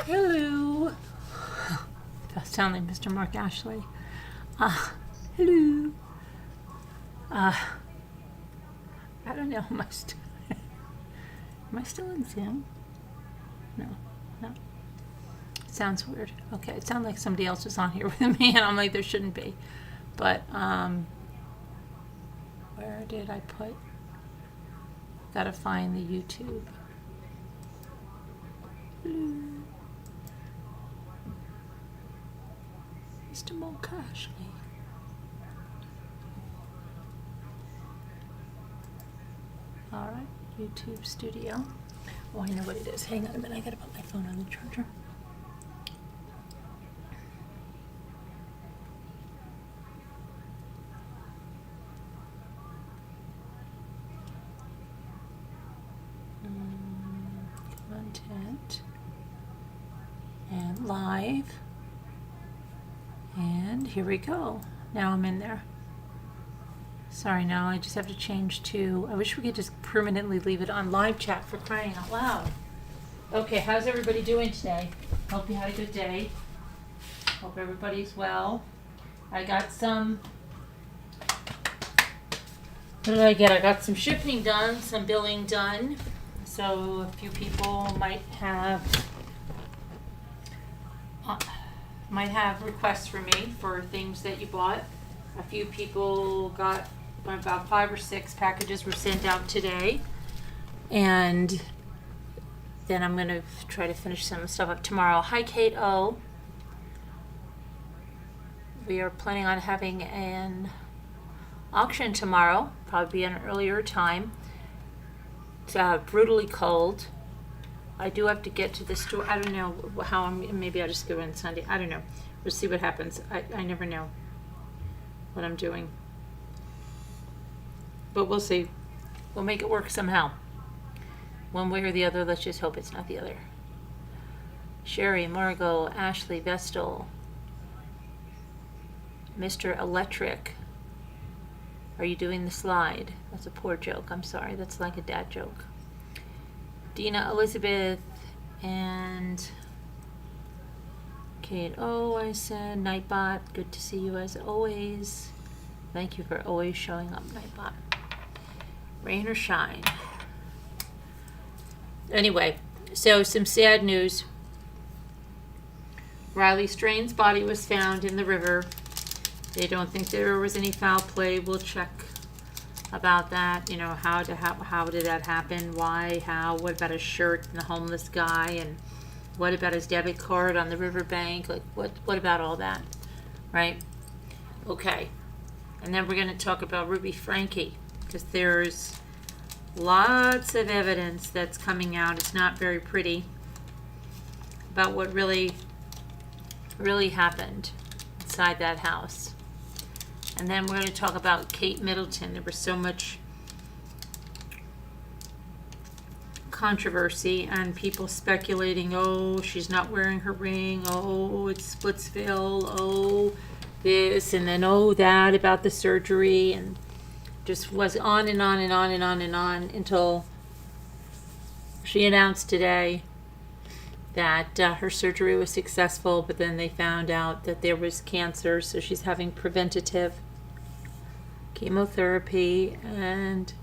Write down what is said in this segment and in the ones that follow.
Hello. That sound like Mr. Mark Ashley. Hello. I don't know. Am I still in Zoom? No. Sounds weird. Okay, it sounds like somebody else was on here with me, and I'm like, there shouldn't be. But where did I put? Gotta find the YouTube. Hello. Mr. Mark Ashley. All right, YouTube Studio. Oh, I know what it is. Hang on a minute. I gotta put my phone on the charger. Content and live, and here we go. Now I'm in there. Sorry, now I just have to change to, I wish we could just permanently leave it on live chat, for crying out loud. Okay, how's everybody doing today? Hope you had a good day. Hope everybody's well. I got some, what did I get? I got some shipping done, some billing done. So a few people might have requests for me for things that you bought. A few people got about 5 or 6 packages were sent out today, and then I'm gonna try to finish some stuff up tomorrow. Hi, Kate O. We are planning on having an auction tomorrow, probably an earlier time. It's brutally cold. I do have to get to the store. I don't know how maybe I'll just go in Sunday. I don't know. We'll see what happens. I never know what I'm doing. But we'll see. We'll make it work somehow. One way or the other. Let's just hope it's not the other. Sherry, Margot, Ashley, Vestal, Mr. Electric. Are you doing the slide? That's a poor joke. I'm sorry. That's like a dad joke. Dina, Elizabeth, and Kate. Oh, I said Nightbot. Good to see you as always. Thank you for always showing up, Nightbot. Rain or shine. Anyway, so some sad news. Riley Strain's body was found in the river. They don't think there was any foul play. We'll check about that. You know, how did that happen? Why? How? What about his shirt and the homeless guy? And what about his debit card on the riverbank? Like, what about all that? Right? Okay. And then we're going to talk about Ruby Franke, because there's lots of evidence that's coming out. It's not very pretty about what really happened inside that house. And then we're going to talk about Kate Middleton. There was so much controversy and people speculating, oh, she's not wearing her ring, oh, it's Splitsville, oh, this, and then oh, that about the surgery, and just was on and on and on and on and on until she announced today that her surgery was successful, but then they found out that there was cancer, so she's having preventative chemotherapy, and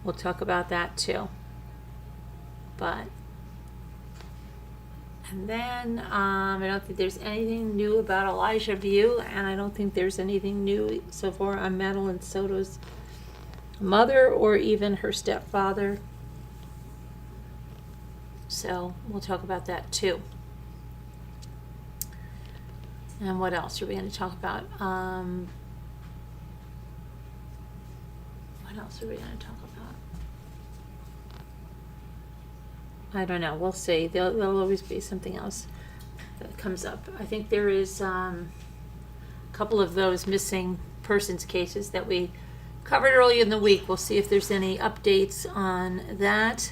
we'll talk about that too. And then I don't think there's anything new about Elijah View, and I don't think there's anything new so far on Madeline Soto's mother or even her stepfather. So we'll talk about that too. And what else are we going to talk about? What else are we going to talk about? I don't know. We'll see. There'll always be something else that comes up. I think there is a couple of those missing persons cases that we covered early in the week. We'll see if there's any updates on that.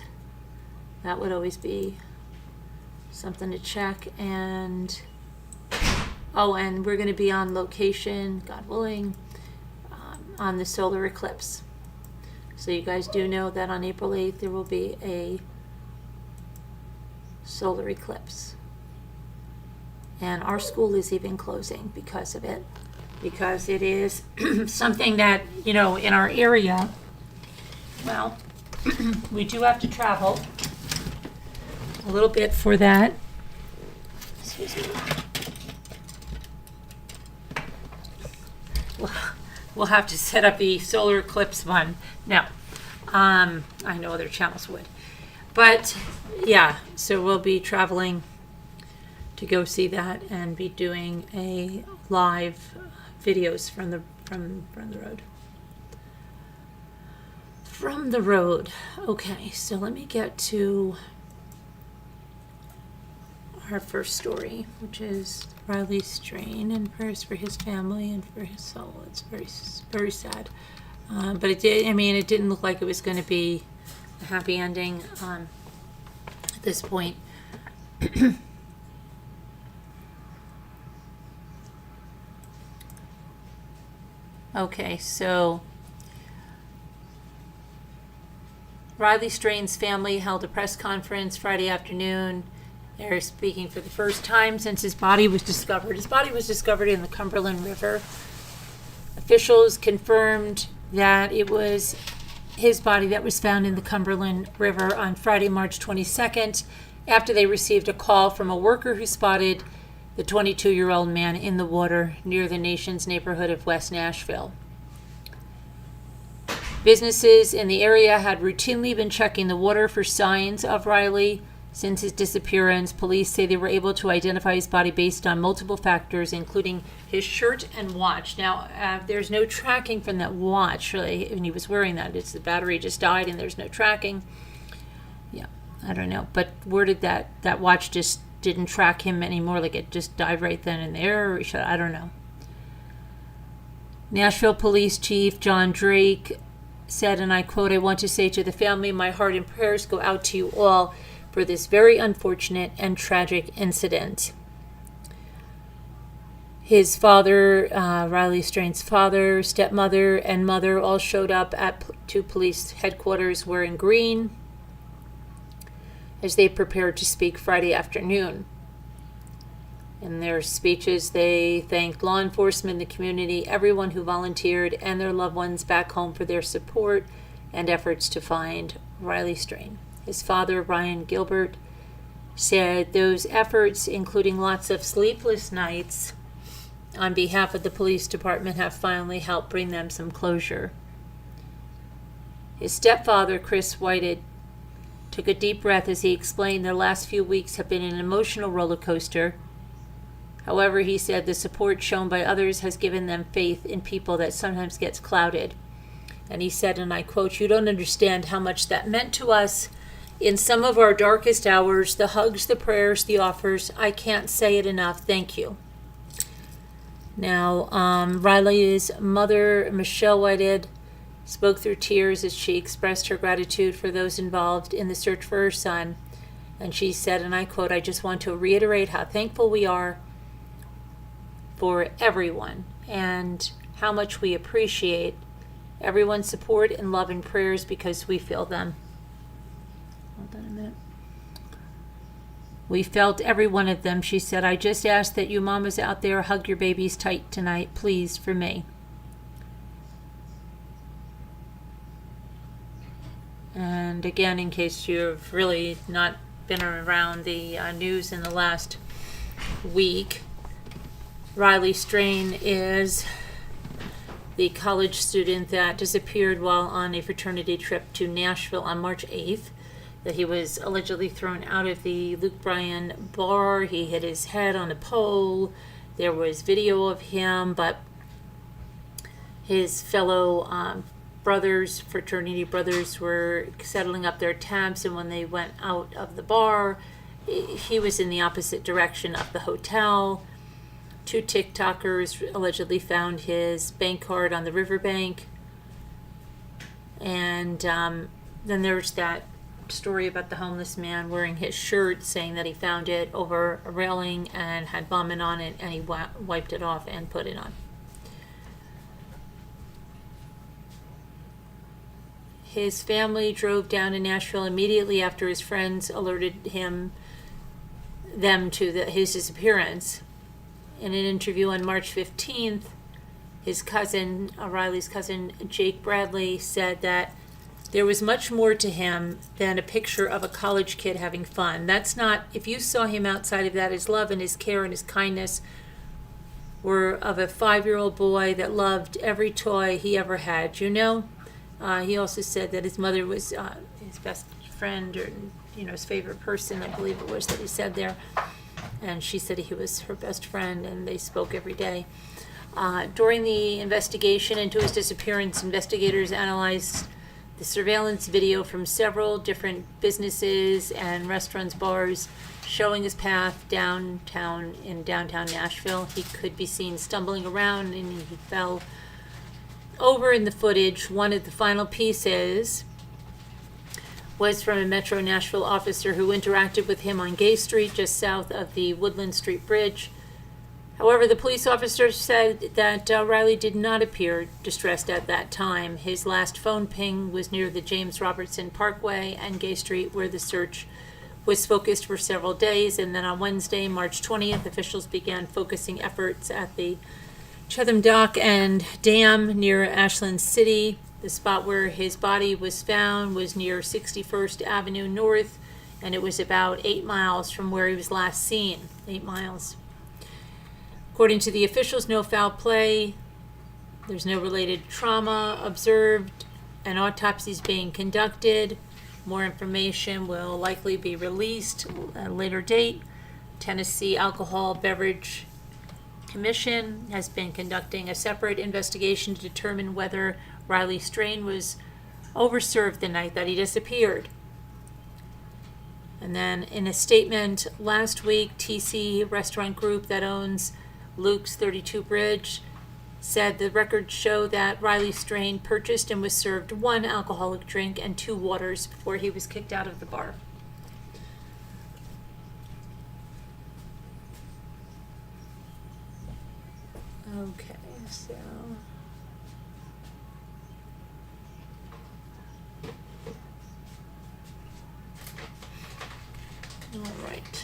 That would always be something to check. And and we're going to be on location, God willing, on the solar eclipse. So you guys do know that on April 8th there will be a solar eclipse. And our school is even closing because of it, because it is something that, in our area, well, we do have to travel a little bit for that. Excuse me. We'll have to set up the solar eclipse one. No, I know other channels would. But, yeah, so we'll be traveling to go see that and be doing a live videos from the road. From the road. Okay, so let me get to our first story, which is Riley Strain, and prayers for his family and for his soul. It's very, very sad. But it didn't look like it was going to be a happy ending at this point. Okay, so Riley Strain's family held a press conference Friday afternoon. They're speaking for the first time since his body was discovered. His body was discovered in the Cumberland River. Officials confirmed that it was his body that was found in the Cumberland River on Friday, March 22nd, after they received a call from a worker who spotted the 22-year-old man in the water near the Nations neighborhood of West Nashville. Businesses in the area had routinely been checking the water for signs of Riley. Since his disappearance, police say they were able to identify his body based on multiple factors, including his shirt and watch. Now, there's no tracking from that watch, really, when he was wearing that. It's the battery just died and there's no tracking. Yeah, I don't know. But where did that watch just didn't track him anymore? Like it just died right then and there? Or I don't know. Nashville Police Chief John Drake said, and I quote, "I want to say to the family, my heart and prayers go out to you all for this very unfortunate and tragic incident." His father, Riley Strain's father, stepmother, and mother all showed up to police headquarters wearing green as they prepared to speak Friday afternoon. In their speeches, they thanked law enforcement, the community, everyone who volunteered, and their loved ones back home for their support and efforts to find Riley Strain. His father, Ryan Gilbert, said those efforts, including lots of sleepless nights on behalf of the police department, have finally helped bring them some closure. His stepfather, Chris Whited, took a deep breath as he explained their last few weeks have been an emotional roller coaster. However, he said the support shown by others has given them faith in people that sometimes gets clouded. And he said, and I quote, "You don't understand how much that meant to us in some of our darkest hours, the hugs, the prayers, the offers. I can't say it enough. Thank you." Now, Riley's mother, Michelle Whited, spoke through tears as she expressed her gratitude for those involved in the search for her son. And she said, and I quote, "I just want to reiterate how thankful we are for everyone and how much we appreciate everyone's support and love and prayers because we feel them." Hold on a minute. "We felt every one of them," she said. "I just ask that you mamas out there hug your babies tight tonight, please, for me." And again, in case you've really not been around the news in the last week, Riley Strain is the college student that disappeared while on a fraternity trip to Nashville on March 8th. That he was allegedly thrown out of the Luke Bryan bar. He hit his head on a pole. There was video of him, but his fellow fraternity brothers, were settling up their tabs, and when they went out of the bar, he was in the opposite direction of the hotel. 2 TikTokers allegedly found his bank card on the riverbank. And then there's that story about the homeless man wearing his shirt, saying that he found it over a railing and had vomit on it, and he wiped it off and put it on. His family drove down to Nashville immediately after his friends alerted them to his disappearance. in an interview on March 15th, his cousin, Riley's cousin, Jake Bradley, said that there was much more to him than a picture of a college kid having fun. That's not, if you saw him outside of that, his love and his care and his kindness were of a 5-year-old boy that loved every toy he ever had, you know? He also said that his mother was his best friend, or, you know, his favorite person, I believe it was that he said there. And she said he was her best friend, and they spoke every day. During the investigation into his disappearance, investigators analyzed the surveillance video from several different businesses and restaurants, bars, showing his path downtown in downtown Nashville. He could be seen stumbling around, and he fell over in the footage. One of the final pieces was from a Metro Nashville officer who interacted with him on Gay Street, just south of the Woodland Street Bridge. However, the police officer said that Riley did not appear distressed at that time. His last phone ping was near the James Robertson Parkway and Gay Street, where the search was focused for several days. And then on Wednesday, March 20th, officials began focusing efforts at the Chatham Dock and Dam near Ashland City. The spot where his body was found was near 61st Avenue North, and it was about 8 miles from where he was last seen. 8 miles. According to the officials, no foul play, there's no related trauma observed, an autopsy is being conducted. More information will likely be released at a later date. Tennessee Alcohol Beverage Commission has been conducting a separate investigation to determine whether Riley Strain was overserved the night that he disappeared. And then in a statement last week, TC Restaurant Group that owns Luke's 32 Bridge said the records show that Riley Strain purchased and was served 1 alcoholic drink and 2 waters before he was kicked out of the bar. Okay, so all right.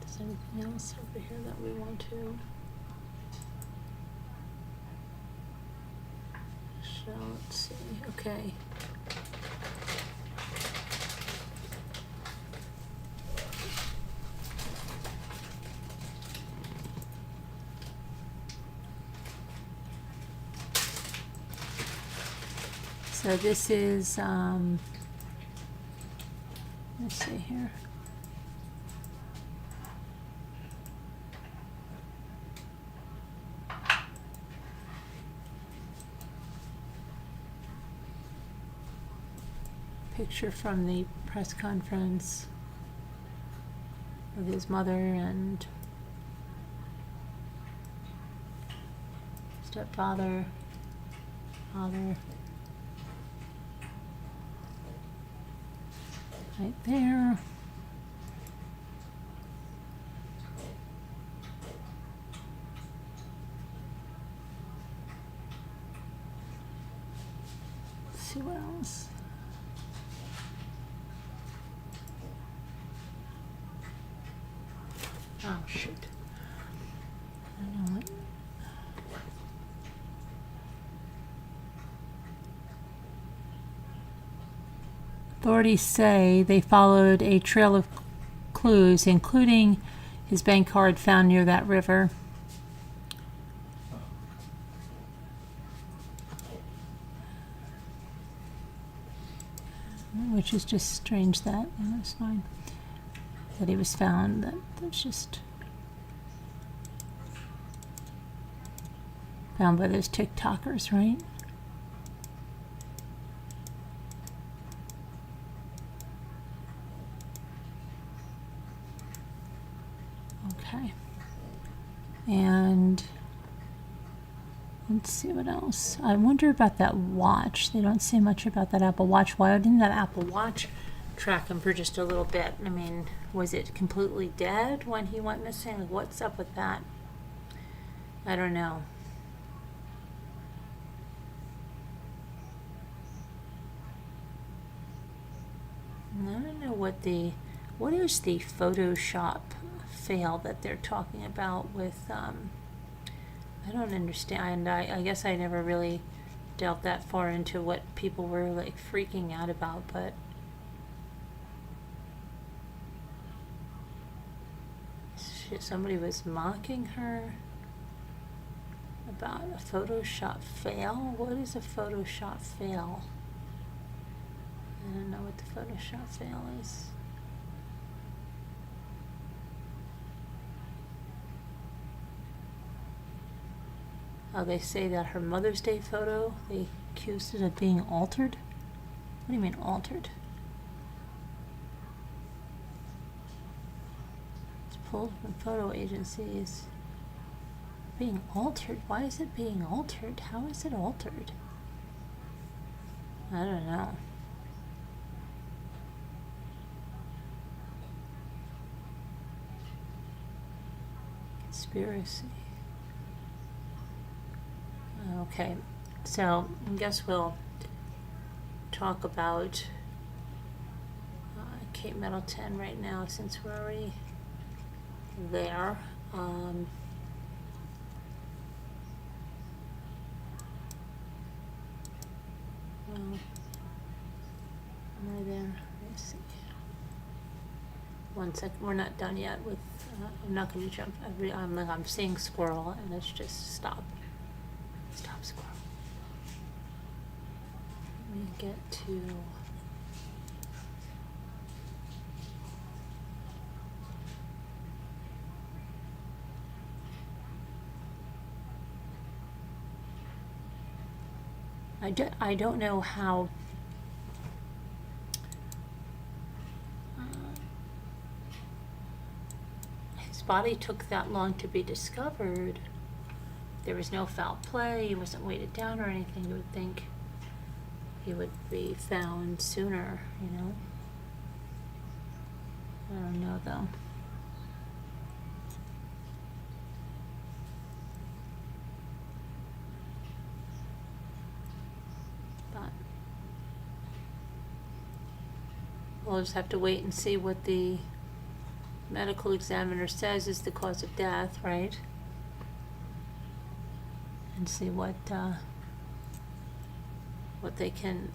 Is there anything else over here that we want to? So let's see. Okay. So this is, let's see here. Picture from the press conference of his mother and stepfather, father, right there. Let's see what else. Oh, shoot. I know it. Authorities say they followed a trail of clues, including his bank card found near that river. Which is just strange that, it's fine. That he was found, that's just found by those TikTokers, right? Okay. And let's see what else. I wonder about that watch. They don't say much about that Apple Watch. Why didn't that Apple Watch track him for just a little bit? I mean, was it completely dead when he went missing? Like, what's up with that? I don't know. what is the Photoshop fail that they're talking about with, I don't understand. I guess I never really delved that far into what people were like freaking out about, but somebody was mocking her about a Photoshop fail. What is a Photoshop fail? I don't know what the Photoshop fail is. Oh, they say that her Mother's Day photo, they accused it of being altered. What do you mean altered? It's pulled from photo agencies. Being altered? Why is it being altered? How is it altered? I don't know. Conspiracy. Okay, so I guess we'll talk about Cape Middleton right now since we're already there. Well, am I there? Let's see. One second, we're not done yet with, I'm not going to jump. I'm seeing squirrel and it's just stop. Stop squirrel. Let me get to I don't know how his body took that long to be discovered. There was no foul play, he wasn't weighted down or anything. You would think he would be found sooner, you know? I don't know though. But we'll just have to wait and see what the medical examiner says is the cause of death, right? And see what they can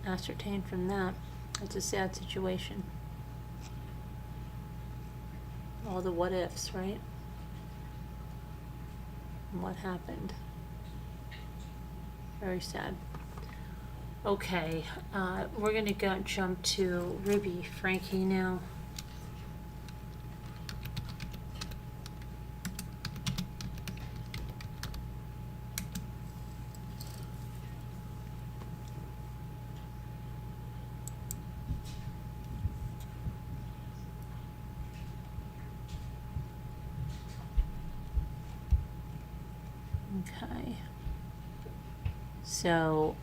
ascertain from that. It's a sad situation. All the what ifs, right? And what happened. Very sad. Okay, we're gonna go jump to Ruby Franke now. Okay, so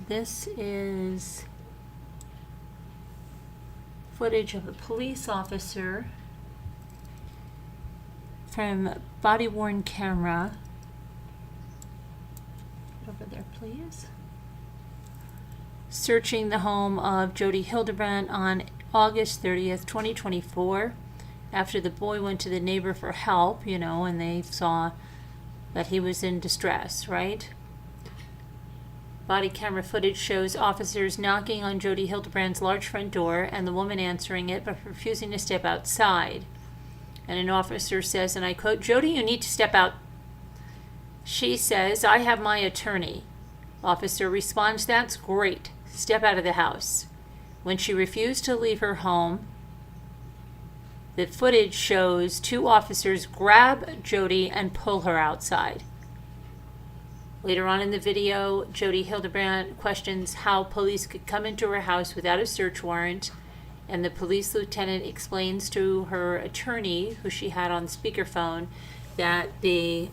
this is footage of a police officer from body-worn camera. Over there, please. Searching the home of Jody Hildebrandt on August 30th, 2024. After the boy went to the neighbor for help, you know, and they saw that he was in distress, right? Body camera footage shows officers knocking on Jody Hildebrandt's large front door and the woman answering it but refusing to step outside. And an officer says, and I quote, "Jody, you need to step out." She says, "I have my attorney." Officer responds, "That's great. Step out of the house." When she refused to leave her home, the footage shows two officers grab Jody and pull her outside. Later on in the video, Jody Hildebrandt questions how police could come into her house without a search warrant, and the police lieutenant explains to her attorney, who she had on speakerphone, that the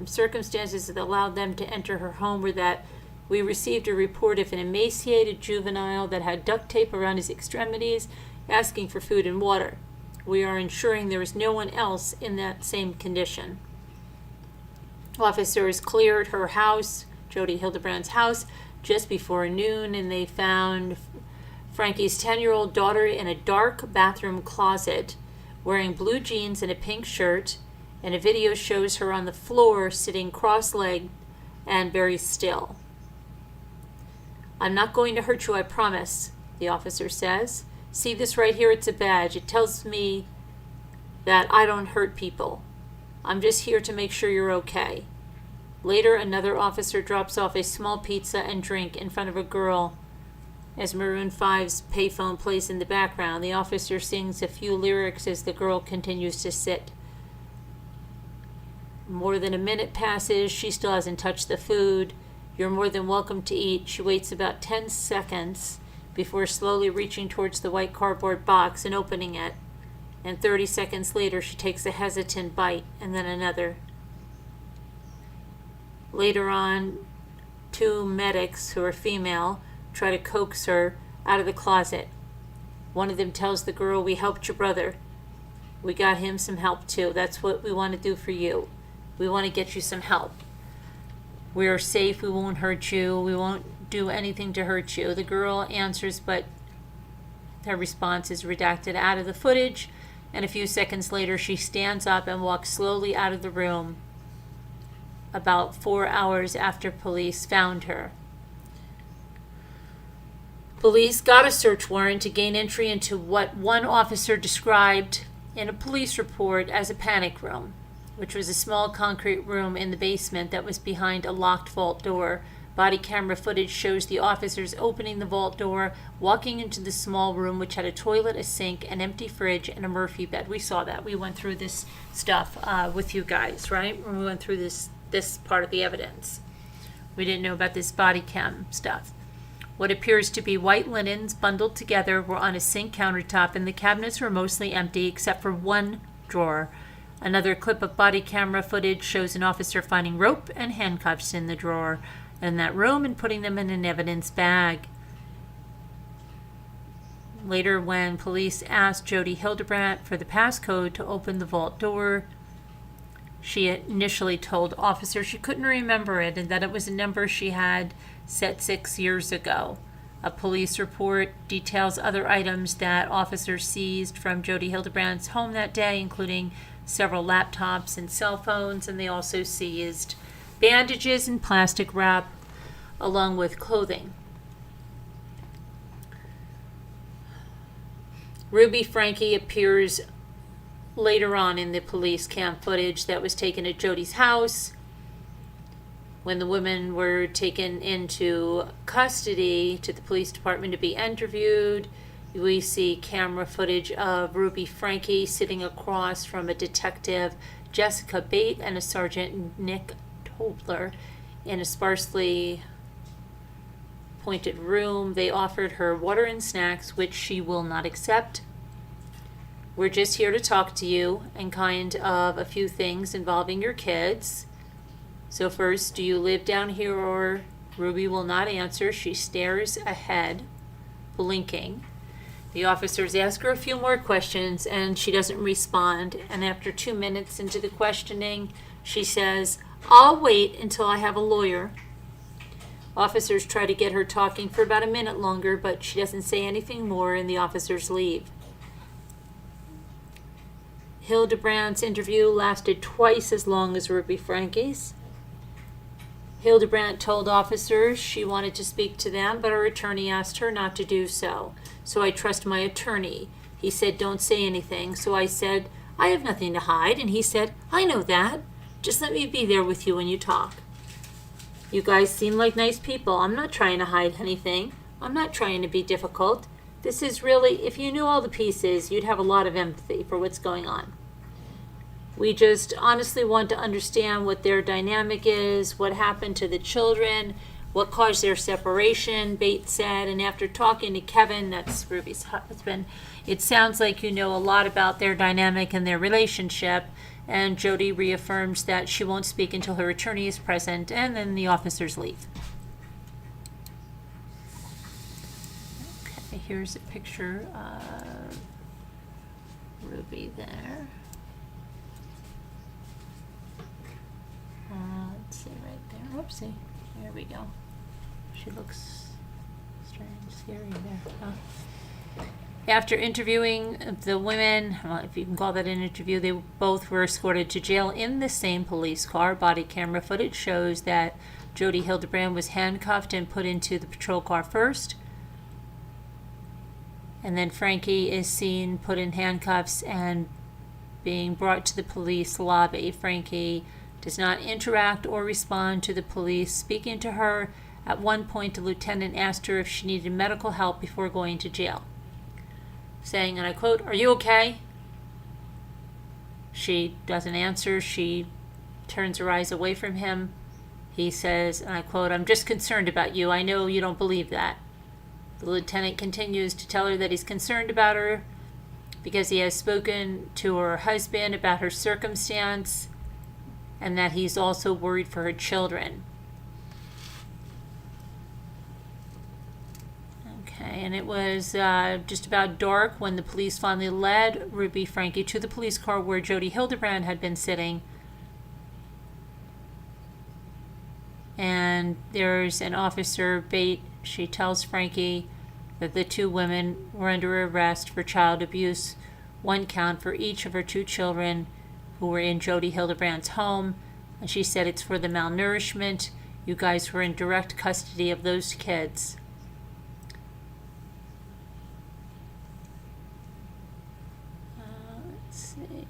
circumstances that allowed them to enter her home were that we received a report of an emaciated juvenile that had duct tape around his extremities, asking for food and water. We are ensuring there is no one else in that same condition. Officers cleared her house, Jody Hildebrand's house just before noon, and they found Franke's 10-year-old daughter in a dark bathroom closet wearing blue jeans and a pink shirt, and a video shows her on the floor sitting cross-legged and very still. "I'm not going to hurt you, I promise," the officer says. "See this right here? It's a badge. It tells me that I don't hurt people. I'm just here to make sure you're okay." Later, another officer drops off a small pizza and drink in front of a girl as Maroon 5's payphone plays in the background. The officer sings a few lyrics as the girl continues to sit. More than a minute passes. She still hasn't touched the food. "You're more than welcome to eat." She waits about 10 seconds before slowly reaching towards the white cardboard box and opening it. And 30 seconds later, she takes a hesitant bite and then another. Later on, 2 medics, who are female, try to coax her out of the closet. One of them tells the girl, "We helped your brother. We got him some help too. That's what we want to do for you. We want to get you some help. We're safe. We won't hurt you. We won't do anything to hurt you." The girl answers, but her response is redacted out of the footage, and a few seconds later she stands up and walks slowly out of the room about 4 hours after police found her. Police got a search warrant to gain entry into what one officer described in a police report as a panic room, which was a small concrete room in the basement that was behind a locked vault door. Body camera footage shows the officers opening the vault door, walking into the small room, which had a toilet, a sink, an empty fridge, and a Murphy bed. We saw that. We went through this stuff with you guys, right? When we went through this part of the evidence. We didn't know about this body cam stuff. What appears to be white linens bundled together were on a sink countertop, and the cabinets were mostly empty except for one drawer. Another clip of body camera footage shows an officer finding rope and handcuffs in the drawer in that room and putting them in an evidence bag. Later, when police asked Jody Hildebrand for the passcode to open the vault door, she initially told officers she couldn't remember it and that it was a number she had set 6 years ago. A police report details other items that officers seized from Jody Hildebrand's home that day, including several laptops and cell phones, and they also seized bandages and plastic wrap along with clothing. Ruby Franke appears later on in the police cam footage that was taken at Jody's house. When the women were taken into custody to the police department to be interviewed, we see camera footage of Ruby Franke sitting across from a detective, Jessica Bate, and a Sergeant Nick Tobler in a sparsely pointed room. They offered her water and snacks, which she will not accept. "We're just here to talk to you and kind of a few things involving your kids. So first, do you live down here?" Or Ruby will not answer. She stares ahead, blinking. The officers ask her a few more questions and she doesn't respond. And after 2 minutes into the questioning, she says, "I'll wait until I have a lawyer." Officers try to get her talking for about a minute longer, but she doesn't say anything more and the officers leave. Hildebrand's interview lasted twice as long as Ruby Franke's. Hildebrand told officers she wanted to speak to them, but her attorney asked her not to do so. "So I trust my attorney. He said, 'Don't say anything.' So I said, 'I have nothing to hide.' And he said, 'I know that. Just let me be there with you when you talk. You guys seem like nice people. I'm not trying to hide anything. I'm not trying to be difficult. This is really, if you knew all the pieces, you'd have a lot of empathy for what's going on. We just honestly want to understand what their dynamic is, what happened to the children, what caused their separation," Bates said. And after talking to Kevin, that's Ruby's husband, "it sounds like you know a lot about their dynamic and their relationship." And Jody reaffirms that she won't speak until her attorney is present, and then the officers leave. Okay, here's a picture of Ruby there. Let's see right there. Whoopsie. Here we go. She looks strange, scary there. Huh? After interviewing the women, well, if you can call that an interview, they both were escorted to jail in the same police car. Body camera footage shows that Jody Hildebrand was handcuffed and put into the patrol car first. And then Franke is seen put in handcuffs and being brought to the police lobby. Franke does not interact or respond to the police. Speaking to her, at one point, the lieutenant asked her if she needed medical help before going to jail, saying, and I quote, "Are you okay?" She doesn't answer. She turns her eyes away from him. He says, and I quote, "I'm just concerned about you. I know you don't believe that." The lieutenant continues to tell her that he's concerned about her because he has spoken to her husband about her circumstance and that he's also worried for her children. Okay, and it was just about dark when the police finally led Ruby Franke to the police car where Jody Hildebrand had been sitting. And there's an officer, Bate. She tells Franke that the two women were under arrest for child abuse, one count for each of her two children who were in Jody Hildebrand's home. And she said it's for the malnourishment. You guys were in direct custody of those kids. Let's see.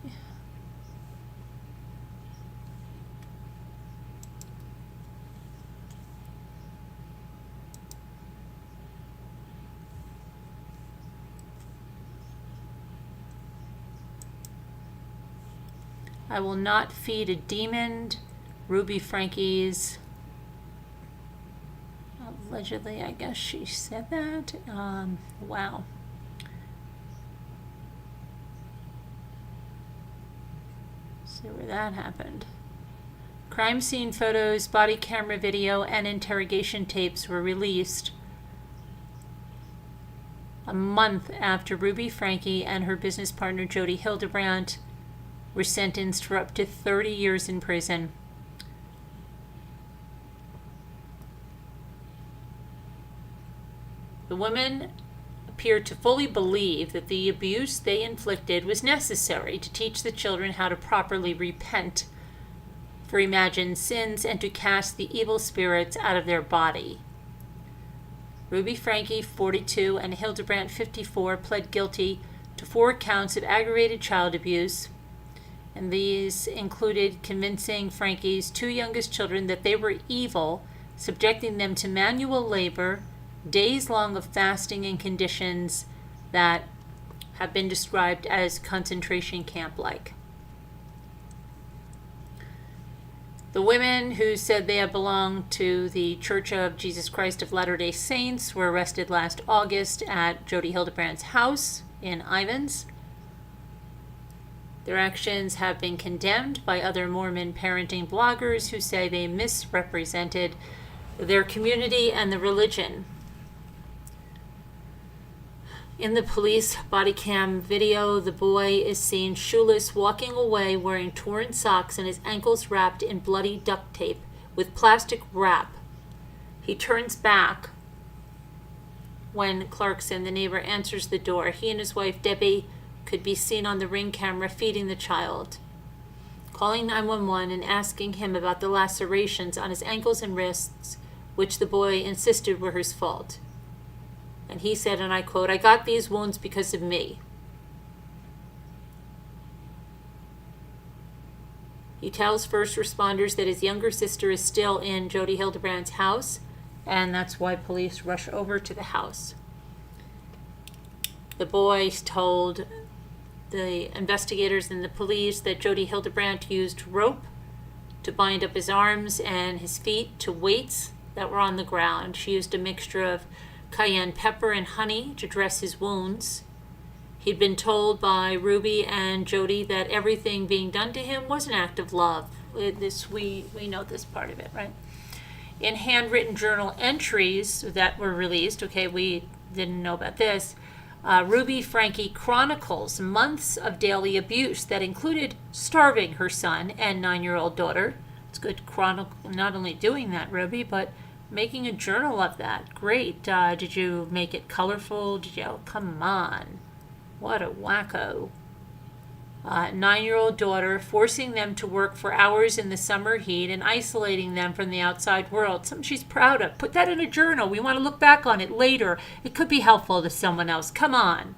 I will not feed a demon. Ruby Franke's, allegedly, I guess she said that. Wow. See where that happened. Crime scene photos, body camera video, and interrogation tapes were released a month after Ruby Franke and her business partner Jody Hildebrand were sentenced for up to 30 years in prison. The women appeared to fully believe that the abuse they inflicted was necessary to teach the children how to properly repent for imagined sins and to cast the evil spirits out of their body. Ruby Franke, 42, and Hildebrand, 54, pled guilty to 4 counts of aggravated child abuse, and these included convincing Franke's 2 youngest children that they were evil, subjecting them to manual labor, days long of fasting in conditions that have been described as concentration camp-like. The women who said they had belonged to the Church of Jesus Christ of Latter-day Saints were arrested last August at Jody Hildebrand's house in Ivins. Their actions have been condemned by other Mormon parenting bloggers who say they misrepresented their community and the religion. In the police body cam video, the boy is seen shoeless walking away wearing torn socks and his ankles wrapped in bloody duct tape with plastic wrap. He turns back when Clarkson, the neighbor, answers the door. He and his wife, Debbie, could be seen on the Ring camera feeding the child, calling 911 and asking him about the lacerations on his ankles and wrists, which the boy insisted were his fault. And he said, and I quote, "I got these wounds because of me." He tells first responders that his younger sister is still in Jody Hildebrand's house, and that's why police rush over to the house. The boy told the investigators and the police that Jody Hildebrand used rope to bind up his arms and his feet to weights that were on the ground. She used a mixture of cayenne pepper and honey to dress his wounds. He'd been told by Ruby and Jody that everything being done to him was an act of love. We know this part of it, right? In handwritten journal entries that were released, okay, we didn't know about this, Ruby Franke chronicles months of daily abuse that included starving her son and 9-year-old daughter. Let's good chronicle, not only doing that, Ruby, but making a journal of that. Great. Did you make it colorful? Did you, oh, come on. What a wacko. 9-year-old daughter, forcing them to work for hours in the summer heat and isolating them from the outside world. Something she's proud of. Put that in a journal. We want to look back on it later. It could be helpful to someone else. Come on.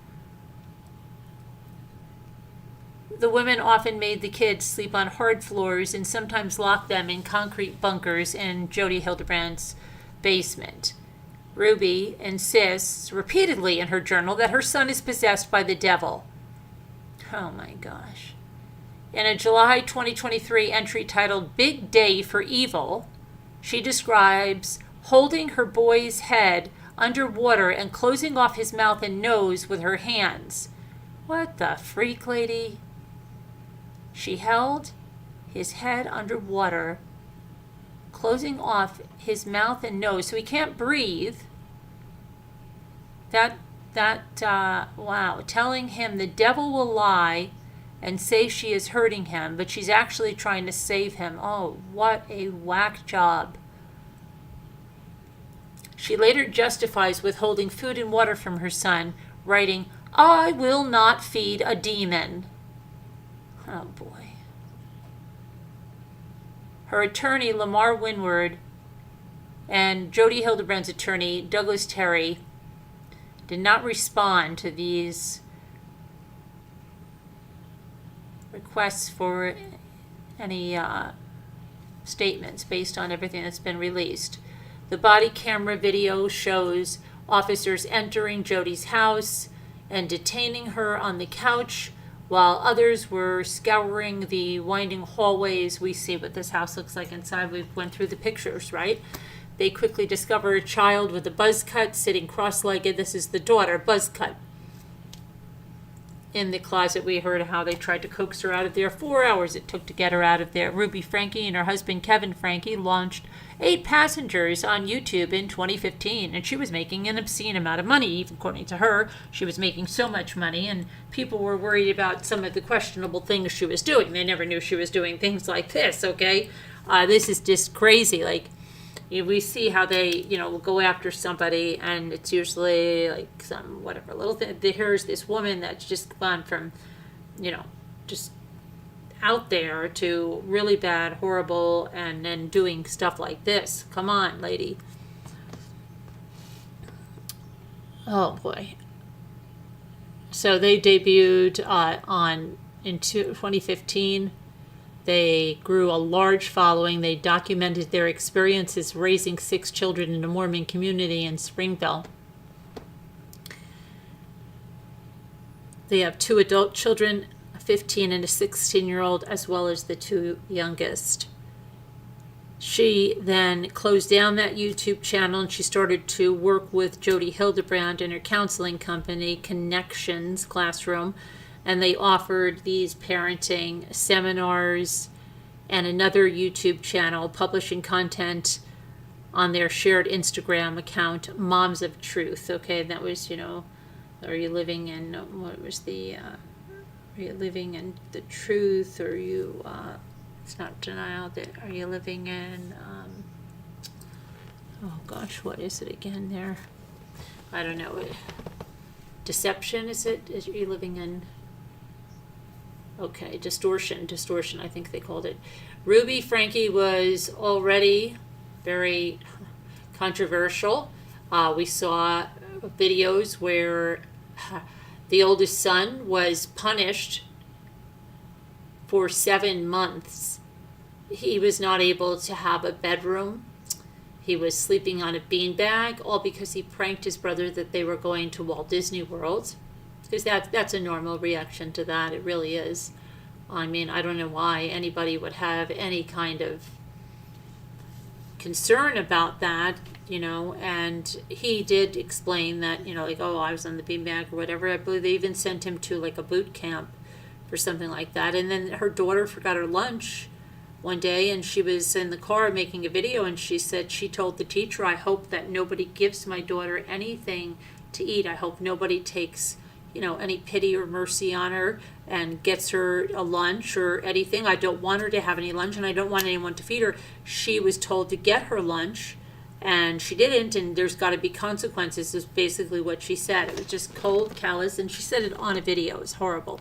The women often made the kids sleep on hard floors and sometimes locked them in concrete bunkers in Jody Hildebrand's basement. Ruby insists repeatedly in her journal that her son is possessed by the devil. Oh my gosh. In a July 2023 entry titled Big Day for Evil, she describes holding her boy's head underwater and closing off his mouth and nose with her hands. What the freak, lady? She held his head underwater, closing off his mouth and nose so he can't breathe. Wow, telling him the devil will lie and say she is hurting him, but she's actually trying to save him. Oh, what a whack job. She later justifies withholding food and water from her son, writing, "I will not feed a demon." Oh, boy. Her attorney, Lamar Winward, and Jody Hildebrand's attorney, Douglas Terry, did not respond to these requests for any statements based on everything that's been released. The body camera video shows officers entering Jody's house and detaining her on the couch while others were scouring the winding hallways. We see what this house looks like inside. We went through the pictures, right? They quickly discover a child with a buzz cut sitting cross-legged. This is the daughter, buzz cut. In the closet, we heard how they tried to coax her out of there. 4 hours it took to get her out of there. Ruby Franke and her husband, Kevin Franke, launched 8 Passengers on YouTube in 2015, and she was making an obscene amount of money. Even according to her, she was making so much money, and people were worried about some of the questionable things she was doing. They never knew she was doing things like this, okay? This is just crazy. Like, we see how they, will go after somebody, and it's usually like some whatever little thing. Here's this woman that's just gone from, just out there to really bad, horrible, and then doing stuff like this. Come on, lady. Oh boy. So they debuted in 2015. They grew a large following. They documented their experiences raising 6 children in a Mormon community in Springville. They have 2 adult children, a 15 and a 16-year-old, as well as the 2 youngest. She then closed down that YouTube channel, and she started to work with Jody Hildebrand and her counseling company, Connections Classroom. And they offered these parenting seminars and another YouTube channel publishing content on their shared Instagram account, Moms of Truth. Okay, and that was, are you living in, what was the, are you living in the truth, or you, it's not denial, are you living in, oh gosh, what is it again there? I don't know. Deception, is it? Are you living in... Okay, distortion, I think they called it. Ruby Franke was already very controversial. We saw videos where the oldest son was punished for 7 months. He was not able to have a bedroom. He was sleeping on a beanbag, all because he pranked his brother that they were going to Walt Disney World. Because that's a normal reaction to that. It really is. I mean, I don't know why anybody would have any kind of concern about that, and he did explain that, like, oh, I was on the beanbag or whatever. I believe they even sent him to like a boot camp for something like that. And then her daughter forgot her lunch one day, and she was in the car making a video, and she said she told the teacher, I hope that nobody gives my daughter anything to eat. I hope nobody takes any pity or mercy on her and gets her a lunch or anything. I don't want her to have any lunch, and I don't want anyone to feed her. She was told to get her lunch, and she didn't, and there's got to be consequences, is basically what she said. It was just cold, callous, and she said it on a video. It was horrible.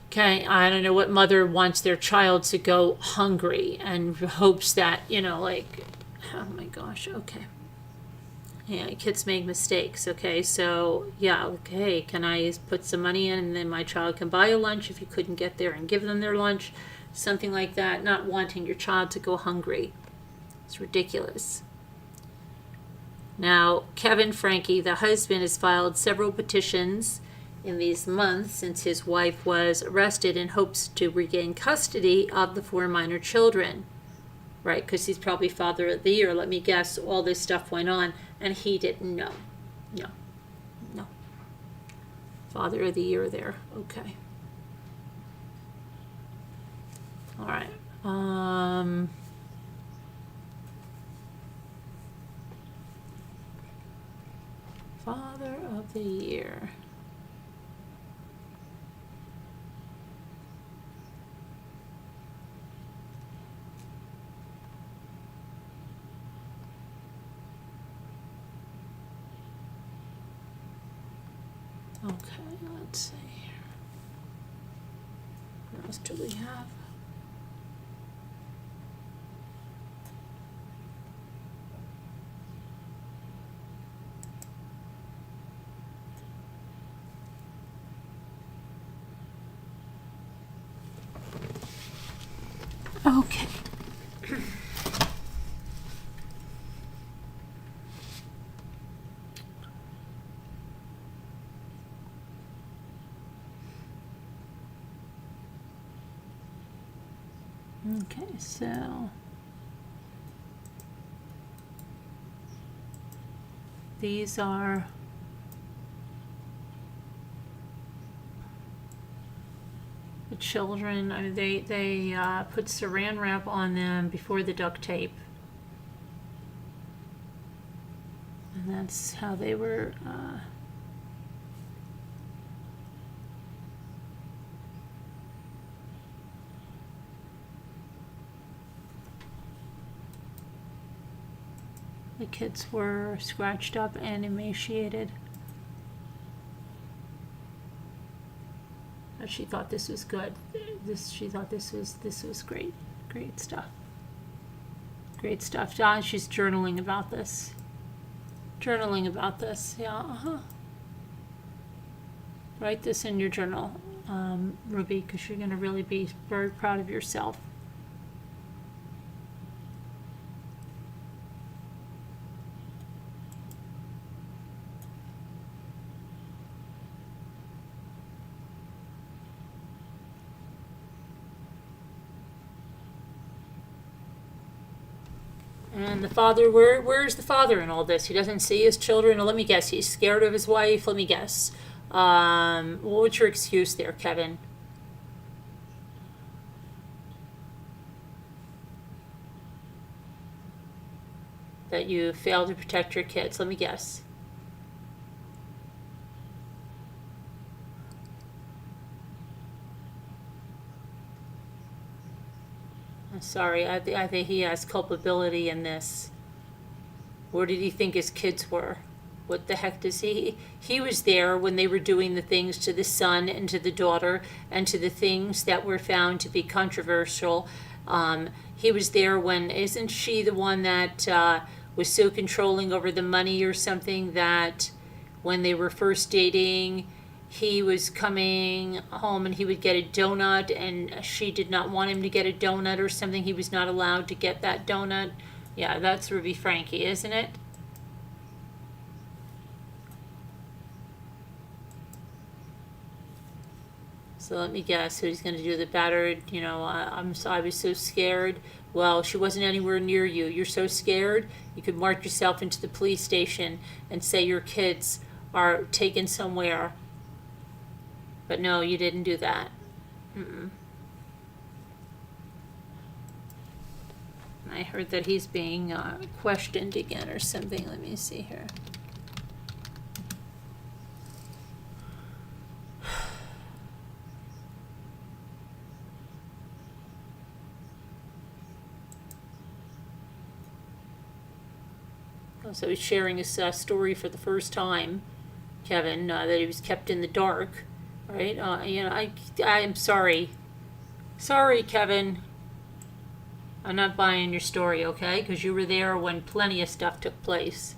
Okay, I don't know what mother wants their child to go hungry and hopes that, oh my gosh, okay. Yeah, kids make mistakes, okay? So, yeah, okay, can I put some money in and then my child can buy a lunch if you couldn't get there and give them their lunch? Something like that, not wanting your child to go hungry. It's ridiculous. Now, Kevin Franke, the husband, has filed several petitions in these months since his wife was arrested in hopes to regain custody of the 4 minor children. Right, because he's probably Father of the Year. Let me guess, all this stuff went on, and he didn't know. No. Father of the Year there. Okay. All right. Father of the Year. Okay, let's see here. What else do we have? Okay. Okay, so these are the children. I mean, they put saran wrap on them before the duct tape, and that's how they were. The kids were scratched up and emaciated. But she thought this was good. She thought this was great. Great stuff. Great stuff. She's journaling about this. Yeah. Write this in your journal, Ruby, because you're going to really be very proud of yourself. And the father, where's the father in all this? He doesn't see his children. Let me guess, he's scared of his wife. Let me guess. What's your excuse there, Kevin? That you failed to protect your kids. Let me guess. Sorry, I think he has culpability in this. Where did he think his kids were? What the heck does he was there when they were doing the things to the son and to the daughter and to the things that were found to be controversial. He was there when, isn't she the one that was so controlling over the money or something that when they were first dating, he was coming home and he would get a donut and she did not want him to get a donut or something. He was not allowed to get that donut. Yeah, that's Ruby Franke, isn't it? So let me guess who's going to do the battered, I was so scared. Well, she wasn't anywhere near you. You're so scared, you could march yourself into the police station and say your kids are taken somewhere. But no, you didn't do that. I heard that he's being questioned again or something. Let me see here. So he's sharing his story for the first time, Kevin, that he was kept in the dark, right? I'm sorry. Sorry, Kevin. I'm not buying your story, okay? Because you were there when plenty of stuff took place.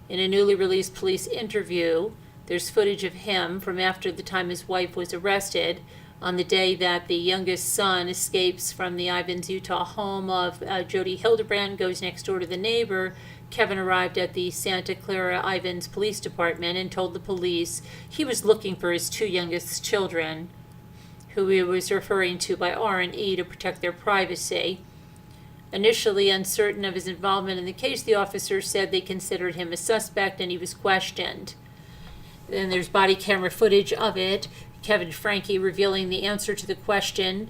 In a newly released police interview, there's footage of him from after the time his wife was arrested on the day that the youngest son escapes from the Ivins, Utah home of Jody Hildebrand, goes next door to the neighbor. Kevin arrived at the Santa Clara Ivins Police Department and told the police he was looking for his two youngest children, who he was referring to by R&E to protect their privacy. Initially uncertain of his involvement in the case, the officers said they considered him a suspect and he was questioned. Then there's body camera footage of it. Kevin Franke revealing the answer to the question,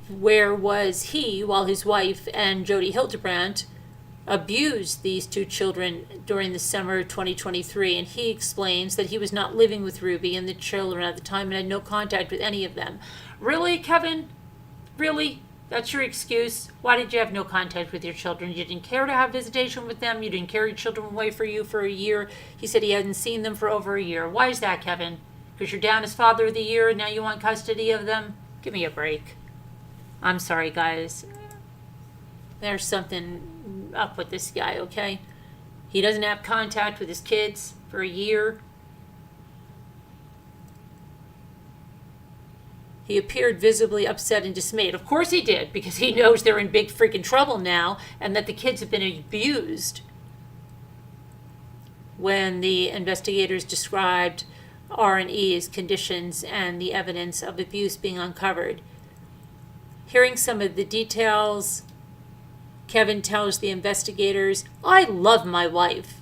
where was he while his wife and Jody Hildebrand abused these two children during the summer of 2023, and he explains that he was not living with Ruby and the children at the time and had no contact with any of them. Really, Kevin? Really? That's your excuse? Why did you have no contact with your children? You didn't care to have visitation with them? You didn't carry your children away for you for a year? He said he hadn't seen them for over a year. Why is that, Kevin? Because you're down as father of the year and now you want custody of them? Give me a break. I'm sorry, guys. There's something up with this guy, okay? He doesn't have contact with his kids for a year. He appeared visibly upset and dismayed. Of course he did, because he knows they're in big freaking trouble now and that the kids have been abused. When the investigators described R&E's conditions and the evidence of abuse being uncovered. Hearing some of the details, Kevin tells the investigators, "I love my wife."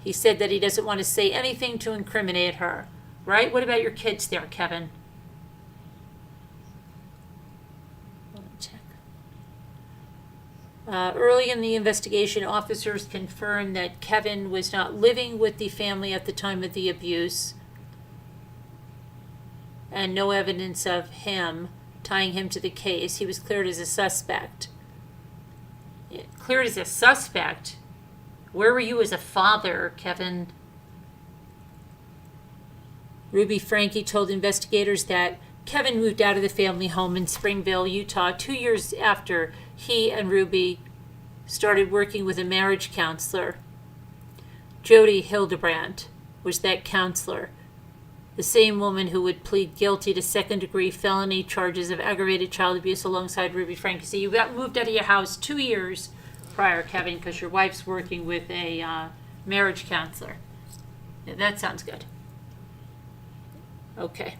He said that he doesn't want to say anything to incriminate her. Right? What about your kids there, Kevin? Let me check. Early in the investigation, officers confirmed that Kevin was not living with the family at the time of the abuse, and no evidence of him tying him to the case. He was cleared as a suspect. Cleared as a suspect? Where were you as a father, Kevin? Ruby Franke told investigators that Kevin moved out of the family home in Springville, Utah, 2 years after he and Ruby started working with a marriage counselor. Jody Hildebrand was that counselor, the same woman who would plead guilty to second-degree felony charges of aggravated child abuse alongside Ruby Franke. So you got moved out of your house 2 years prior, Kevin, because your wife's working with a marriage counselor. Yeah, that sounds good. Okay.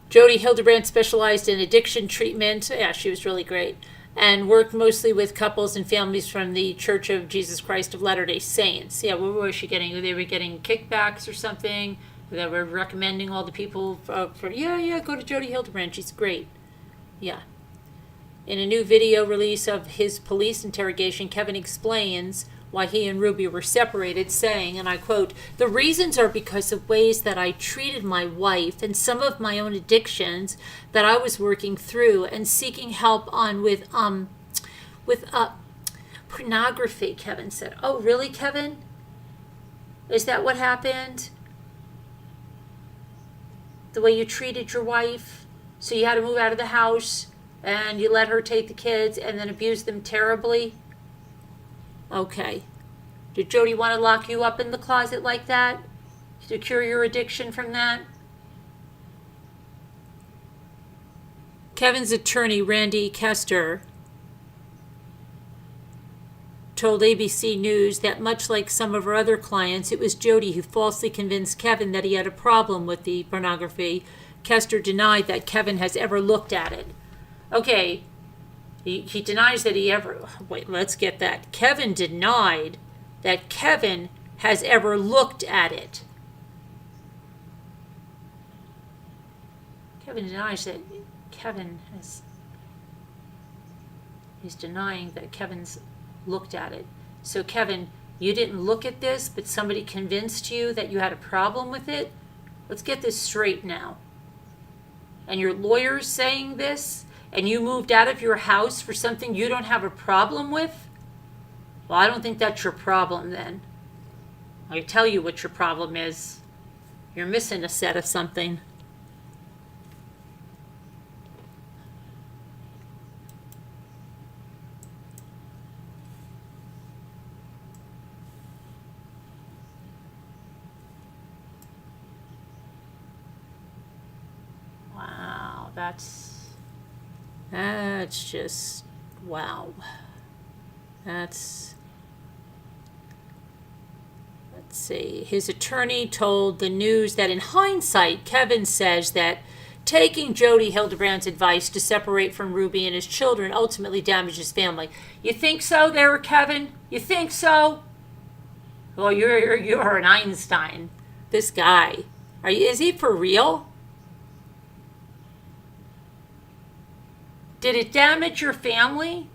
Jody Hildebrand specialized in addiction treatment. Yeah, she was really great. And worked mostly with couples and families from the Church of Jesus Christ of Latter-day Saints. Yeah, what was she getting? They were getting kickbacks or something? They were recommending all the people go to Jody Hildebrand. She's great. Yeah. In a new video release of his police interrogation, Kevin explains why he and Ruby were separated, saying, and I quote, "The reasons are because of ways that I treated my wife and some of my own addictions that I was working through and seeking help on with pornography," Kevin said. Oh, really, Kevin? Is that what happened? The way you treated your wife? So you had to move out of the house and you let her take the kids and then abuse them terribly? Okay. Did Jody want to lock you up in the closet like that to cure your addiction from that? Kevin's attorney, Randy Kester, told ABC News that much like some of her other clients, it was Jody who falsely convinced Kevin that he had a problem with the pornography. Kester denied that Kevin has ever looked at it. Okay. He denies that he ever... Wait, let's get that. Kevin denied that Kevin has ever looked at it. Kevin denies that Kevin has... He's denying that Kevin's looked at it. So, Kevin, you didn't look at this, but somebody convinced you that you had a problem with it? Let's get this straight now. And your lawyer's saying this? And you moved out of your house for something you don't have a problem with? Well, I don't think that's your problem then. I tell you what your problem is. You're missing a set of something. Wow, that's just, wow. Let's see. His attorney told the News that in hindsight, Kevin says that taking Jody Hildebrand's advice to separate from Ruby and his children ultimately damaged his family. You think so there, Kevin? You think so? Well, you're an Einstein. This guy. Is he for real? Did it damage your family?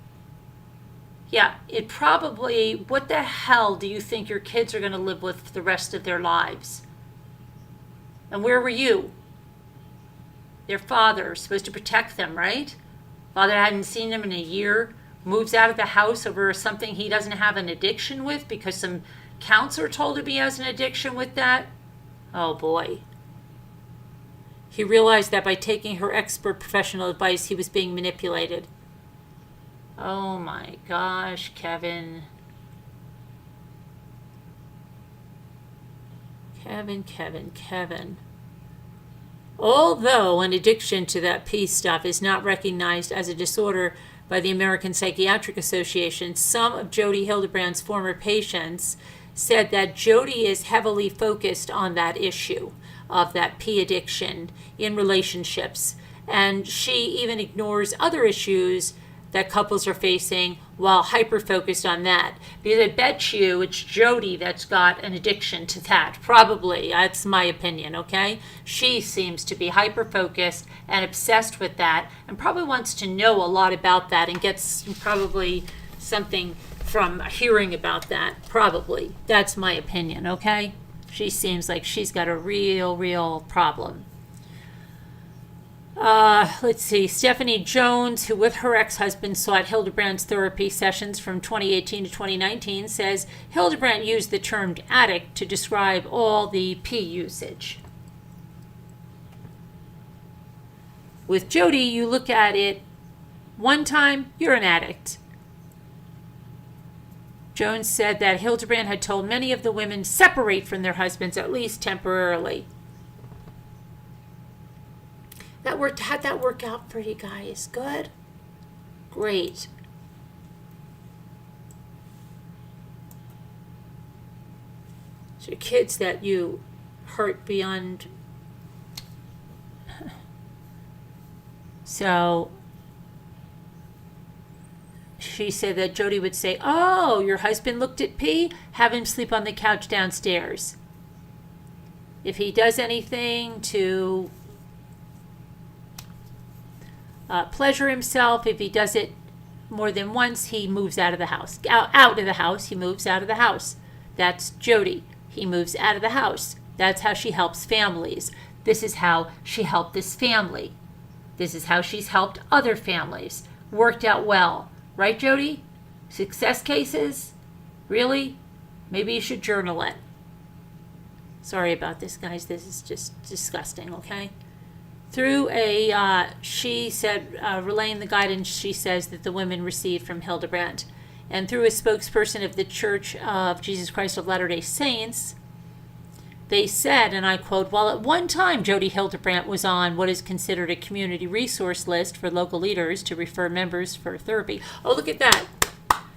Yeah, it probably, what the hell do you think your kids are going to live with for the rest of their lives? And where were you? Their father, supposed to protect them, right? Father hadn't seen them in a year, moves out of the house over something he doesn't have an addiction with because some counselor told him he has an addiction with that. Oh boy. He realized that by taking her expert professional advice, he was being manipulated. Oh my gosh, Kevin. Kevin. Although an addiction to that P stuff is not recognized as a disorder by the American Psychiatric Association, some of Jody Hildebrand's former patients said that Jody is heavily focused on that issue of that P addiction in relationships. And she even ignores other issues that couples are facing while hyper-focused on that. Because I bet you it's Jody that's got an addiction to that. Probably. That's my opinion, okay? She seems to be hyper-focused and obsessed with that and probably wants to know a lot about that and gets probably something from hearing about that. Probably. That's my opinion, okay? She seems like she's got a real problem. Let's see. Stephanie Jones, who with her ex-husband sought Hildebrand's therapy sessions from 2018 to 2019, says Hildebrand used the term addict to describe all the P usage. With Jody, you look at it one time, you're an addict. Jones said that Hildebrand had told many of the women separate from their husbands, at least temporarily. How'd that work out for you guys? Good? Great. So your kids that you hurt beyond. So she said that Jody would say, "Oh, your husband looked at P? Have him sleep on the couch downstairs. If he does anything to pleasure himself, if he does it more than once, he moves out of the house. Out of the house, he moves out of the house. That's Jody. He moves out of the house. That's how she helps families. This is how she helped this family. This is how she's helped other families. Worked out well. Right, Jody? Success cases? Really? Maybe you should journal it. Sorry about this, guys. This is just disgusting, okay? Through she said, relaying the guidance she says that the women received from Hildebrand. And through a spokesperson of the Church of Jesus Christ of Latter-day Saints, they said, and I quote, while at one time Jody Hildebrand was on what is considered a community resource list for local leaders to refer members for therapy. Oh, look at that.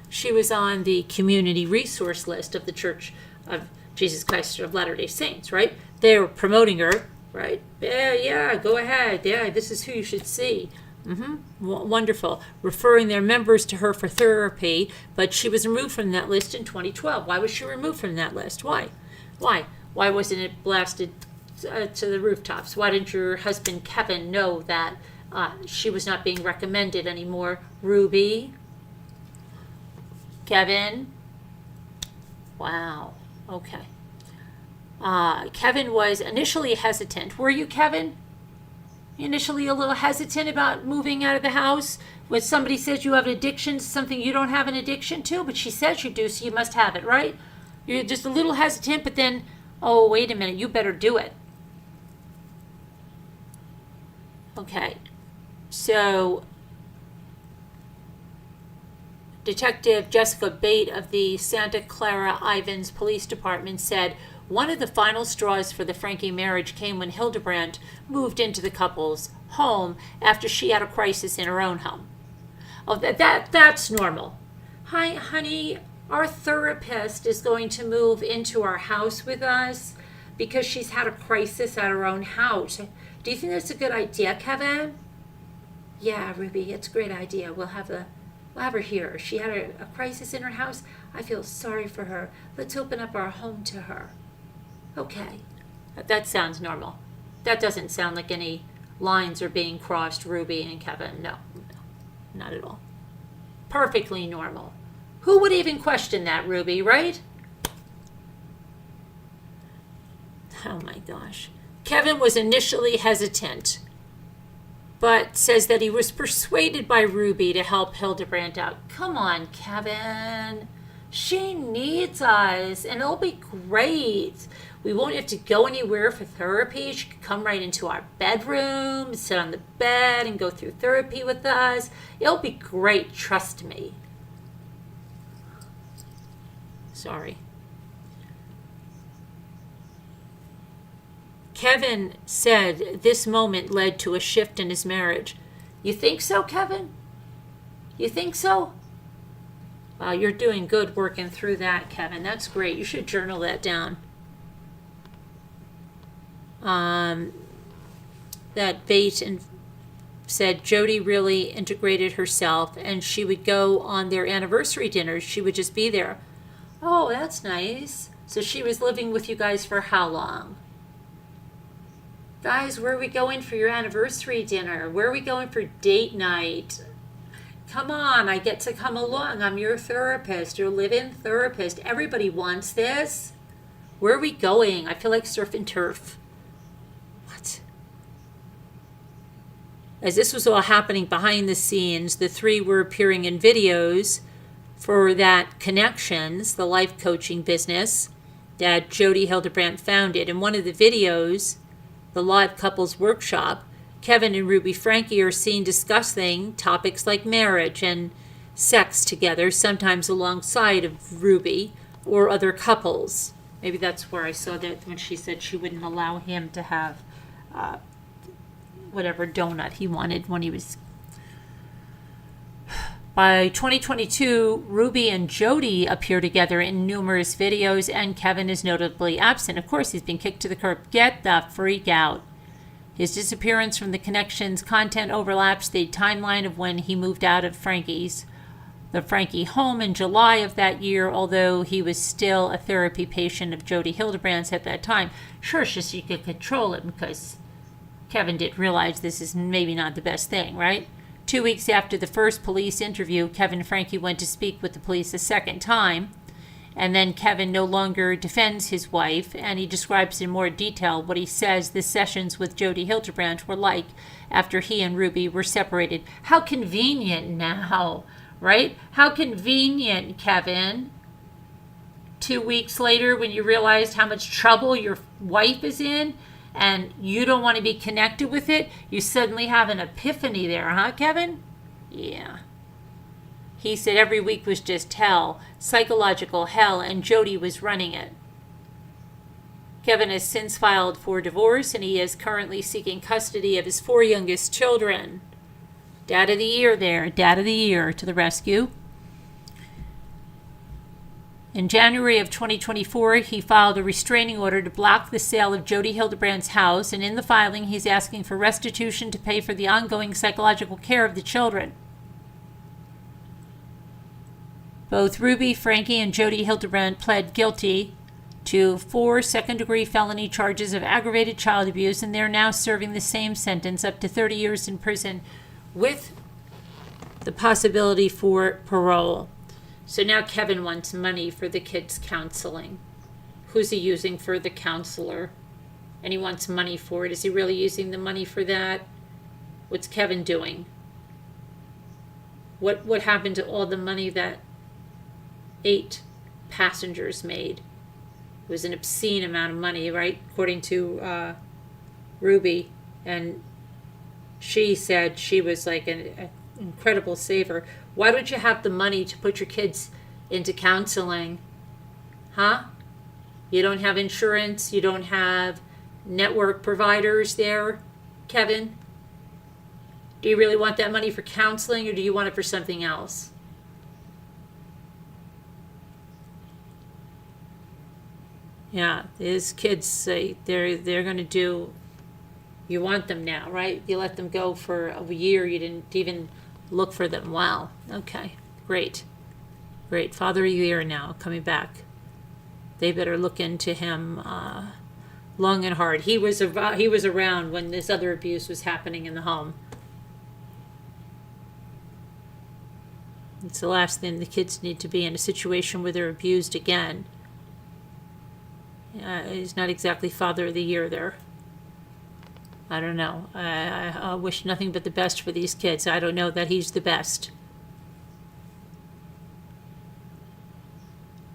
She was on the community resource list of the Church of Jesus Christ of Latter-day Saints, right? They were promoting her. Right? Yeah, go ahead. Yeah, this is who you should see. Wonderful. Referring their members to her for therapy, but she was removed from that list in 2012. Why was she removed from that list? Why? Why wasn't it blasted to the rooftops? Why didn't your husband, Kevin, know that she was not being recommended anymore? Ruby? Kevin? Wow. Okay. Kevin was initially hesitant. Were you, Kevin? initially a little hesitant about moving out of the house when somebody says you have an addiction to something you don't have an addiction to, but she says you do, so you must have it, right? You're just a little hesitant, but then, oh, wait a minute, you better do it. Okay, so Detective Jessica Bate of the Santa Clara Ivans Police Department said one of the final straws for the Franke marriage came when Hildebrandt moved into the couple's home after she had a crisis in her own home. Oh, that's normal. Hi, honey, our therapist is going to move into our house with us because she's had a crisis at her own house. Do you think that's a good idea, Kevin? Yeah, Ruby, it's a great idea. We'll have her here. She had a crisis in her house. I feel sorry for her. Let's open up our home to her. Okay. That sounds normal. That doesn't sound like any lines are being crossed, Ruby and Kevin. No, not at all. Perfectly normal. Who would even question that, Ruby, right? Oh my gosh. Kevin was initially hesitant, but says that he was persuaded by Ruby to help Hildebrandt out. Come on, Kevin. She needs us, and it'll be great. We won't have to go anywhere for therapy. She could come right into our bedroom, sit on the bed, and go through therapy with us. It'll be great, trust me. Sorry. Kevin said this moment led to a shift in his marriage. You think so, Kevin? You think so? Wow, you're doing good working through that, Kevin. That's great. You should journal that down. That Bate said Jody really integrated herself, and she would go on their anniversary dinners. She would just be there. Oh, that's nice. So she was living with you guys for how long? Guys, where are we going for your anniversary dinner? Where are we going for date night? Come on, I get to come along. I'm your therapist, your live-in therapist. Everybody wants this. Where are we going? I feel like surf and turf. What? As this was all happening behind the scenes, the three were appearing in videos for that Connections, the life coaching business that Jody Hildebrandt founded. In one of the videos, the live couples workshop, Kevin and Ruby Franke are seen discussing topics like marriage and sex together, sometimes alongside of Ruby or other couples. Maybe that's where I saw that when she said she wouldn't allow him to have whatever donut he wanted when he was. By 2022, Ruby and Jody appear together in numerous videos, and Kevin is notably absent. Of course, he's been kicked to the curb. Get the freak out. His disappearance from the Connections content overlaps the timeline of when he moved out of the Franke home in July of that year, although he was still a therapy patient of Jody Hildebrandt's at that time. Sure, it's just you could control it because Kevin didn't realize this is maybe not the best thing, right? 2 weeks after the first police interview, Kevin Franke went to speak with the police a second time, and then Kevin no longer defends his wife, and he describes in more detail what he says the sessions with Jody Hildebrandt were like after he and Ruby were separated. How convenient now, right? How convenient, Kevin. 2 weeks later, when you realized how much trouble your wife is in, and you don't want to be connected with it, you suddenly have an epiphany there, huh, Kevin? Yeah. He said every week was just hell, psychological hell, and Jody was running it. Kevin has since filed for divorce, and he is currently seeking custody of his 4 youngest children. Dad of the year there, dad of the year to the rescue. In January of 2024, he filed a restraining order to block the sale of Jody Hildebrandt's house, and in the filing, he's asking for restitution to pay for the ongoing psychological care of the children. Both Ruby Franke and Jody Hildebrandt pled guilty to 4 second-degree felony charges of aggravated child abuse, and they're now serving the same sentence, up to 30 years in prison, with the possibility for parole. So now Kevin wants money for the kids' counseling. Who's he using for the counselor? And he wants money for it. Is he really using the money for that? What's Kevin doing? What happened to all the money that 8 passengers made? It was an obscene amount of money, right? According to Ruby, and she said she was like an incredible saver. Why don't you have the money to put your kids into counseling? Huh? You don't have insurance, you don't have network providers there, Kevin? Do you really want that money for counseling, or do you want it for something else? Yeah, his kids say they're going to do. You want them now, right? You let them go for a year. You didn't even look for them. Wow. Okay. Great. Great. Father of the year now coming back. They better look into him long and hard. He was around when this other abuse was happening in the home. It's the last thing the kids need to be in, a situation where they're abused again. He's not exactly Father of the Year there. I don't know. I wish nothing but the best for these kids. I don't know that he's the best.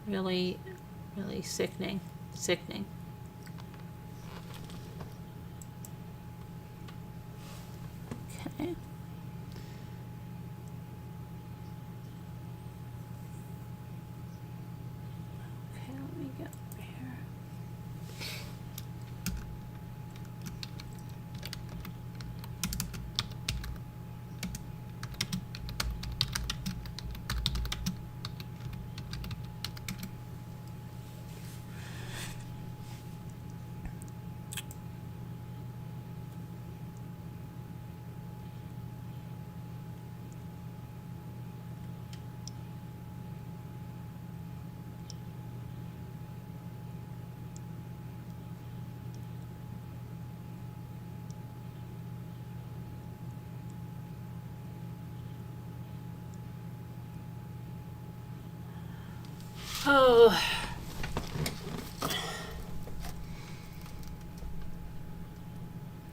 Really, really sickening. Sickening. Okay. Okay, let me get over here. Oh.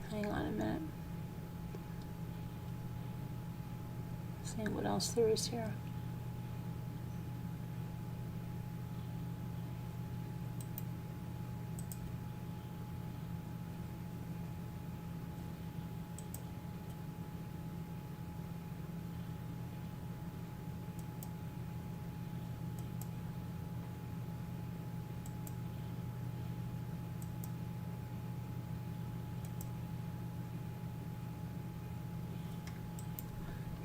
Hang on a minute. Seeing what else there is here.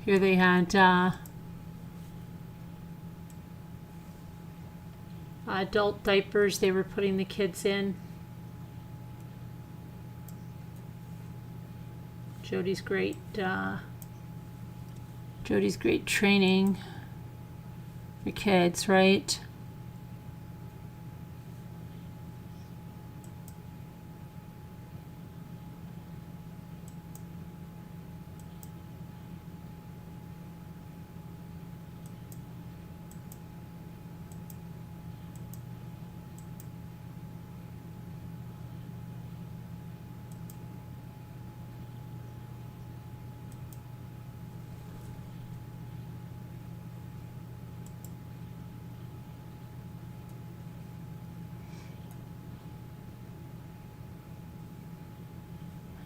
Here they had adult diapers they were putting the kids in. Jody's great training for kids, right?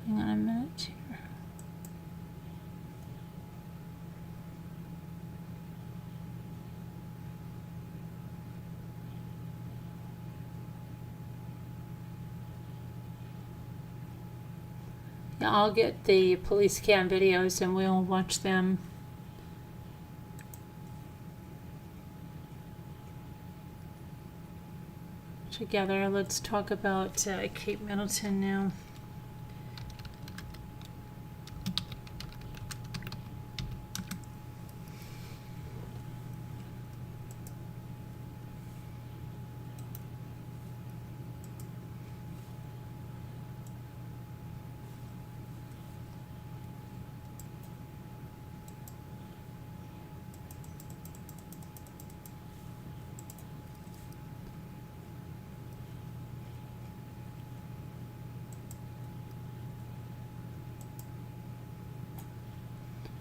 Hang on a minute here. Yeah, I'll get the police cam videos and we'll watch them. Together. Let's talk about Cape Middleton now.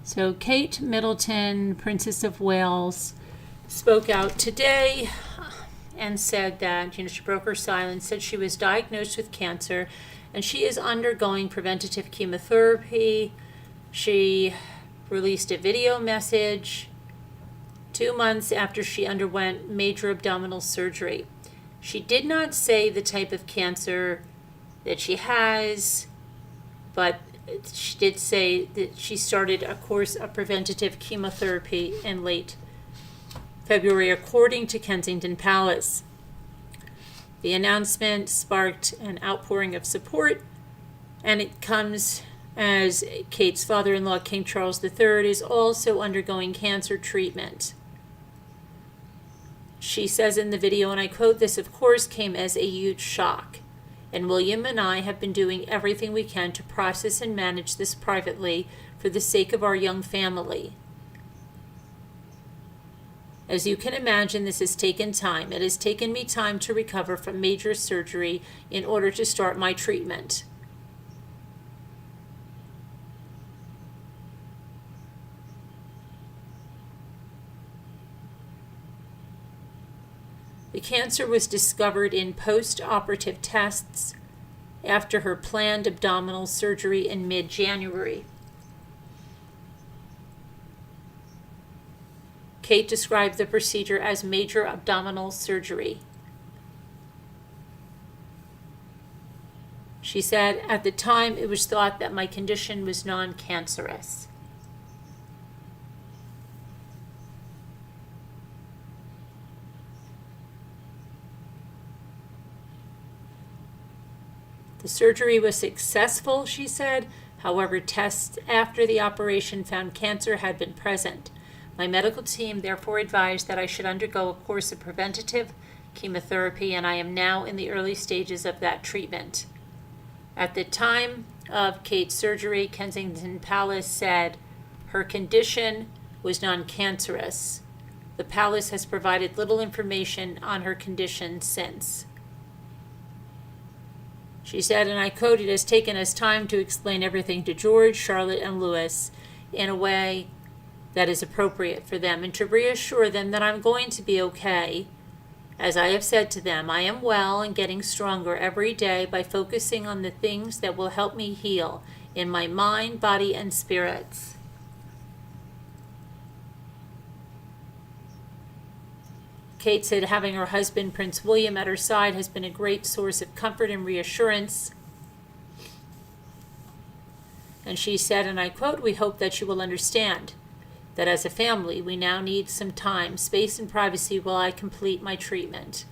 So Kate Middleton, Princess of Wales, spoke out today and said that, she broke her silence, said she was diagnosed with cancer and she is undergoing preventative chemotherapy. She released a video message 2 months after she underwent major abdominal surgery. She did not say the type of cancer that she has, but she did say that she started a course of preventative chemotherapy in late February, according to Kensington Palace. The announcement sparked an outpouring of support, and it comes as Kate's father-in-law, King Charles III, is also undergoing cancer treatment. She says in the video, and I quote, "This, of course, came as a huge shock, and William and I have been doing everything we can to process and manage this privately for the sake of our young family. As you can imagine, this has taken time. It has taken me time to recover from major surgery in order to start my treatment. The cancer was discovered in post-operative tests after her planned abdominal surgery in mid-January." Kate described the procedure as major abdominal surgery. She said, "At the time, it was thought that my condition was non-cancerous." The surgery was successful, she said. However, tests after the operation found cancer had been present. My medical team therefore advised that I should undergo a course of preventative chemotherapy, and I am now in the early stages of that treatment. At the time of Kate's surgery, Kensington Palace said her condition was non-cancerous. The palace has provided little information on her condition since. She said, and I quote, "It has taken us time to explain everything to George, Charlotte, and Louis in a way that is appropriate for them, and to reassure them that I'm going to be okay. As I have said to them, I am well and getting stronger every day by focusing on the things that will help me heal in my mind, body, and spirits." Kate said having her husband, Prince William, at her side has been a great source of comfort and reassurance. And she said, and I quote, "We hope that you will understand that as a family, we now need some time, space, and privacy while I complete my treatment.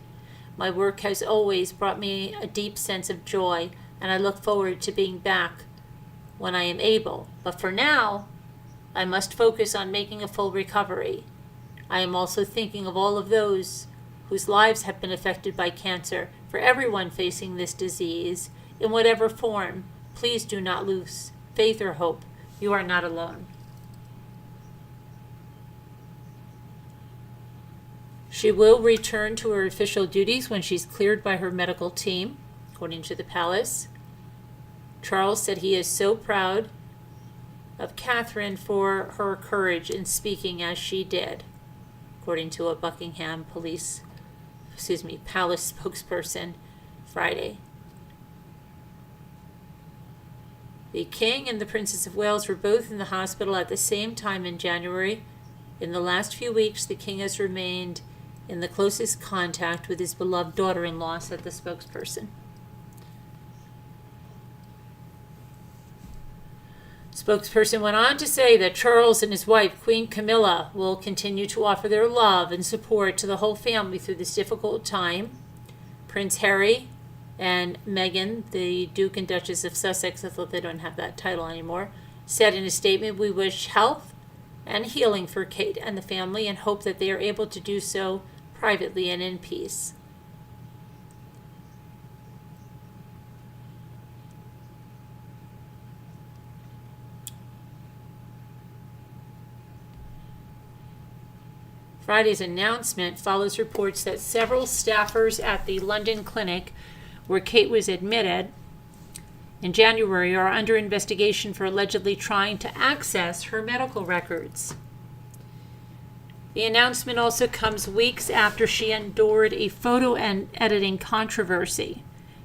My work has always brought me a deep sense of joy, and I look forward to being back when I am able. But for now, I must focus on making a full recovery. I am also thinking of all of those whose lives have been affected by cancer. For everyone facing this disease, in whatever form, please do not lose faith or hope. You are not alone." She will return to her official duties when she's cleared by her medical team, according to the palace. Charles said he is so proud of Catherine for her courage in speaking as she did, according to a Buckingham palace spokesperson Friday. The King and the Princess of Wales were both in the hospital at the same time in January. In the last few weeks, the King has remained in the closest contact with his beloved daughter-in-law, said the spokesperson. Spokesperson went on to say that Charles and his wife, Queen Camilla, will continue to offer their love and support to the whole family through this difficult time. Prince Harry and Meghan, the Duke and Duchess of Sussex, I thought they don't have that title anymore, said in a statement, "We wish health and healing for Kate and the family and hope that they are able to do so privately and in peace." Friday's announcement follows reports that several staffers at the London clinic where Kate was admitted in January are under investigation for allegedly trying to access her medical records. The announcement also comes weeks after she endured a photo and editing controversy.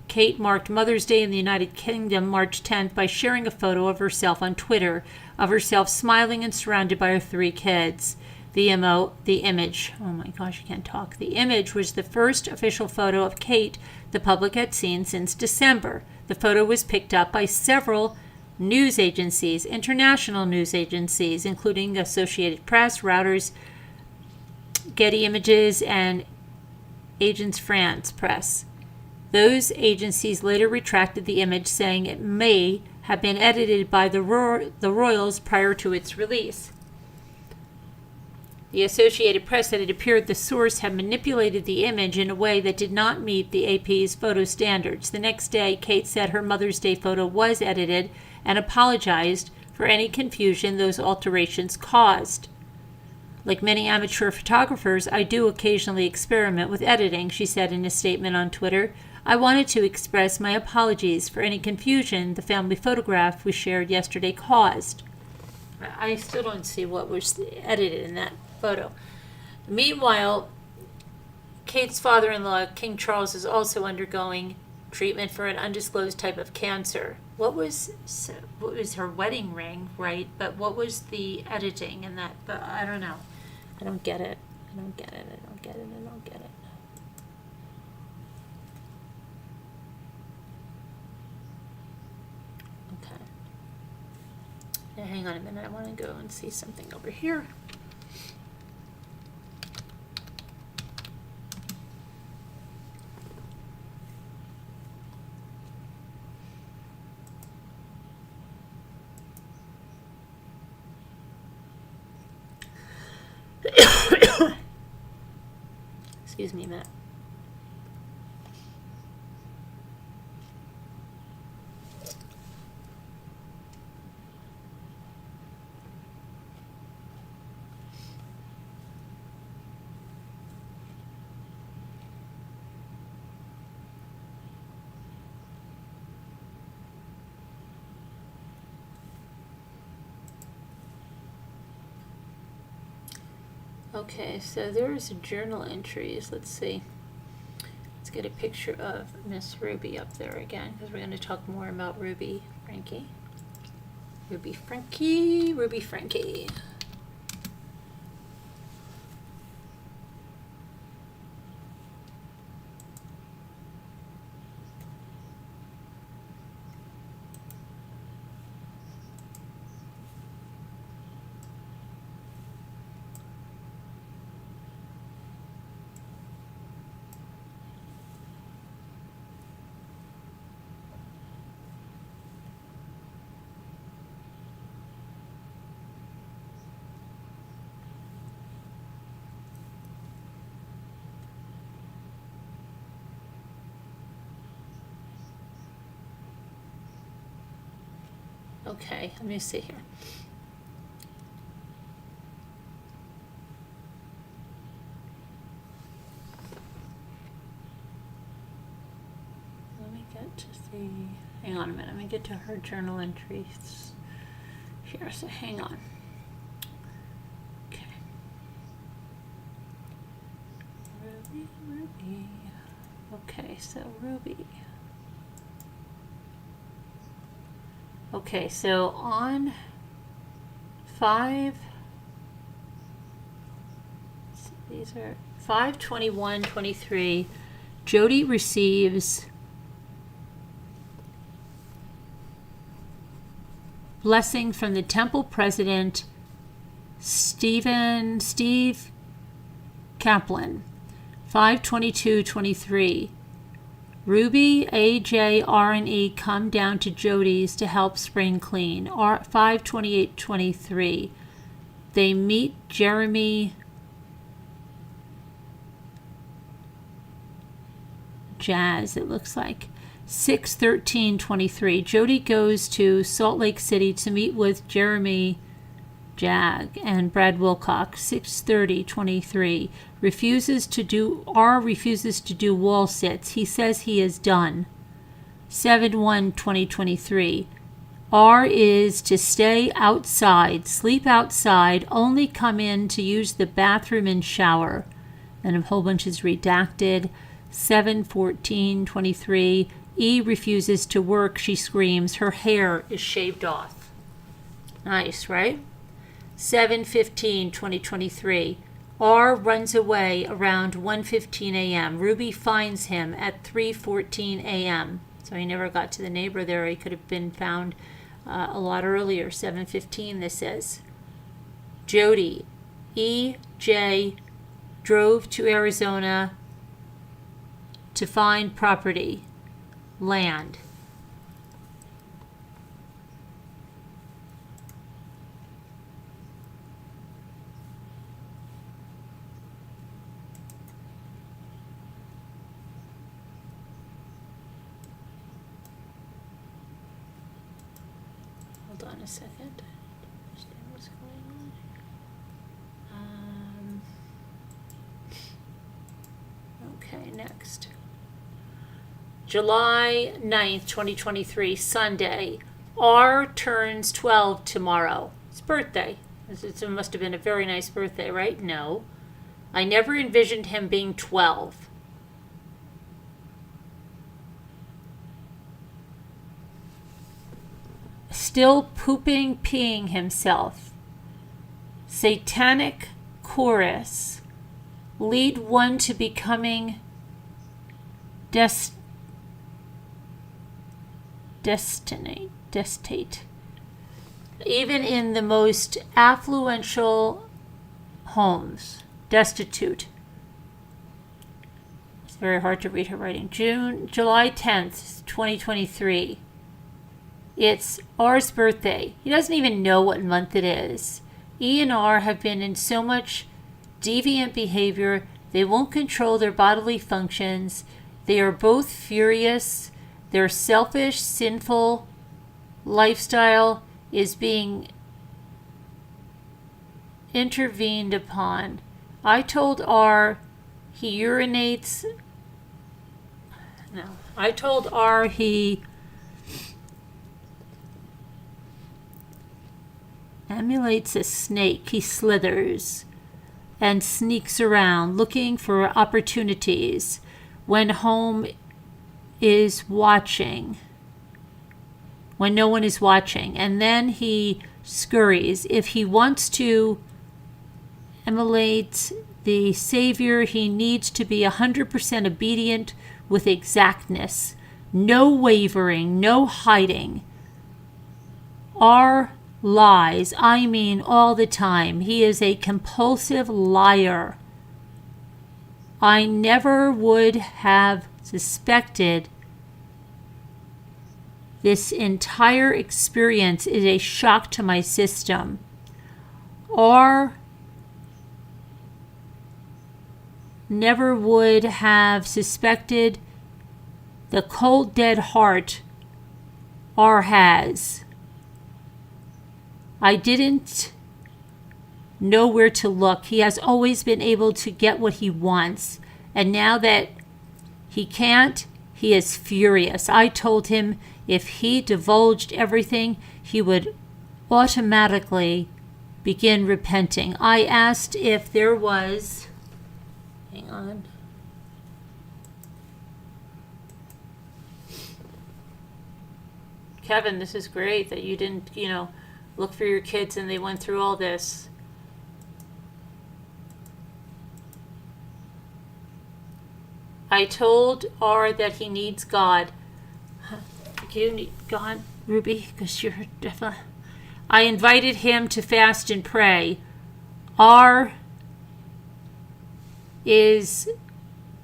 Kate marked Mother's Day in the United Kingdom March 10th by sharing a photo of herself on Twitter, of herself smiling and surrounded by her 3 kids. The image, oh my gosh, I can't talk. The image was the first official photo of Kate the public had seen since December. The photo was picked up by several news agencies, international news agencies, including the Associated Press, Reuters, Getty Images, and Agence France Presse. Those agencies later retracted the image, saying it may have been edited by the royals prior to its release. The Associated Press said it appeared the source had manipulated the image in a way that did not meet the AP's photo standards. The next day, Kate said her Mother's Day photo was edited and apologized for any confusion those alterations caused. Like many amateur photographers, I do occasionally experiment with editing, she said in a statement on Twitter. I wanted to express my apologies for any confusion the family photograph we shared yesterday caused. I still don't see what was edited in that photo. Meanwhile, Kate's father-in-law, King Charles, is also undergoing treatment for an undisclosed type of cancer. What was her wedding ring, right? But what was the editing in that? But I don't know. I don't get it. I don't get it. I don't get it. I don't get it. Okay. Now, hang on a minute. I want to go and see something over here. Excuse me a minute. Okay, so there's journal entries. Let's see. Let's get a picture of Miss Ruby up there again, because we're going to talk more about Ruby Franke. Ruby Franke, Ruby Franke. Okay, let me see here. Let me get to the, hang on a minute, let me get to her journal entries here, so hang on. Okay. Ruby. Okay, so Ruby. Okay, so on 5, these are 5/21/23, Jody receives blessing from the temple president, Steve Kaplan. 5/22/23. Ruby, AJ, R, and E come down to Jody's to help spring clean. 5/28/23. They meet Jeremy Jazz, it looks like. 6/13/23. Jody goes to Salt Lake City to meet with Jeremy Jag and Brad Wilcox. 6/30/23. refuses to do wall sits. He says he is done. 7/1/2023. R is to stay outside, sleep outside, only come in to use the bathroom and shower. And a whole bunch is redacted. 7/14/23. E refuses to work, she screams. Her hair is shaved off. Nice, right? 7/15/2023. R runs away around 1:15 a.m. Ruby finds him at 3:14 a.m. So he never got to the neighbor there. He could have been found a lot earlier. 7:15 this is. Jody. E.J. drove to Arizona to find property, land. Hold on a second. I understand what's going on. Okay, next. July 9th, 2023, Sunday. R turns 12 tomorrow. It's birthday. It must have been a very nice birthday, right? No. I never envisioned him being 12. Still pooping, peeing himself. Satanic chorus. Lead one to becoming destate. Even in the most affluential homes. Destitute. It's very hard to read her writing. July 10th, 2023. It's R's birthday. He doesn't even know what month it is. E and R have been in so much deviant behavior. They won't control their bodily functions. They are both furious. Their selfish, sinful lifestyle is being intervened upon. I told R he urinates. No. I told R he emulates a snake. He slithers and sneaks around looking for opportunities when home is watching, when no one is watching, and then he scurries. If he wants to emulate the Savior, he needs to be 100% obedient with exactness, no wavering, no hiding. R lies, I mean all the time. He is a compulsive liar. I never would have suspected. This entire experience is a shock to my system. Or never would have suspected the cold, dead heart R has. I didn't know where to look. He has always been able to get what he wants. And now that he can't, he is furious. I told him if he divulged everything, he would automatically begin repenting. I asked if there was, hang on. Kevin, this is great that you didn't, look for your kids and they went through all this. I told R that he needs God. You need God, Ruby, because you're definitely. I invited him to fast and pray. R is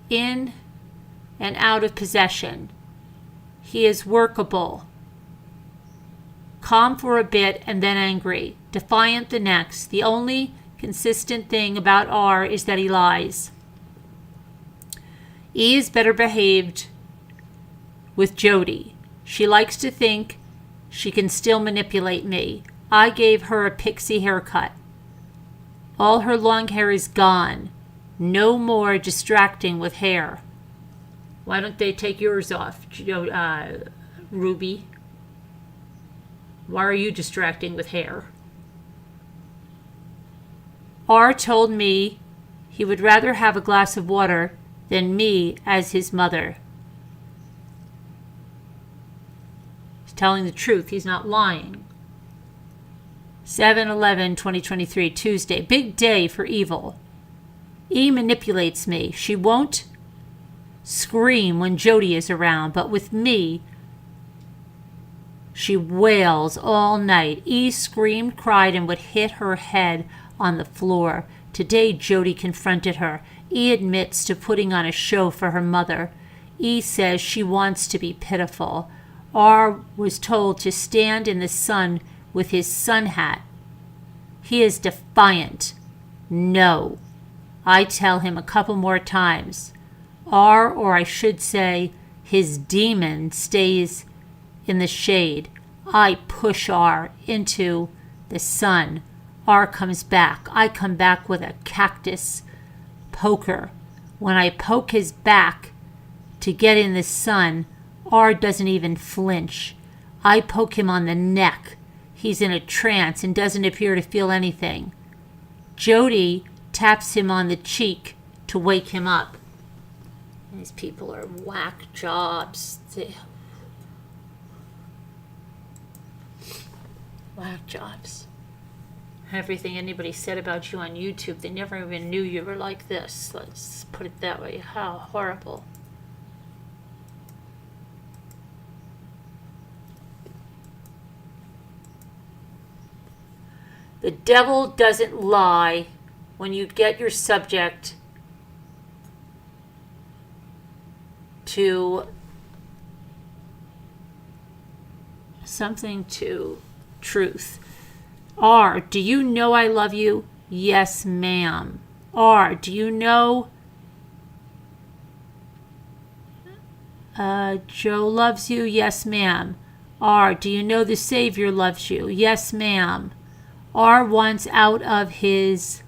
in and out of possession. He is workable. Calm for a bit and then angry. Defiant the next. The only consistent thing about R is that he lies. E is better behaved with Jody. She likes to think she can still manipulate me. I gave her a pixie haircut. All her long hair is gone. No more distracting with hair. Why don't they take yours off, Ruby? Why are you distracting with hair? R told me he would rather have a glass of water than me as his mother. He's telling the truth. He's not lying. 7/11/2023, Tuesday. Big day for evil. E manipulates me. She won't scream when Jody is around, but with me, she wails all night. E screamed, cried, and would hit her head on the floor. Today, Jody confronted her. E admits to putting on a show for her mother. E says she wants to be pitiful. R was told to stand in the sun with his sun hat. He is defiant. No. I tell him a couple more times. R, or I should say, his demon, stays in the shade. I push R into the sun. R comes back. I come back with a cactus poker. When I poke his back to get in the sun, R doesn't even flinch. I poke him on the neck. He's in a trance and doesn't appear to feel anything. Jody taps him on the cheek to wake him up. These people are whack jobs. Whack jobs. Everything anybody said about you on YouTube, they never even knew you were like this. Let's put it that way. How horrible. The devil doesn't lie when you get your subject to something to truth. R, do you know I love you? Yes, ma'am. R, do you know Joe loves you? Yes, ma'am. R, do you know the Savior loves you? Yes, ma'am. R wants out of his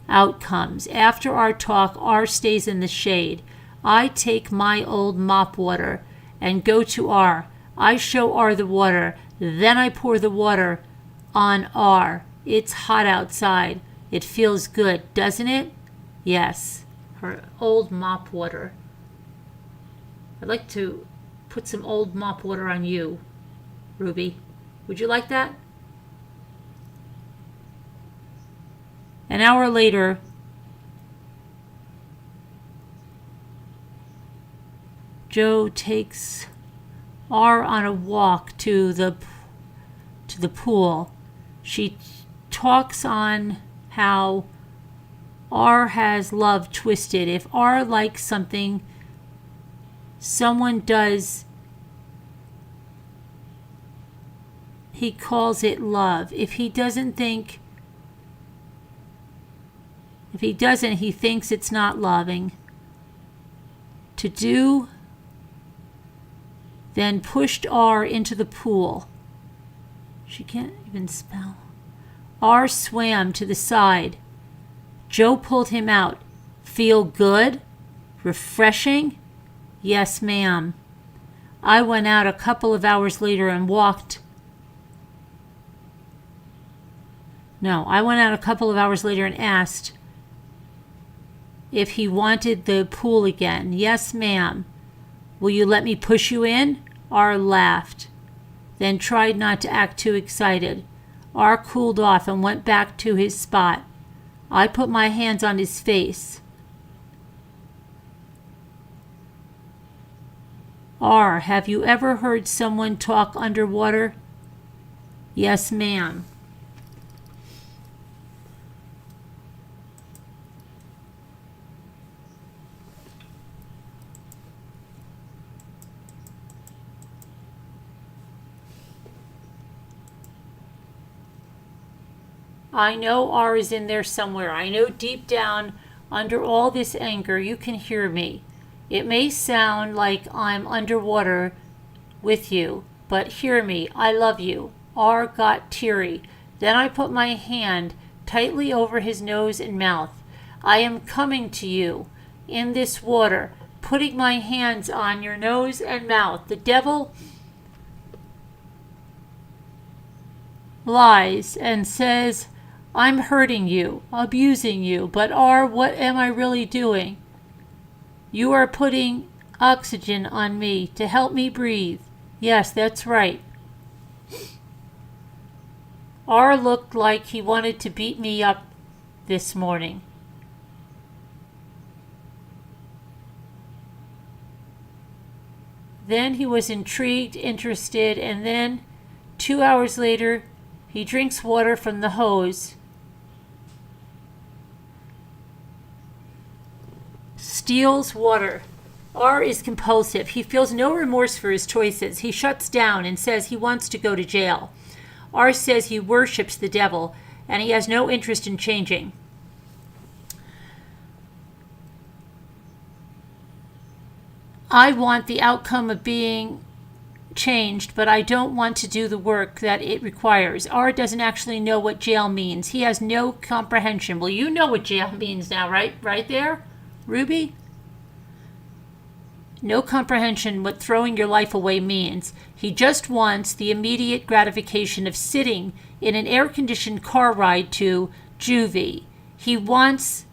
outcomes. After our talk, R stays in the shade. I take my old mop water and go to R. I show R the water. Then I pour the water on R. It's hot outside. It feels good, doesn't it? Yes. Her old mop water. I'd like to put some old mop water on you, Ruby. Would you like that? An hour later, Joe takes R on a walk to the pool. She talks on how R has love twisted. If R likes something someone does, he calls it love. If he doesn't, he thinks it's not loving. To do, then pushed R into the pool. She can't even spell. R swam to the side. Joe pulled him out. Feel good? Refreshing? Yes, ma'am. I went out a couple of hours later and walked. No, I went out a couple of hours later and asked if he wanted the pool again. Yes, ma'am. Will you let me push you in? R laughed, then tried not to act too excited. R cooled off and went back to his spot. I put my hands on his face. R, have you ever heard someone talk underwater? Yes, ma'am. I know R is in there somewhere. I know deep down, under all this anger, you can hear me. It may sound like I'm underwater with you, but hear me. I love you. R got teary. Then I put my hand tightly over his nose and mouth. I am coming to you in this water. putting my hands on your nose and mouth. The devil lies and says, I'm hurting you, abusing you, but what am I really doing? You are putting oxygen on me to help me breathe. Yes, that's right. R looked like he wanted to beat me up this morning. Then he was intrigued, interested, and then 2 hours later, he drinks water from the hose, steals water. R is compulsive. He feels no remorse for his choices. He shuts down and says he wants to go to jail. R says he worships the devil and he has no interest in changing. I want the outcome of being changed, but I don't want to do the work that it requires. R doesn't actually know what jail means. He has no comprehension. Well, you know what jail means now, right? Right there, Ruby? No comprehension what throwing your life away means. He just wants the immediate gratification of sitting in an air-conditioned car ride to juvie. He wants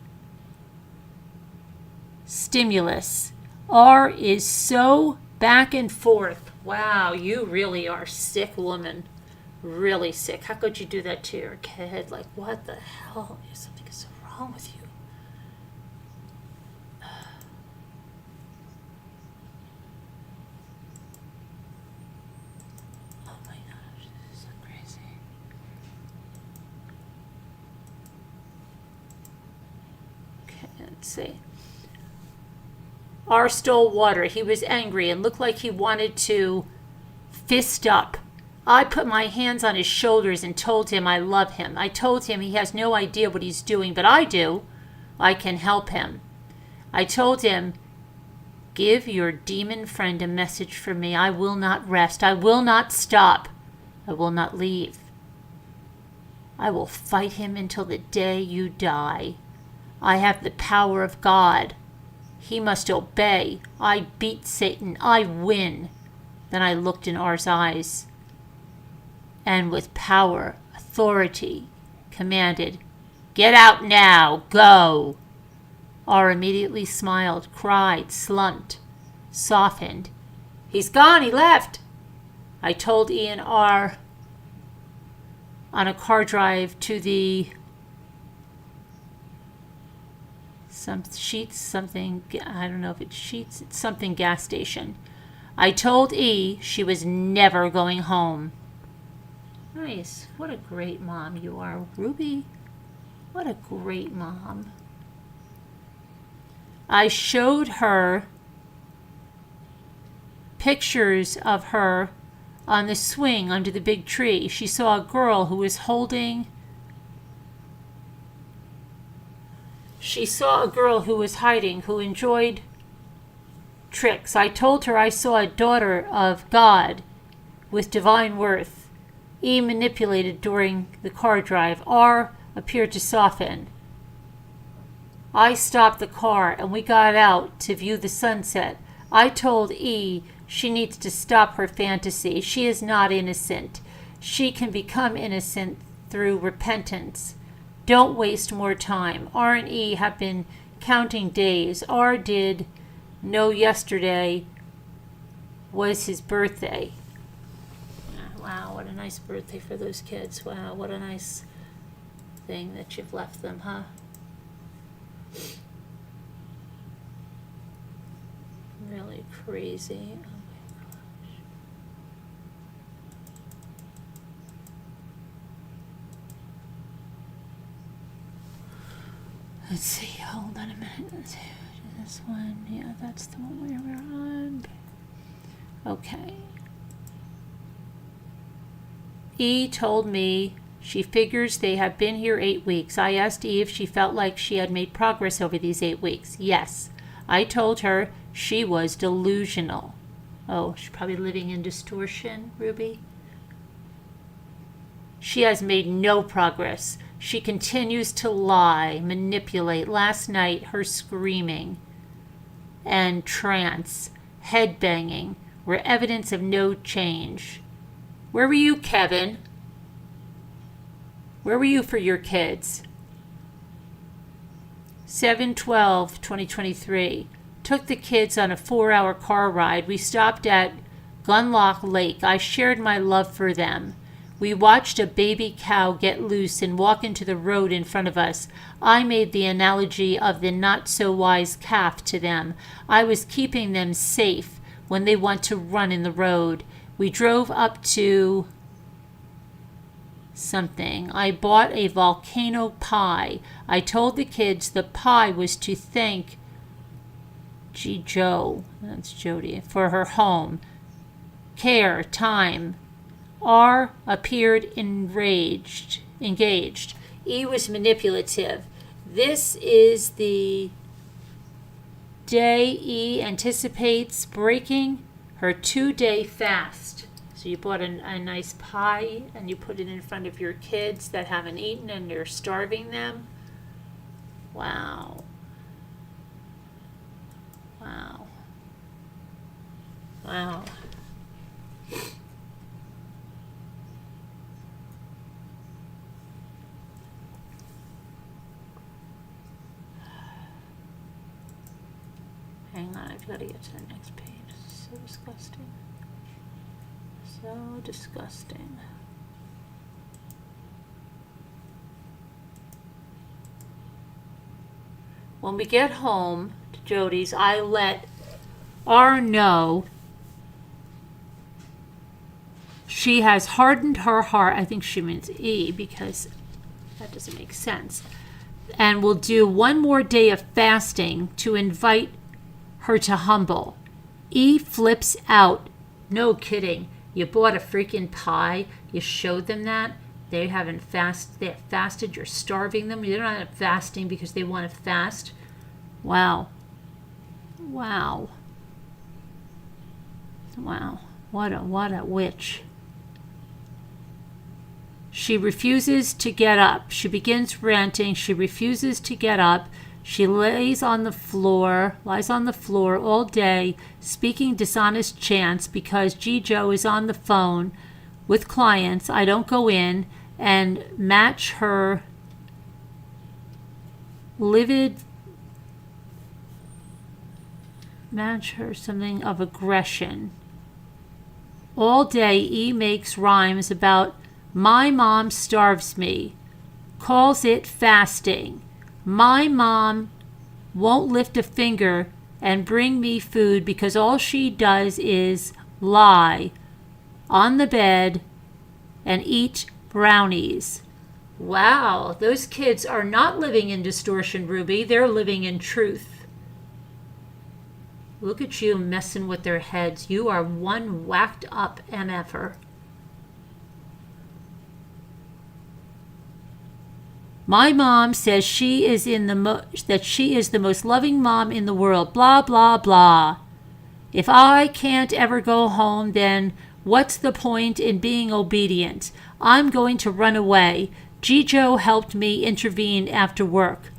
stimulus. R is so back and forth. Wow, you really are sick, woman. Really sick. How could you do that to your kid? Like, what the hell? Something is so wrong with you. See. R stole water. He was angry and looked like he wanted to fist up. I put my hands on his shoulders and told him I love him. I told him he has no idea what he's doing, but I do. I can help him. I told him, give your demon friend a message from me. I will not rest. I will not stop. I will not leave. I will fight him until the day you die. I have the power of God. He must obey. I beat Satan. I win. Then I looked in R's eyes and with power, authority, commanded, get out now, go. R immediately smiled, cried, slumped, softened. He's gone, he left. I told E and R on a car drive to the something, I don't know if it's Sheets, it's something gas station. I told E she was never going home. Nice. What a great mom you are, Ruby. What a great mom. I showed her pictures of her on the swing under the big tree. She saw a girl who was hiding, who enjoyed tricks. I told her I saw a daughter of God with divine worth. E manipulated during the car drive. R appeared to soften. I stopped the car and we got out to view the sunset. I told E she needs to stop her fantasy. She is not innocent. She can become innocent through repentance. Don't waste more time. R and E have been counting days. R did know yesterday was his birthday. Wow, what a nice birthday for those kids. Wow, what a nice thing that you've left them, huh? Really crazy. Oh my gosh. Let's see, hold on a minute. Let's see, this one, yeah, that's the one we were on. Okay. E told me she figures they have been here 8 weeks. I asked E if she felt like she had made progress over these 8 weeks. Yes. I told her she was delusional. Oh, she's probably living in distortion, Ruby. She has made no progress. She continues to lie, manipulate. Last night, her screaming. and trance, head banging, were evidence of no change. Where were you, Kevin? Where were you for your kids? 7/12/2023. Took the kids on a 4-hour car ride. We stopped at Gunlock Lake. I shared my love for them. We watched a baby cow get loose and walk into the road in front of us. I made the analogy of the not-so-wise calf to them. I was keeping them safe when they want to run in the road. We drove up to something. I bought a volcano pie. I told the kids the pie was to thank Joe, that's Jody, for her home, care, time. R appeared engaged. E was manipulative. This is the day E anticipates breaking her 2-day fast. So you bought a nice pie and you put it in front of your kids that haven't eaten and you're starving them. Wow. Wow. Wow. Hang on, I've got to get to the next page. So disgusting. So disgusting. When we get home to Jody's, I let R know she has hardened her heart. I think she means E because that doesn't make sense. And we'll do one more day of fasting to invite her to humble. E flips out. No kidding. You bought a freaking pie. You showed them that. They have fasted. You're starving them. They're not fasting because they want to fast. Wow. Wow. Wow. What a witch. She refuses to get up. She begins ranting. She refuses to get up. She lies on the floor all day, speaking dishonest chants because Joe is on the phone with clients. I don't go in and match her something of aggression. All day E makes rhymes about my mom starves me, calls it fasting. My mom won't lift a finger and bring me food because all she does is lie on the bed and eat brownies. Wow, those kids are not living in distortion, Ruby. They're living in truth. Look at you messing with their heads. You are one whacked up MFer. My mom says she is that she is the most loving mom in the world. Blah, blah, blah. If I can't ever go home, then what's the point in being obedient? I'm going to run away. Joe helped me intervene after work.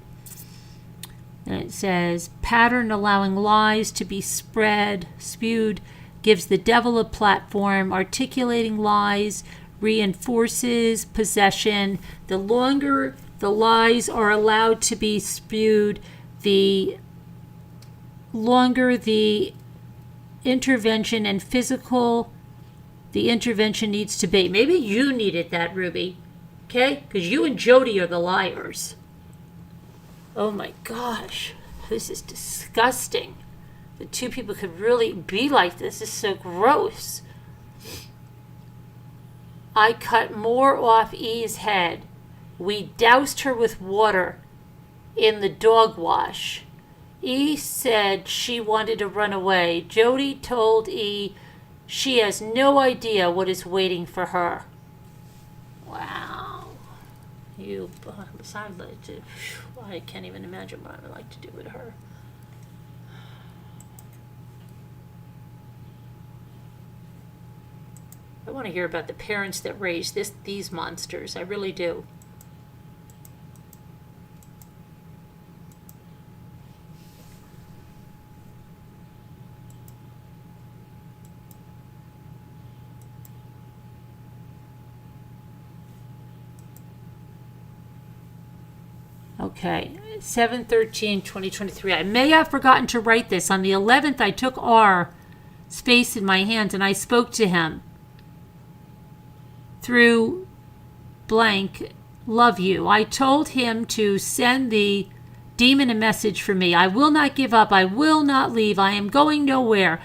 And it says, pattern allowing lies to be spewed, gives the devil a platform. Articulating lies reinforces possession. The longer the lies are allowed to be spewed, the longer the intervention and physical the intervention needs to be. Maybe you needed that, Ruby. Okay? Because you and Jody are the liars. Oh my gosh. This is disgusting. The two people could really be like this. This is so gross. I cut more off E's head. We doused her with water in the dog wash. E said she wanted to run away. Jody told E she has no idea what is waiting for her. Wow. I can't even imagine what I would like to do with her. I want to hear about the parents that raised these monsters. I really do. Okay, 7/13/2023. I may have forgotten to write this. On the 11th, I took R's face in my hands and I spoke to him through blank, love you. I told him to send the demon a message for me. I will not give up. I will not leave. I am going nowhere.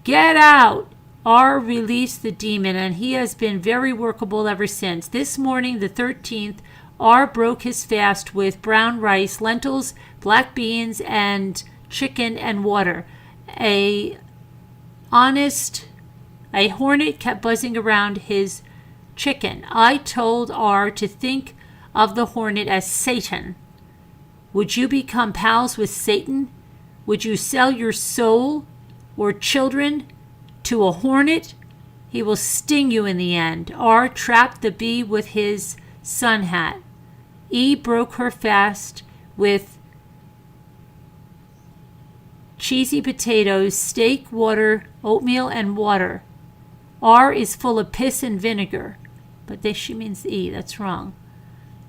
Get out. R released the demon and he has been very workable ever since. This morning, the 13th, R broke his fast with brown rice, lentils, black beans, and chicken and water. A hornet kept buzzing around his chicken. I told R to think of the hornet as Satan. Would you become pals with Satan? Would you sell your soul or children to a hornet? He will sting you in the end. R trapped the bee with his sun hat. E broke her fast with cheesy potatoes, steak, water, oatmeal, and water. R is full of piss and vinegar. But she means E. That's wrong.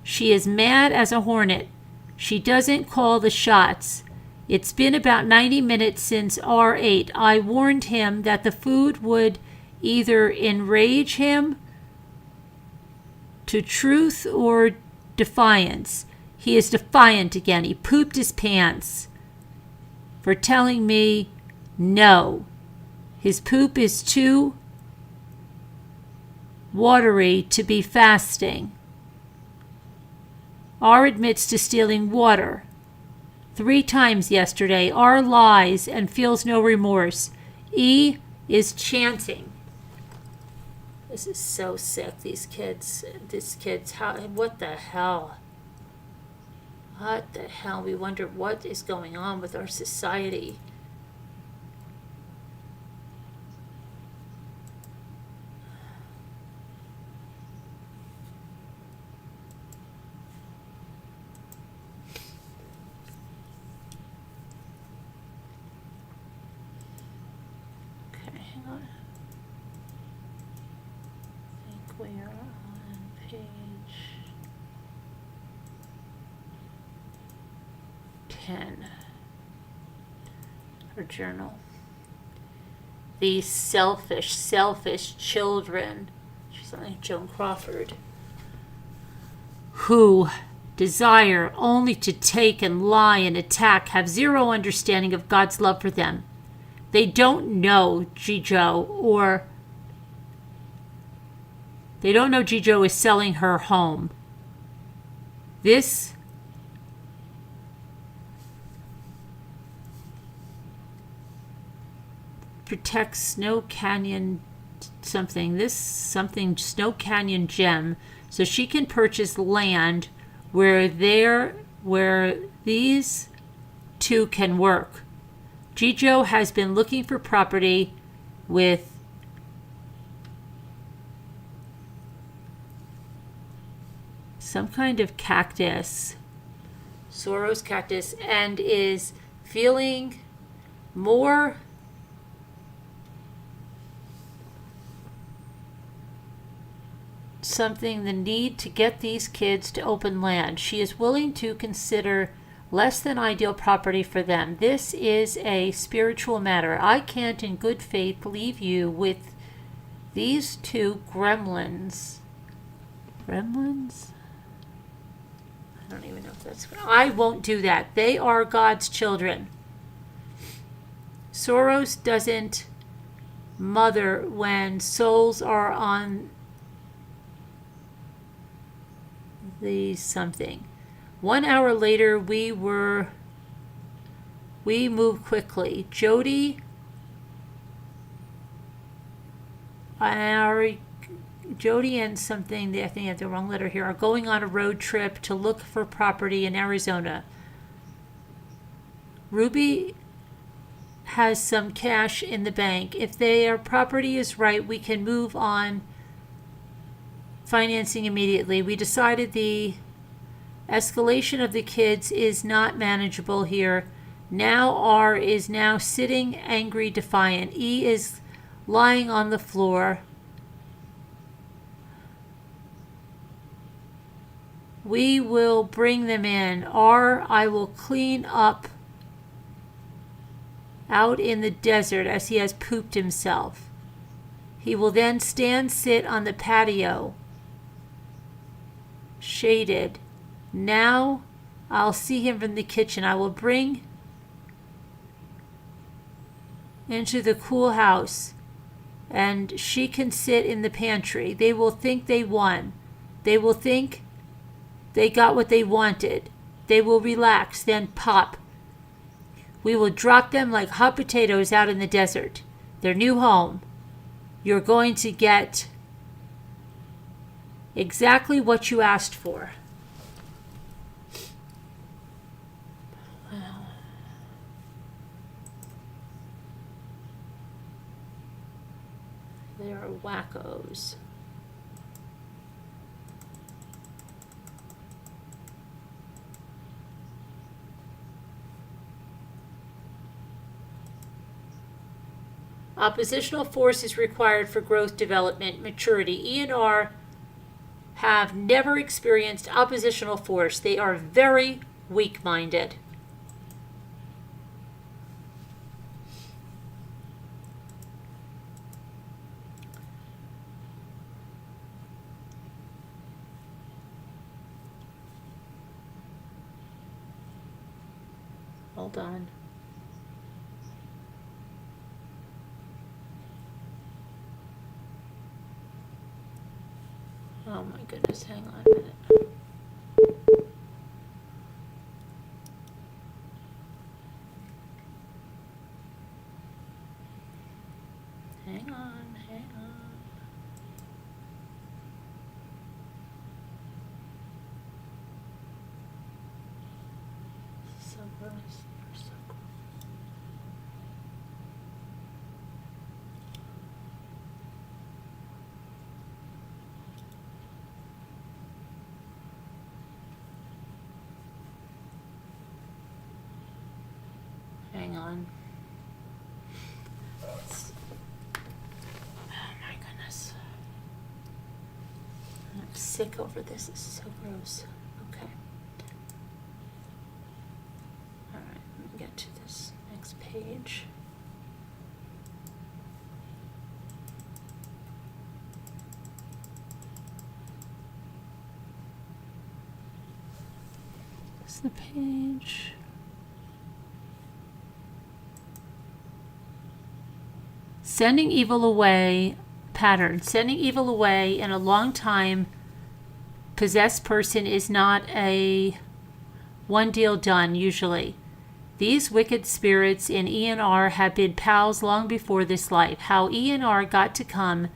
She is mad as a hornet. She doesn't call the shots. It's been about 90 minutes since R ate. I warned him that the food would either enrage him to truth or defiance. He is defiant again. He pooped his pants for telling me no. His poop is too watery to be fasting. R admits to stealing water 3 times yesterday. R lies and feels no remorse. E is chanting. This is so sick, these kids. What the hell? What the hell? We wonder what is going on with our society. Okay, hang on. I think we are on page 10. Her journal. These selfish children. She's like Joan Crawford. Who desire only to take and lie and attack, have zero understanding of God's love for them. They don't know Jijo is selling her home. This protects Snow Canyon Snow Canyon gem, so she can purchase land where these two can work. Jijo has been looking for property with some kind of cactus, Soros cactus, and is feeling more the need to get these kids to open land. She is willing to consider less than ideal property for them. This is a spiritual matter. I can't in good faith leave you with these 2 gremlins. Gremlins? I don't even know if that's... I won't do that. They are God's children. Soros doesn't mother when souls are on the something. 1 hour later, we moved quickly. Jody and something, I think I have the wrong letter here, are going on a road trip to look for property in Arizona. Ruby has some cash in the bank. If their property is right, we can move on financing immediately. We decided the escalation of the kids is not manageable here. Now R is now sitting angry, defiant. E is lying on the floor. we will bring them in, or I will clean up out in the desert as he has pooped himself. He will then sit on the patio, shaded. Now I'll see him from the kitchen. I will bring into the cool house, and she can sit in the pantry. They will think they won. They will think they got what they wanted. They will relax, then pop. We will drop them like hot potatoes out in the desert. Their new home. You're going to get exactly what you asked for. Wow. They are wackos. Oppositional force is required for growth, development, maturity. E and R have never experienced oppositional force. They are very weak-minded. Hold on. Oh my goodness, hang on a minute. Hang on, hang on. So gross, you're so gross. Hang on. Oh my goodness. I'm sick over this. This is so gross. Okay. Alright, let me get to this next page. This is the page. Sending evil away pattern. Sending evil away in a long time possessed person is not a one deal done usually. These wicked spirits in E&R have been pals long before this life. How E&R got to come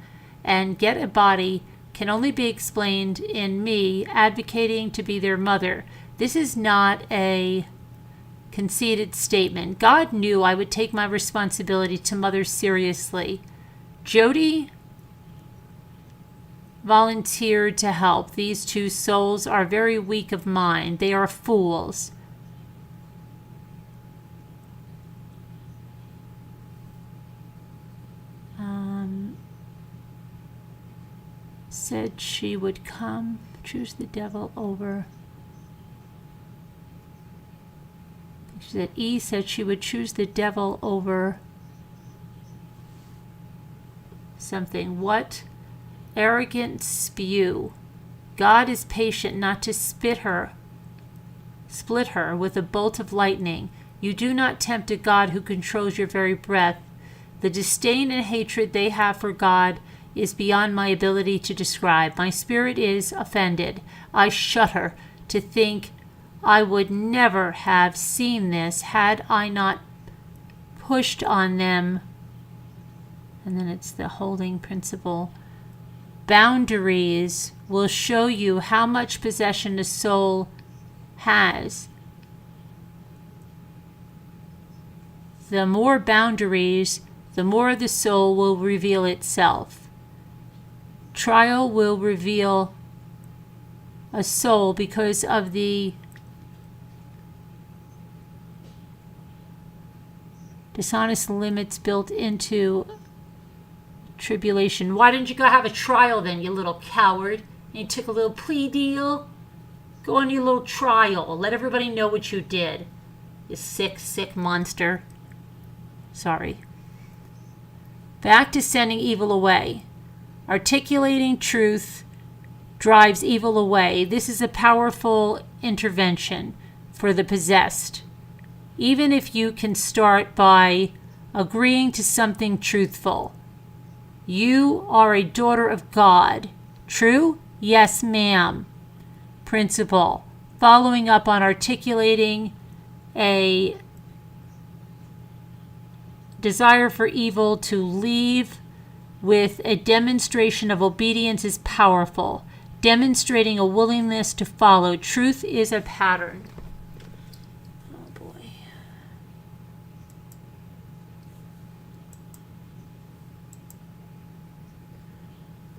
and get a body can only be explained in me advocating to be their mother. This is not a conceited statement. God knew I would take my responsibility to mother seriously. Jody volunteered to help. These two souls are very weak of mind. They are fools. Said she would come, choose the devil over. That E said she would choose the devil over something. What arrogant spew. God is patient not to split her with a bolt of lightning. You do not tempt a God who controls your very breath. The disdain and hatred they have for God is beyond my ability to describe. My spirit is offended. I shudder to think I would never have seen this had I not pushed on them. And then it's the holding principle. Boundaries will show you how much possession a soul has. The more boundaries, the more the soul will reveal itself. Trial will reveal a soul because of the dishonest limits built into tribulation. Why didn't you go have a trial then, you little coward? And you took a little plea deal? Go on your little trial. Let everybody know what you did. You sick, sick monster. Sorry. Back to sending evil away. Articulating truth drives evil away. This is a powerful intervention for the possessed. Even if you can start by agreeing to something truthful. You are a daughter of God. True? Yes, ma'am. Principle. Following up on articulating a desire for evil to leave with a demonstration of obedience is powerful. Demonstrating a willingness to follow. Truth is a pattern. Oh boy.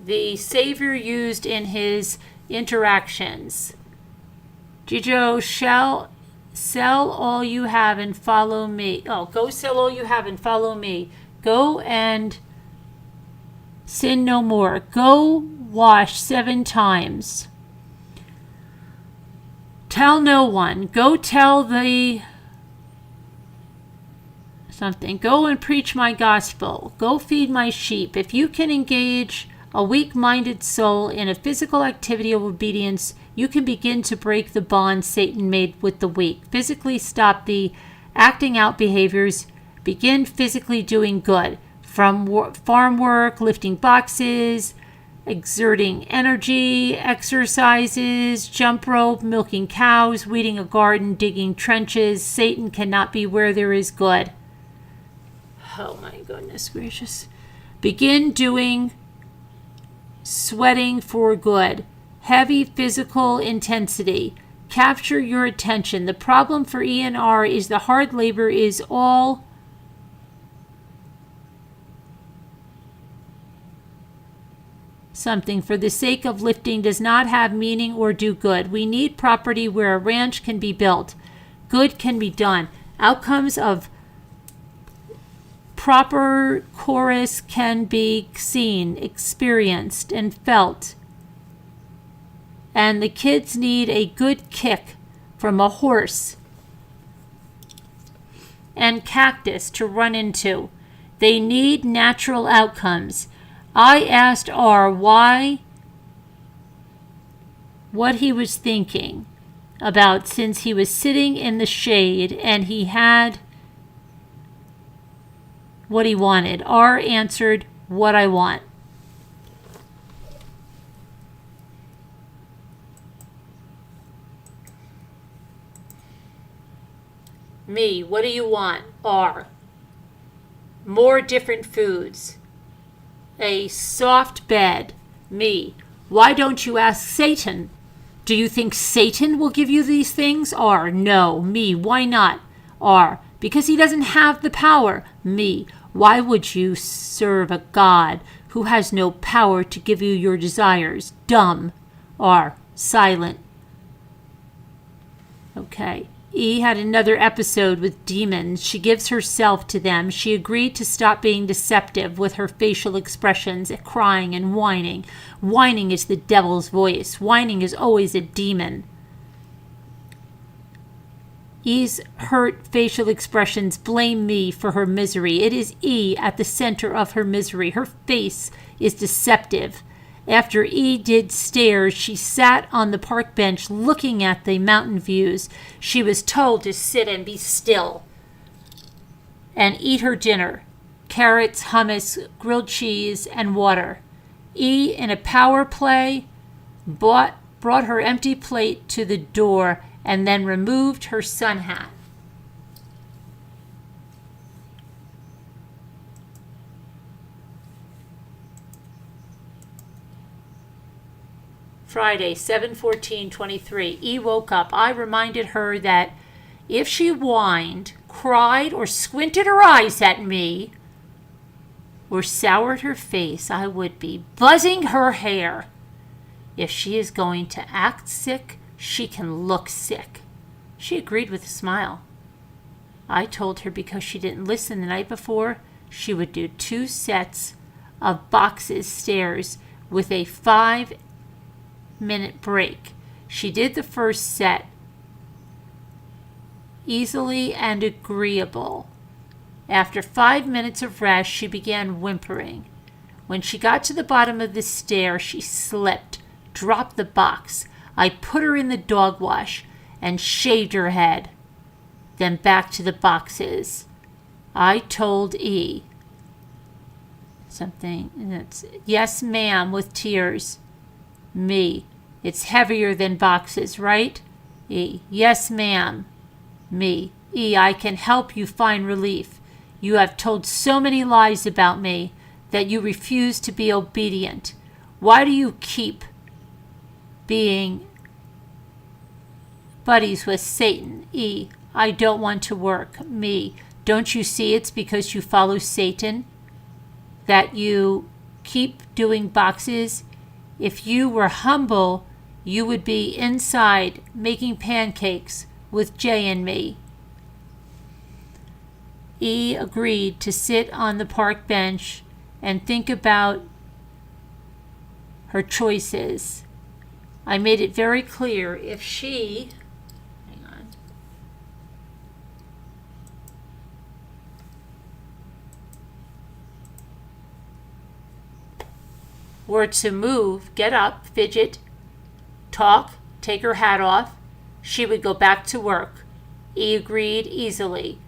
The Savior used in his interactions. Jijo, shall sell all you have and follow me. Oh, go sell all you have and follow me. Go and sin no more. Go wash 7 times. Tell no one. Go tell the something. Go and preach my gospel. Go feed my sheep. If you can engage a weak-minded soul in a physical activity of obedience, you can begin to break the bond Satan made with the weak. Physically stop the acting out behaviors. Begin physically doing good. From farm work, lifting boxes, exerting energy, exercises, jump rope, milking cows, weeding a garden, digging trenches. Satan cannot be where there is good. Oh my goodness gracious. Begin doing sweating for good. Heavy physical intensity. Capture your attention. The problem for ENR is the hard labor is all something for the sake of lifting does not have meaning or do good. We need property where a ranch can be built. Good can be done. Outcomes of proper chorus can be seen, experienced, and felt. And the kids need a good kick from a horse and cactus to run into. They need natural outcomes. I asked R what he was thinking about since he was sitting in the shade and he had what he wanted. R answered, what I want. Me, what do you want? R. More different foods. A soft bed. Me, why don't you ask Satan? Do you think Satan will give you these things? R. No. Me, why not? R. Because he doesn't have the power. Me, why would you serve a God who has no power to give you your desires? Dumb. R. Silent. Okay. E had another episode with demons. She gives herself to them. She agreed to stop being deceptive with her facial expressions, crying and whining. Whining is the devil's voice. Whining is always a demon. E's hurt facial expressions blame me for her misery. It is E at the center of her misery. Her face is deceptive. After E did stairs, she sat on the park bench looking at the mountain views. She was told to sit and be still and eat her dinner. Carrots, hummus, grilled cheese, and water. E, in a power play, brought her empty plate to the door and then removed her sun hat. Friday, 7/14/23. E woke up. I reminded her that if she whined, cried, or squinted her eyes at me, or soured her face, I would be buzzing her hair. If she is going to act sick, she can look sick. She agreed with a smile. I told her because she didn't listen the night before, she would do 2 sets of boxes stairs with a 5-minute break. She did the first set easily and agreeable. After 5 minutes of rest, she began whimpering. When she got to the bottom of the stair, she slipped, dropped the box. I put her in the dog wash and shaved her head. Then back to the boxes. I told E. Something that's, yes, ma'am, with tears. Me. It's heavier than boxes, right? E. Yes, ma'am. Me. E. I can help you find relief. You have told so many lies about me that you refuse to be obedient. Why do you keep being buddies with Satan? E. I don't want to work. Me. Don't you see it's because you follow Satan that you keep doing boxes? If you were humble, you would be inside making pancakes with Jay and me. E agreed to sit on the park bench and think about her choices. I made it very clear if she, hang on, were to move, get up, fidget, talk, take her hat off, she would go back to work. E agreed easily.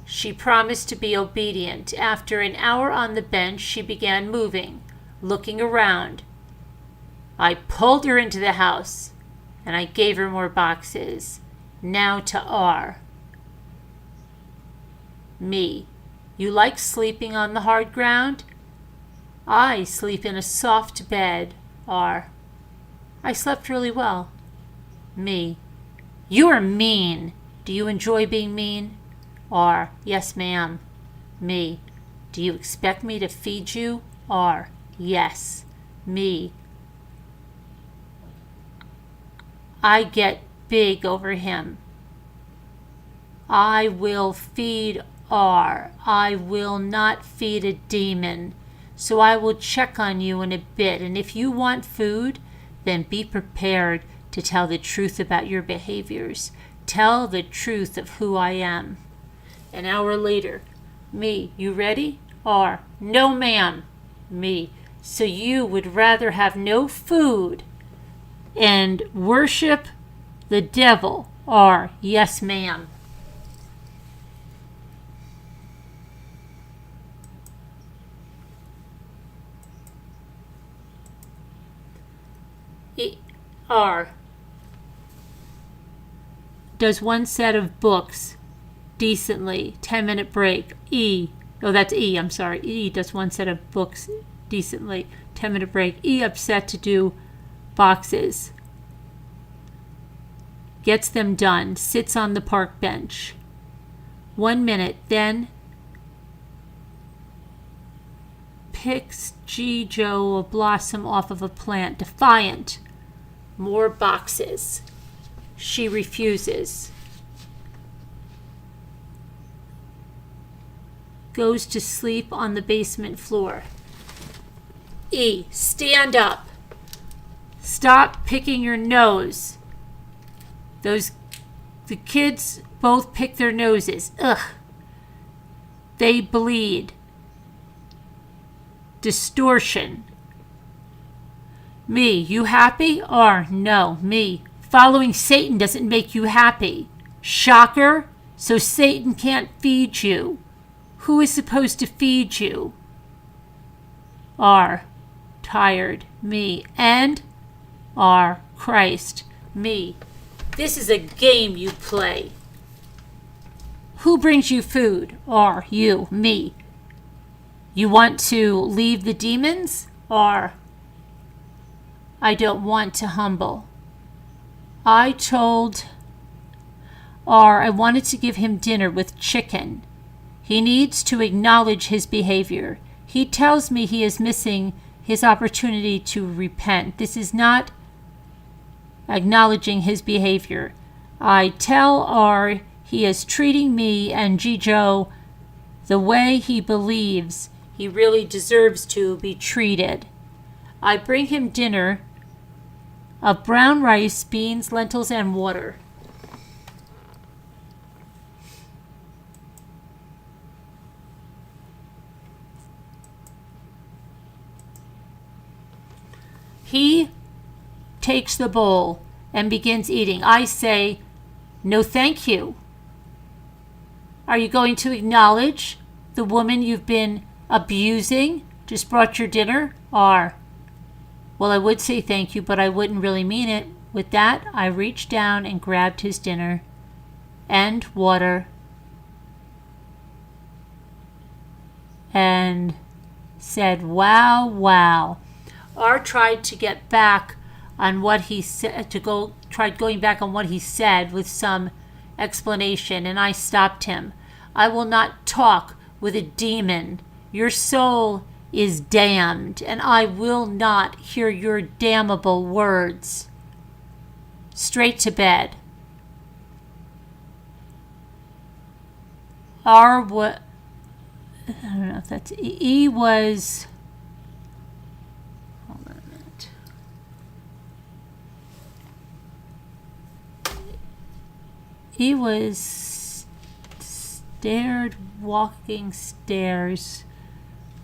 She promised to be obedient. After an hour on the bench, she began moving, looking around. I pulled her into the house, and I gave her more boxes. Now to R. Me. You like sleeping on the hard ground? I sleep in a soft bed. R. I slept really well. Me. You are mean. Do you enjoy being mean? R. Yes, ma'am. Me. Do you expect me to feed you? R. Yes. Me. I get big over him. I will feed R. I will not feed a demon. So I will check on you in a bit, and if you want food, then be prepared to tell the truth about your behaviors. Tell the truth of who I am. An hour later. Me. You ready? R. No, ma'am. Me. So you would rather have no food and worship the devil? R. Yes, ma'am. R. Does one set of books decently. 10-minute break. E. Oh, that's E. I'm sorry. E does one set of books decently. 10-minute break. E upset to do boxes. Gets them done. Sits on the park bench. 1 minute. Then picks G. Joe a blossom off of a plant. Defiant. More boxes. She refuses. Goes to sleep on the basement floor. E. Stand up. Stop picking your nose. The kids both pick their noses. Ugh. They bleed. Distortion. Me. You happy? R. No. Me. Following Satan doesn't make you happy. Shocker. So Satan can't feed you. Who is supposed to feed you? R. Tired. Me. And? R. Christ. Me. This is a game you play. Who brings you food? R. You. Me. You want to leave the demons? R. I don't want to humble. I told R I wanted to give him dinner with chicken. He needs to acknowledge his behavior. He tells me he is missing his opportunity to repent. This is not acknowledging his behavior. I tell R he is treating me and Jijo the way he believes he really deserves to be treated. I bring him dinner of brown rice, beans, lentils, and water. He takes the bowl and begins eating. I say, "No, thank you. Are you going to acknowledge the woman you've been abusing just brought your dinner?" Or, "Well, I would say thank you, but I wouldn't really mean it." With that, I reached down and grabbed his dinner and water and said, "Wow, wow." R tried to get back on what he said, tried going back on what he said with some explanation, and I stopped him. "I will not talk with a demon. Your soul is damned, and I will not hear your damnable words. Straight to bed." I don't know if that's E was. Hold on a minute. E was walking stairs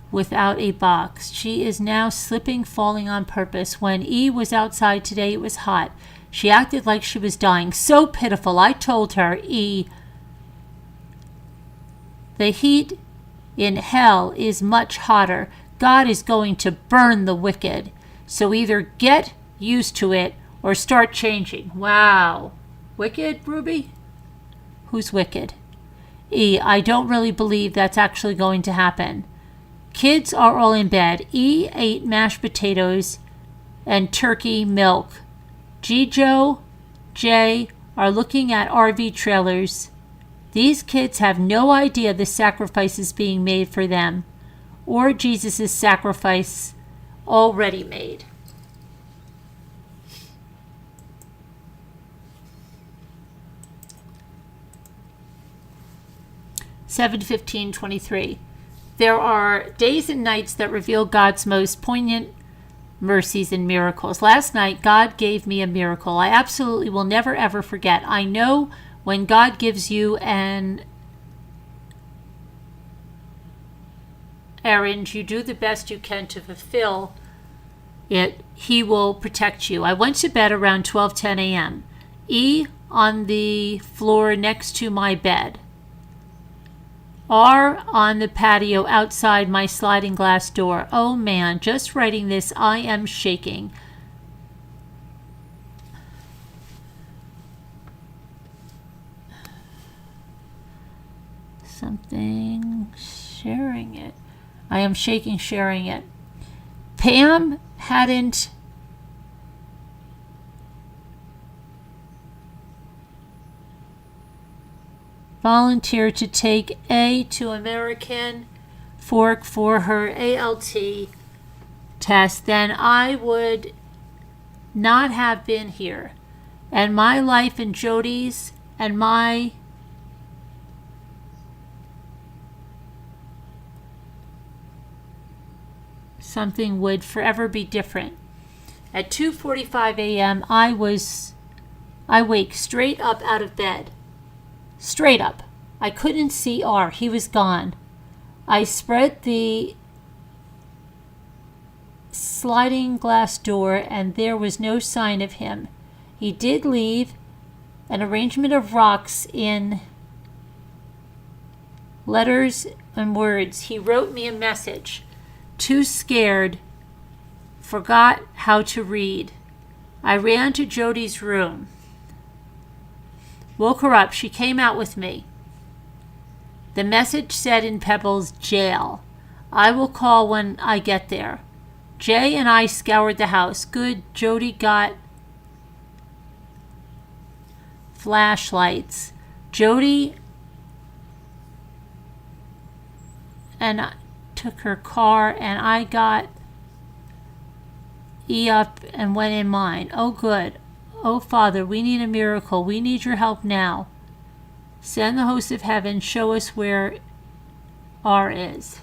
without a box. She is now slipping, falling on purpose. When E was outside today, it was hot. She acted like she was dying. So pitiful. I told her, "E, the heat in hell is much hotter. God is going to burn the wicked. So either get used to it or start changing." Wow. Wicked, Ruby? Who's wicked? E, I don't really believe that's actually going to happen. Kids are all in bed. E ate mashed potatoes and turkey milk. Jijo, Jay are looking at RV trailers. These kids have no idea the sacrifice is being made for them, or Jesus' sacrifice already made. (7:15:23). There are days and nights that reveal God's most poignant mercies and miracles. Last night, God gave me a miracle I absolutely will never ever forget. I know when God gives you an errand, you do the best you can to fulfill it. He will protect you. I went to bed around 12:10 a.m. E on the floor next to my bed. R on the patio outside my sliding glass door. Oh man, just writing this, I am shaking. Something, sharing it. I am shaking sharing it. Pam hadn't volunteered to take A to American Fork for her ALT test, then I would not have been here. And my life and Jody's and my something would forever be different. At 2:45 a.m., I wake straight up out of bed. Straight up. I couldn't see R. He was gone. I spread the sliding glass door, and there was no sign of him. He did leave an arrangement of rocks in letters and words. He wrote me a message. Too scared, forgot how to read. I ran to Jody's room. Woke her up. She came out with me. The message said in Pebbles, jail. I will call when I get there. Jay and I scoured the house. Good. Jody got flashlights. Jody and I took her car, and I got E up and went in mine. Oh, good. Oh, Father, we need a miracle. We need your help now. Send the host of heaven. Show us where R is.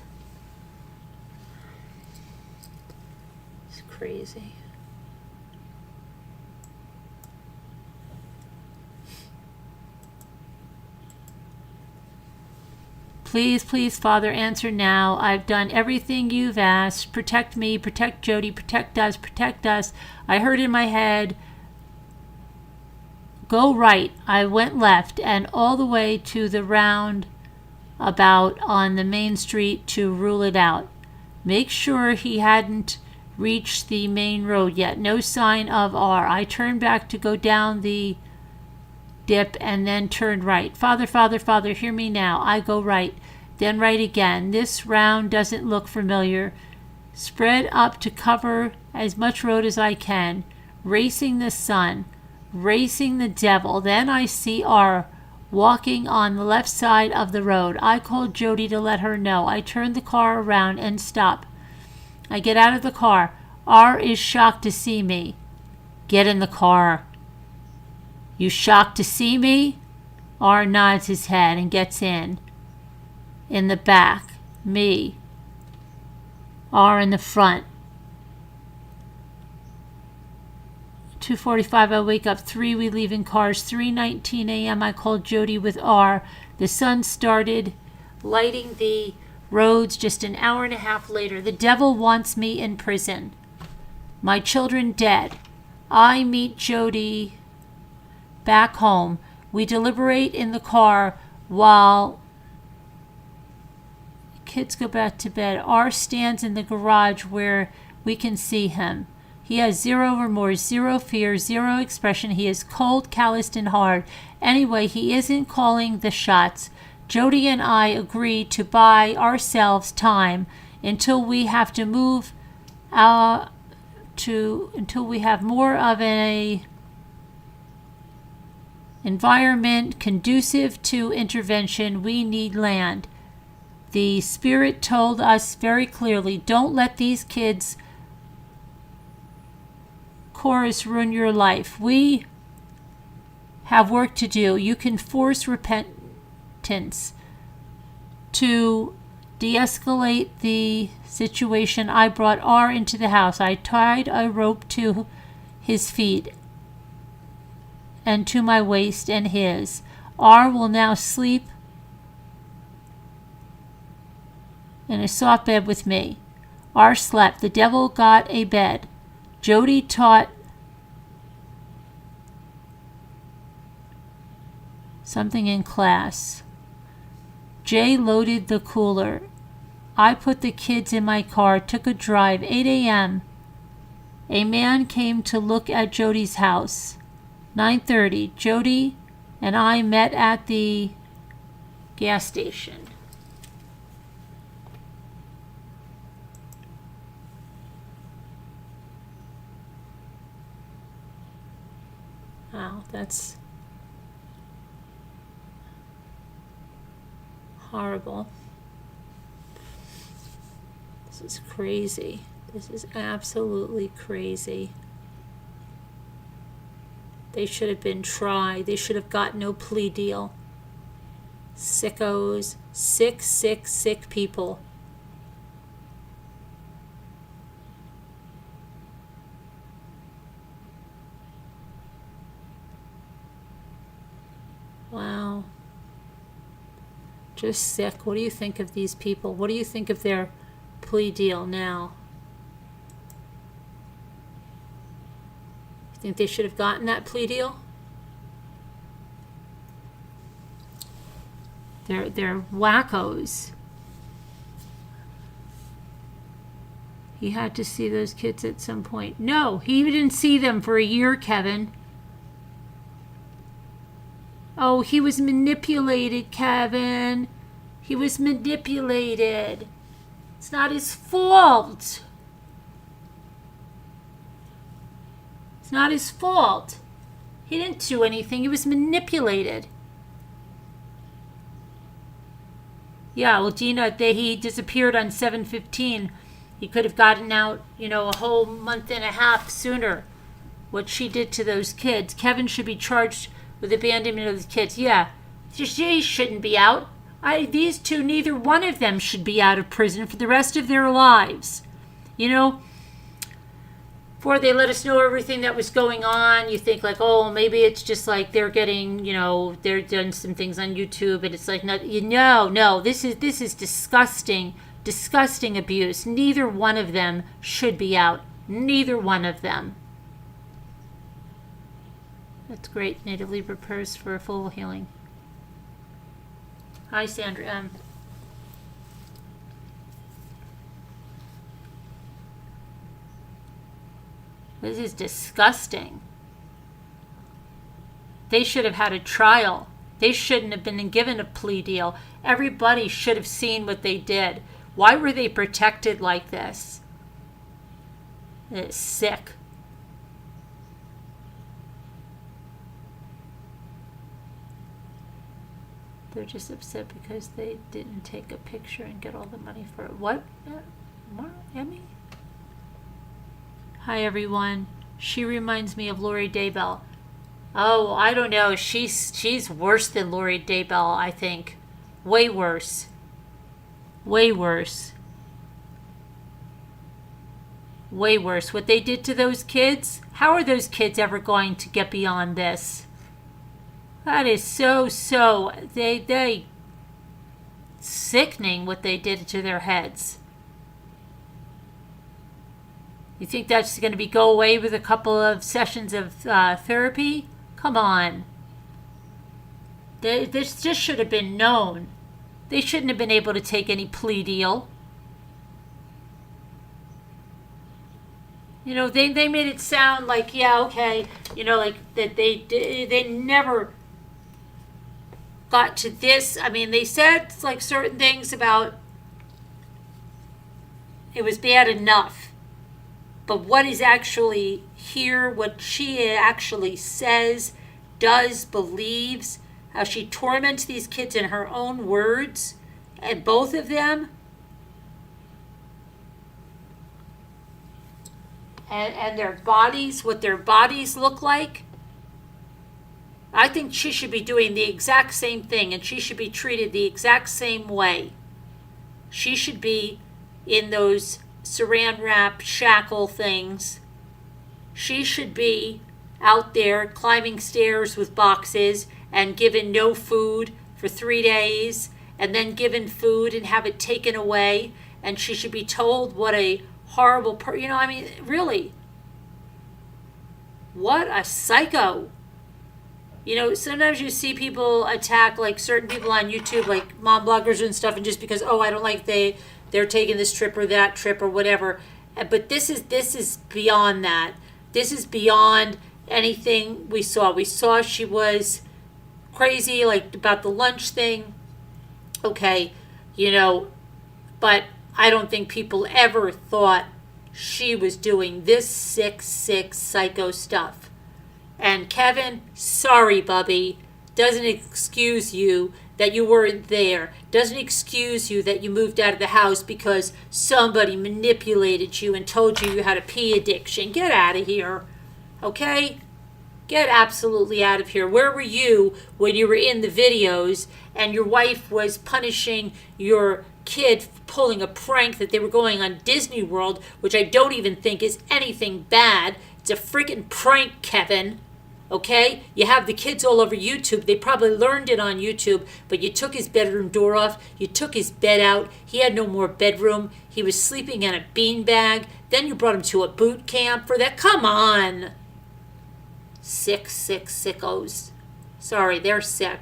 It's crazy. Please, please, Father, answer now. I've done everything you've asked. Protect me, protect Jody, protect us, protect us. I heard in my head, go right. I went left and all the way to the roundabout on the main street to rule it out. Make sure he hadn't reached the main road yet. No sign of R. I turned back to go down the dip and then turned right. Father, Father, Father, hear me now. I go right, then right again. This round doesn't look familiar. Spread up to cover as much road as I can. Racing the sun, racing the devil. Then I see R walking on the left side of the road. I called Jody to let her know. I turned the car around and stop. I get out of the car. R is shocked to see me. Get in the car. You shocked to see me? R nods his head and gets in. In the back. Me. R in the front. 2:45 I wake up. 3 we leave in cars. 3:19 a.m. I called Jody with R. The sun started lighting the roads just an hour and a half later. The devil wants me in prison. My children dead. I meet Jody back home. We deliberate in the car while kids go back to bed. R stands in the garage where we can see him. He has zero remorse, zero fear, zero expression. He is cold, calloused, and hard. Anyway, he isn't calling the shots. Jody and I agree to buy ourselves time until we have to move until we have more of a environment conducive to intervention. We need land. The Spirit told us very clearly, don't let these kids chorus ruin your life. We have work to do. You can force repentance to de-escalate the situation. I brought R into the house. I tied a rope to his feet and to my waist and his. R will now sleep in a soft bed with me. R slept. The devil got a bed. Jody taught something in class. Jay loaded the cooler. I put the kids in my car, took a drive. 8 a.m. A man came to look at Jody's house. 9:30. Jody and I met at the gas station. Wow, that's horrible. This is crazy. This is absolutely crazy. They should have been tried. They should have got no plea deal. Sickos. Sick, sick, sick people. Wow. Just sick. What do you think of these people? What do you think of their plea deal now? You think they should have gotten that plea deal? They're wackos. He had to see those kids at some point. No, he didn't see them for a year, Kevin. Oh, he was manipulated, Kevin. He was manipulated. It's not his fault. It's not his fault. He didn't do anything. He was manipulated. Yeah, well, Gina, he disappeared on 7/15. He could have gotten out, a whole month and a half sooner. What she did to those kids. Kevin should be charged with abandonment of the kids. Yeah, she shouldn't be out. These two, neither one of them should be out of prison for the rest of their lives. before they let us know everything that was going on, you think like, oh, maybe it's just like they're getting, they're doing some things on YouTube, and it's like, no, this is disgusting, disgusting abuse. Neither one of them should be out. Neither one of them. That's great. Native Libra prayers for a full healing. Hi, Sandra M. This is disgusting. They should have had a trial. They shouldn't have been given a plea deal. Everybody should have seen what they did. Why were they protected like this? It's sick. They're just upset because they didn't take a picture and get all the money for it. What? Emmy? Hi, everyone. She reminds me of Lori Daybell. Oh, I don't know. She's worse than Lori Daybell, I think. Way worse. Way worse. Way worse. What they did to those kids? How are those kids ever going to get beyond this? That is so they sickening what they did to their heads. You think that's going to go away with a couple of sessions of therapy? Come on. This just should have been known. They shouldn't have been able to take any plea deal. They made it sound like, yeah, okay, like that they never got to this. I mean, they said like certain things about it was bad enough. But what is actually here, what she actually says, does, believes, how she torments these kids in her own words, and both of them, and their bodies, what their bodies look like. I think she should be doing the exact same thing, and she should be treated the exact same way. She should be in those saran wrap shackle things. She should be out there climbing stairs with boxes and given no food for 3 days, and then given food and have it taken away, and she should be told what a horrible really, what a psycho. Sometimes you see people attack like certain people on YouTube, like mom bloggers and stuff, and just because, I don't like they're taking this trip or that trip or whatever. But this is beyond that. This is beyond anything we saw. We saw she was crazy, like about the lunch thing. Okay, but I don't think people ever thought she was doing this sick psycho stuff. And Kevin, sorry, Bubby, doesn't excuse you that you weren't there. Doesn't excuse you that you moved out of the house because somebody manipulated you and told you had a pee addiction. Get out of here, okay? Get absolutely out of here. Where were you when you were in the videos and your wife was punishing your kid for pulling a prank that they were going on Disney World, which I don't even think is anything bad. It's a freaking prank, Kevin. Okay? You have the kids all over YouTube. They probably learned it on YouTube, but you took his bedroom door off. You took his bed out. He had no more bedroom. He was sleeping in a beanbag. Then you brought him to a boot camp for that. Come on. Sick sickos. Sorry, they're sick.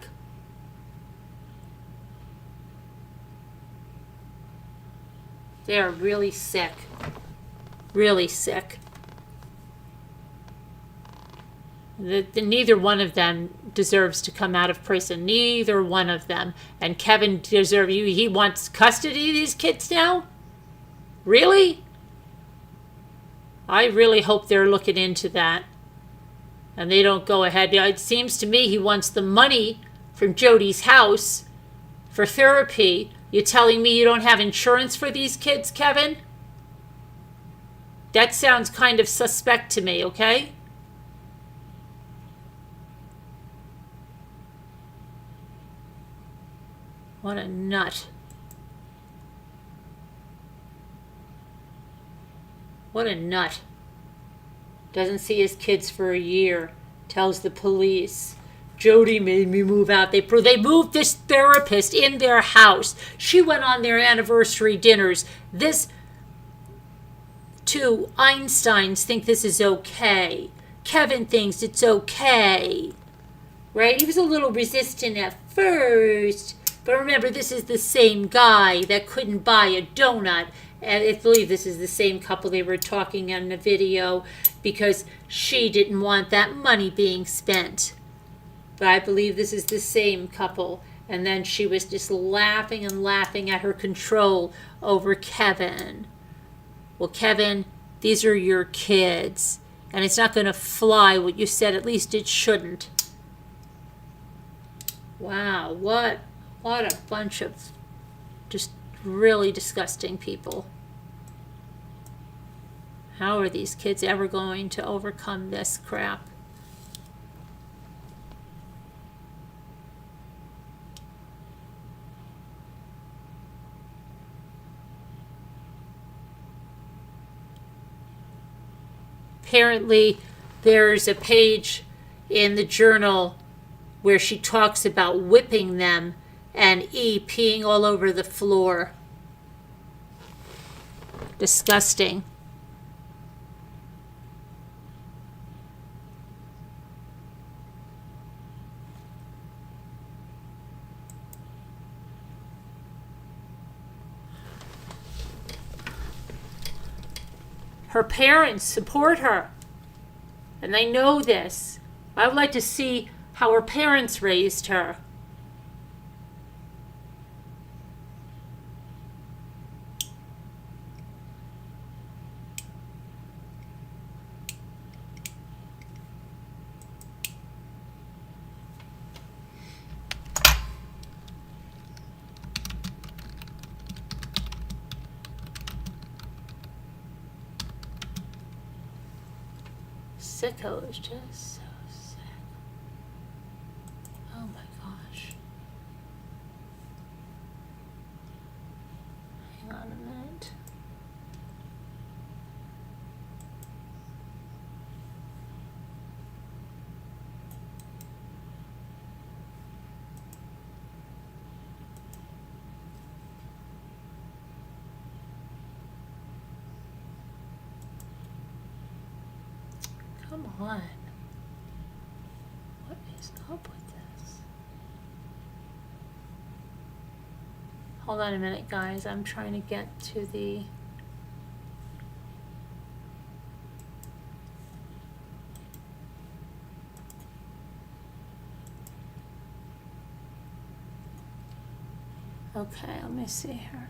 They're really sick. Really sick. Neither one of them deserves to come out of prison. Neither one of them. And Kevin deserves you. He wants custody of these kids now? Really? I really hope they're looking into that. And they don't go ahead. It seems to me he wants the money from Jody's house for therapy. You're telling me you don't have insurance for these kids, Kevin? That sounds kind of suspect to me, okay? What a nut. What a nut. Doesn't see his kids for a year. Tells the police, Jody made me move out. They moved this therapist in their house. She went on their anniversary dinners. This two Einsteins think this is okay. Kevin thinks it's okay. Right? He was a little resistant at first. But remember, this is the same guy that couldn't buy a donut. And I believe this is the same couple they were talking in the video because she didn't want that money being spent. But I believe this is the same couple. And then she was just laughing and laughing at her control over Kevin. Well, Kevin, these are your kids. And it's not going to fly what you said. At least it shouldn't. Wow, what a bunch of just really disgusting people. How are these kids ever going to overcome this crap? Apparently, there's a page in the journal where she talks about whipping them and E peeing all over the floor. Disgusting. Her parents support her, and they know this. I would like to see how her parents raised her. Sicko is just so sick. Oh my gosh. Hang on a minute. Come on. What is up with this? Hold on a minute, guys. I'm trying to get to the... Okay, let me see here.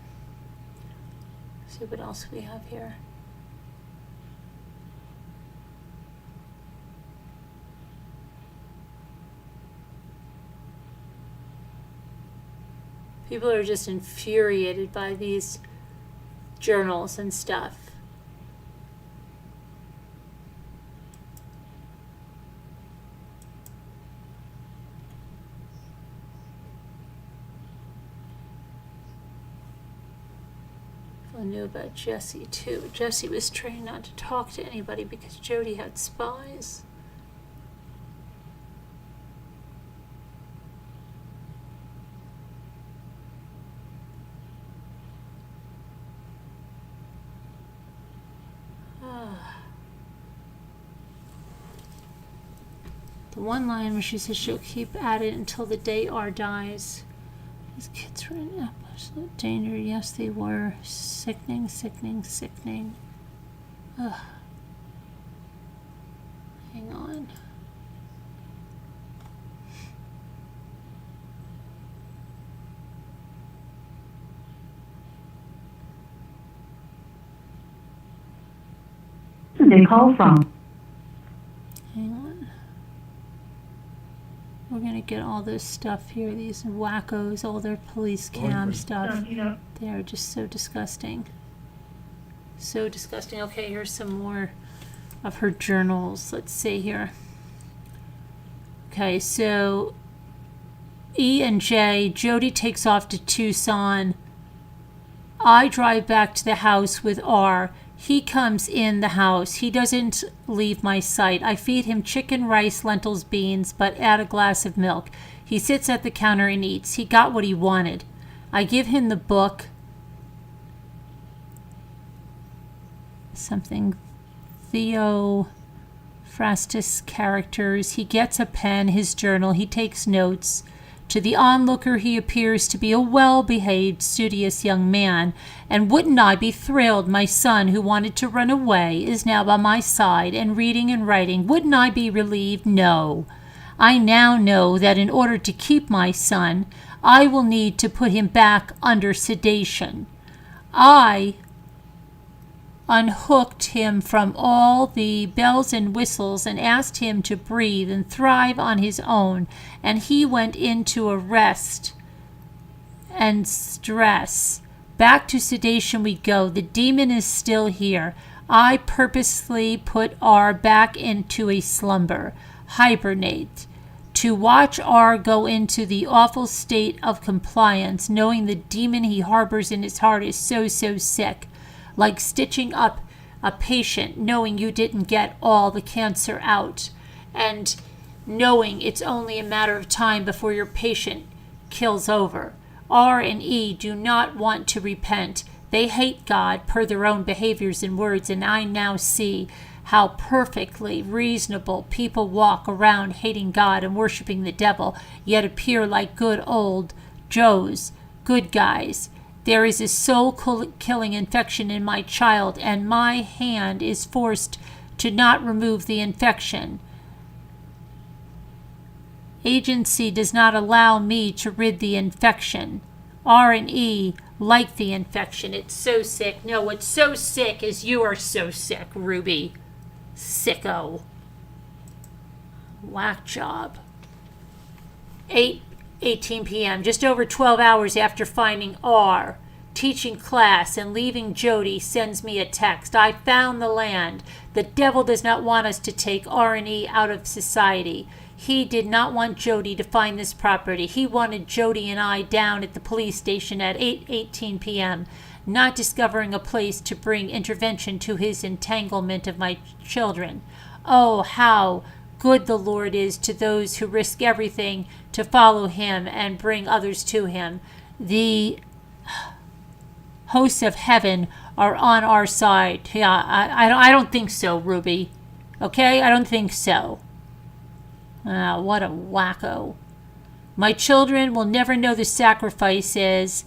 See what else we have here. People are just infuriated by these journals and stuff. I knew about Jesse too. Jesse was trained not to talk to anybody because Jody had spies. The one line where she says she'll keep at it until the day R dies. These kids were in absolute danger. Yes, they were. Sickening, sickening, sickening. Ugh. Hang on. Who did they call from? Hang on. We're going to get all this stuff here, these wackos, all their police cam stuff. They're just so disgusting. So disgusting. Okay, here's some more of her journals. Let's see here. Okay, so E and J, Jody takes off to Tucson. I drive back to the house with R. He comes in the house. He doesn't leave my sight. I feed him chicken, rice, lentils, beans, but add a glass of milk. He sits at the counter and eats. He got what he wanted. I give him the book. Something Theophrastus characters. He gets a pen, his journal. He takes notes. To the onlooker, he appears to be a well-behaved, studious young man, and wouldn't I be thrilled my son, who wanted to run away, is now by my side and reading and writing? Wouldn't I be relieved? No. I now know that in order to keep my son, I will need to put him back under sedation. I unhooked him from all the bells and whistles and asked him to breathe and thrive on his own, and he went into a rest and stress. Back to sedation we go. The demon is still here. I purposely put R back into a slumber, hibernate, to watch R go into the awful state of compliance, knowing the demon he harbors in his heart is so sick. Like stitching up a patient, knowing you didn't get all the cancer out, and knowing it's only a matter of time before your patient kills over. R and E do not want to repent. They hate God per their own behaviors and words, and I now see how perfectly reasonable people walk around hating God and worshiping the devil, yet appear like good old Joes, good guys. There is a soul-killing infection in my child, and my hand is forced to not remove the infection. Agency does not allow me to rid the infection. R and E like the infection. It's so sick. No, what's so sick is you are so sick, Ruby. Sicko. Whack job. 8:18 p.m., just over 12 hours after finding R, teaching class and leaving Jody, sends me a text. I found the land. The devil does not want us to take R and E out of society. He did not want Jody to find this property. He wanted Jody and I down at the police station at 8:18 p.m., not discovering a place to bring intervention to his entanglement of my children. Oh, how good the Lord is to those who risk everything to follow him and bring others to him. The hosts of heaven are on our side. Yeah, I don't think so, Ruby. Okay? I don't think so. What a wacko. My children will never know the sacrifices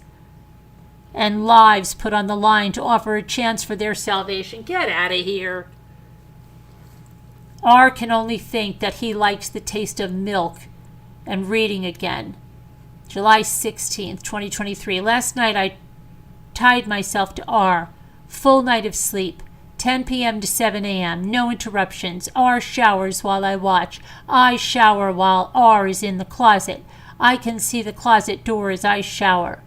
and lives put on the line to offer a chance for their salvation. Get out of here. R can only think that he likes the taste of milk and reading again. July 16th, 2023. Last night I tied myself to R. Full night of sleep. 10 p.m. to 7 a.m. No interruptions. R showers while I watch. I shower while R is in the closet. I can see the closet door as I shower.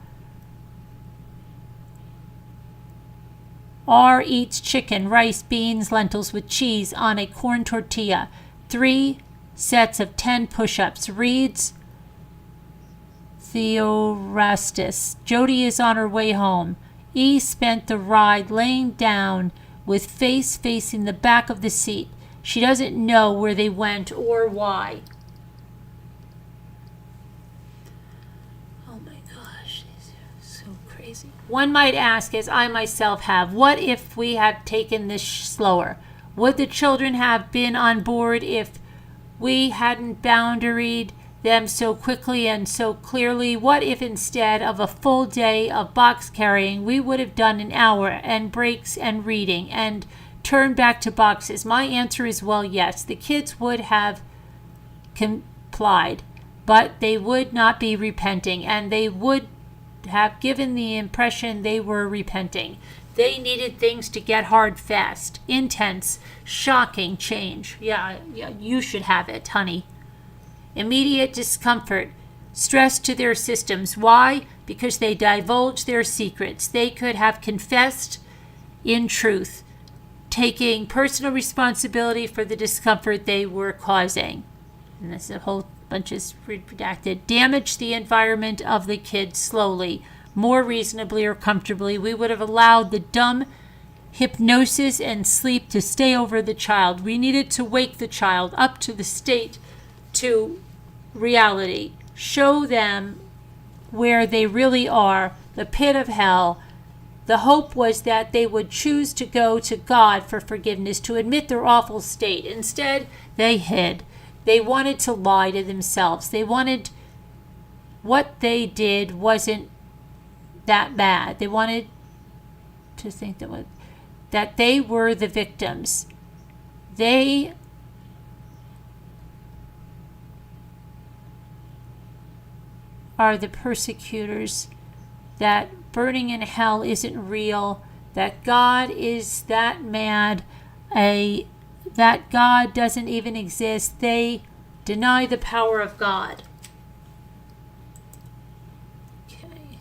R eats chicken, rice, beans, lentils with cheese on a corn tortilla. 3 sets of 10 push-ups. Reads Theophrastus. Jody is on her way home. E spent the ride laying down with face facing the back of the seat. She doesn't know where they went or why. Oh my gosh, these are so crazy. One might ask, as I myself have, what if we had taken this slower? Would the children have been on board if we hadn't boundaried them so quickly and so clearly? What if instead of a full day of box carrying, we would have done an hour and breaks and reading and turned back to boxes? My answer is well, yes. The kids would have complied, but they would not be repenting, and they would have given the impression they were repenting. They needed things to get hard fast, intense, shocking change. Yeah, you should have it, honey. Immediate discomfort, stress to their systems. Why? Because they divulged their secrets. They could have confessed in truth, taking personal responsibility for the discomfort they were causing. And this is a whole bunch is redacted. Damage the environment of the kids slowly, more reasonably or comfortably. We would have allowed the dumb hypnosis and sleep to stay over the child. We needed to wake the child up to the state, to reality, show them where they really are, the pit of hell. The hope was that they would choose to go to God for forgiveness, to admit their awful state. Instead, they hid. They wanted to lie to themselves. They wanted what they did wasn't that bad. They wanted to think that they were the victims. They are the persecutors, that burning in hell isn't real, that God is that mad, that God doesn't even exist. They deny the power of God. Okay.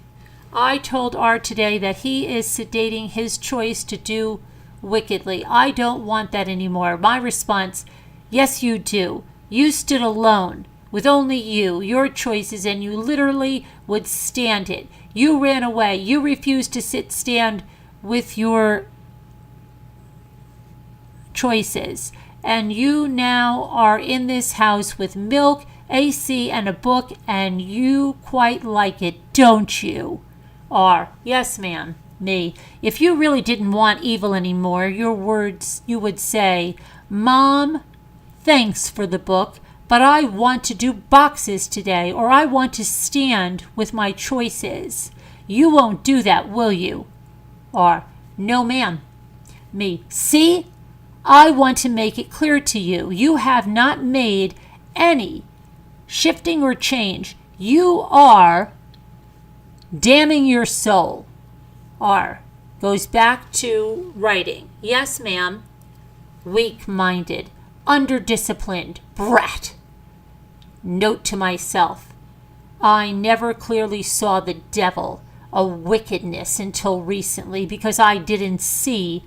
I told Art today that he is sedating his choice to do wickedly. I don't want that anymore. My response, yes, you do. You stood alone with only you, your choices, and you literally would stand it. You ran away. You refused to stand with your choices. And you now are in this house with milk, AC, and a book, and you quite like it, don't you? Or, yes, ma'am. Me. If you really didn't want evil anymore, your words, you would say, Mom, thanks for the book, but I want to do boxes today, or I want to stand with my choices. You won't do that, will you? Or, no, ma'am. Me. See? I want to make it clear to you. You have not made any shifting or change. You are damning your soul. R. Goes back to writing. Yes, ma'am. Weak-minded, under-disciplined, brat. Note to myself. I never clearly saw the devil, a wickedness, until recently, because I didn't see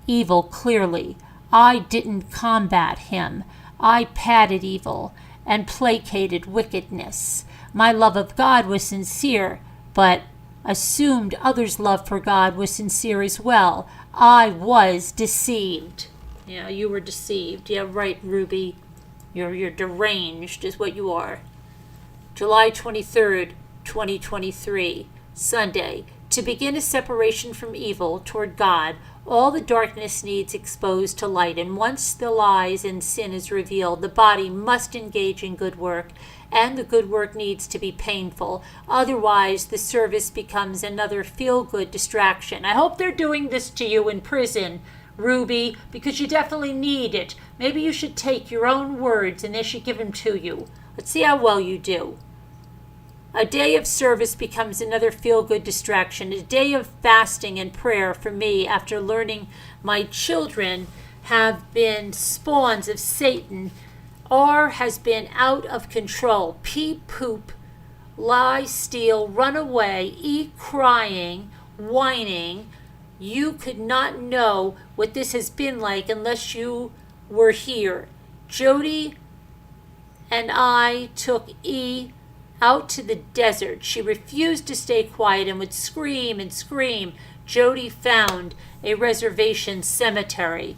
evil clearly. I didn't combat him. I patted evil and placated wickedness. My love of God was sincere, but assumed others' love for God was sincere as well. I was deceived. Yeah, you were deceived. Yeah, right, Ruby. You're deranged is what you are. July 23rd, 2023, Sunday. To begin a separation from evil toward God, all the darkness needs exposed to light, and once the lies and sin is revealed, the body must engage in good work, and the good work needs to be painful. Otherwise, the service becomes another feel-good distraction. I hope they're doing this to you in prison, Ruby, because you definitely need it. Maybe you should take your own words and they should give them to you. Let's see how well you do. A day of service becomes another feel-good distraction. A day of fasting and prayer for me after learning my children have been spawns of Satan. R has been out of control. Pee, poop, lie, steal, run away, eat, crying, whining. You could not know what this has been like unless you were here. Jody and I took E out to the desert. She refused to stay quiet and would scream and scream. Jody found a reservation cemetery.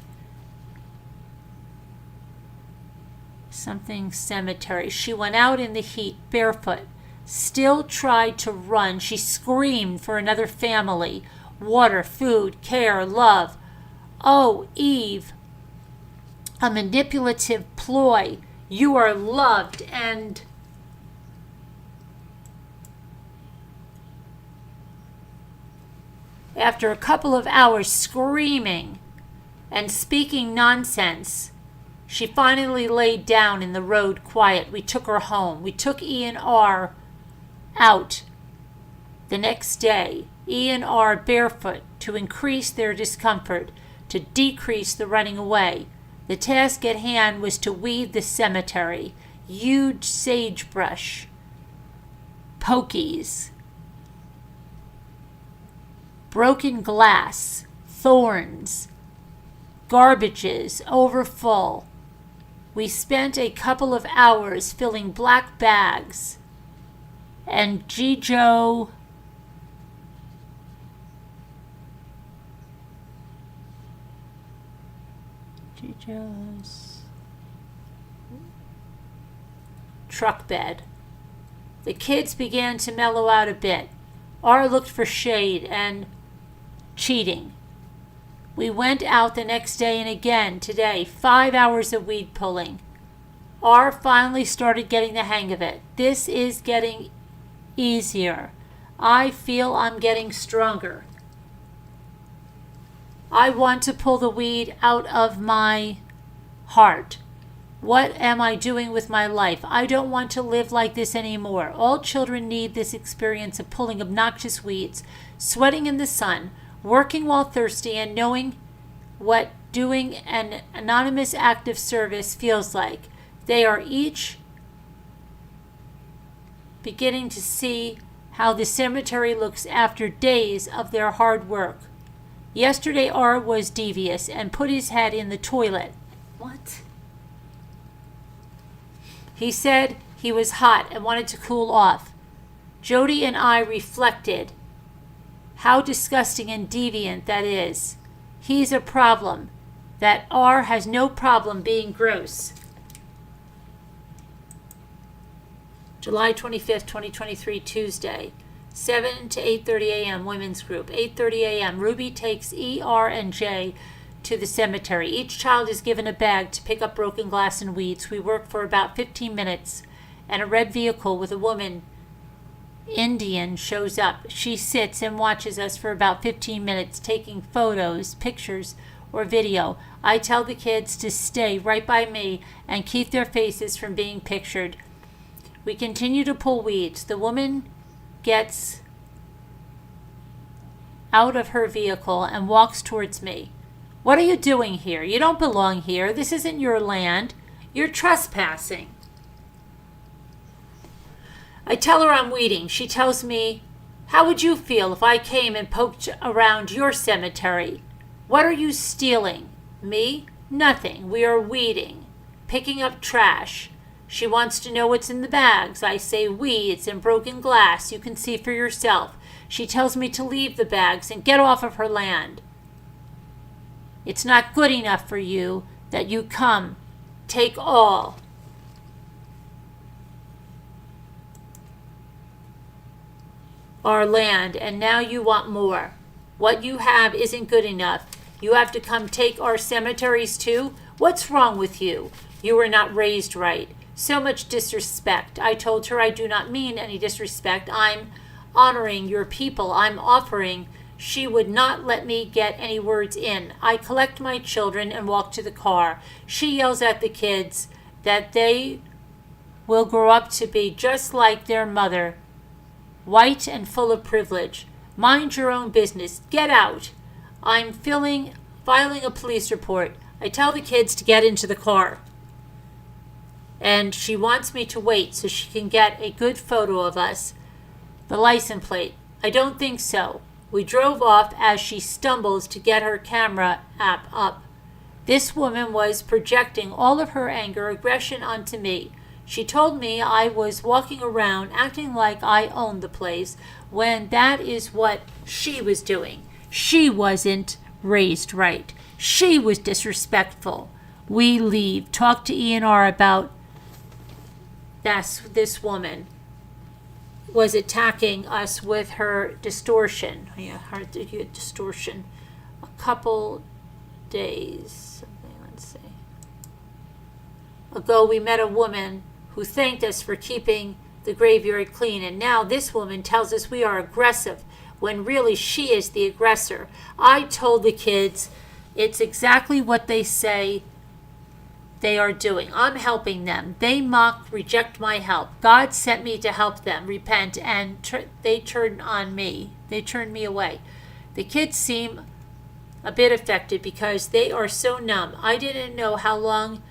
Something cemetery. She went out in the heat barefoot, still tried to run. She screamed for another family. Water, food, care, love. Oh, Eve, a manipulative ploy. You are loved and after a couple of hours screaming and speaking nonsense, she finally laid down in the road quiet. We took her home. We took E and R out the next day. E and R barefoot to increase their discomfort, to decrease the running away. The task at hand was to weed the cemetery. Huge sagebrush, pokies, broken glass, thorns, garbages overfull. We spent a couple of hours filling black bags, and Gijo Teachers. Truck bed. The kids began to mellow out a bit. R looked for shade and cheating. We went out the next day and again today, 5 hours of weed pulling. R finally started getting the hang of it. This is getting easier. I feel I'm getting stronger. I want to pull the weed out of my heart. What am I doing with my life? I don't want to live like this anymore. All children need this experience of pulling obnoxious weeds, sweating in the sun, working while thirsty, and knowing what doing an anonymous act of service feels like. They are each beginning to see how the cemetery looks after days of their hard work. Yesterday, R was devious and put his head in the toilet. What? He said he was hot and wanted to cool off. Jody and I reflected how disgusting and deviant that is. He's a problem. That R has no problem being gross. July 25th, 2023, Tuesday, 7 to 8:30 a.m., women's group. 8:30 a.m., Ruby takes E, R, and J to the cemetery. Each child is given a bag to pick up broken glass and weeds. We work for about 15 minutes, and a red vehicle with a woman, Indian, shows up. She sits and watches us for about 15 minutes, taking photos, pictures, or video. I tell the kids to stay right by me and keep their faces from being pictured. We continue to pull weeds. The woman gets out of her vehicle and walks towards me. What are you doing here? You don't belong here. This isn't your land. You're trespassing. I tell her I'm weeding. She tells me, how would you feel if I came and poked around your cemetery? What are you stealing? Me? Nothing. We are weeding, picking up trash. She wants to know what's in the bags. I say weeds and broken glass. You can see for yourself. She tells me to leave the bags and get off of her land. It's not good enough for you that you come, take all. Our land, and now you want more. What you have isn't good enough. You have to come take our cemeteries too? What's wrong with you? You were not raised right. So much disrespect. I told her I do not mean any disrespect. I'm honoring your people. I'm offering. She would not let me get any words in. I collect my children and walk to the car. She yells at the kids that they will grow up to be just like their mother, white and full of privilege. Mind your own business. Get out. I'm filing a police report. I tell the kids to get into the car. And she wants me to wait so she can get a good photo of us. The license plate. I don't think so. We drove off as she stumbles to get her camera app up. This woman was projecting all of her anger, aggression onto me. She told me I was walking around acting like I owned the place when that is what she was doing. She wasn't raised right. She was disrespectful. We leave. Talk to E&R about this woman was attacking us with her distortion. Yeah, her distortion. A couple days ago, we met a woman who thanked us for keeping the graveyard clean, and now this woman tells us we are aggressive when really she is the aggressor. I told the kids it's exactly what they say they are doing. I'm helping them. They mock, reject my help. God sent me to help them repent, and they turned on me. They turned me away. The kids seem a bit affected because they are so numb. I didn't know how long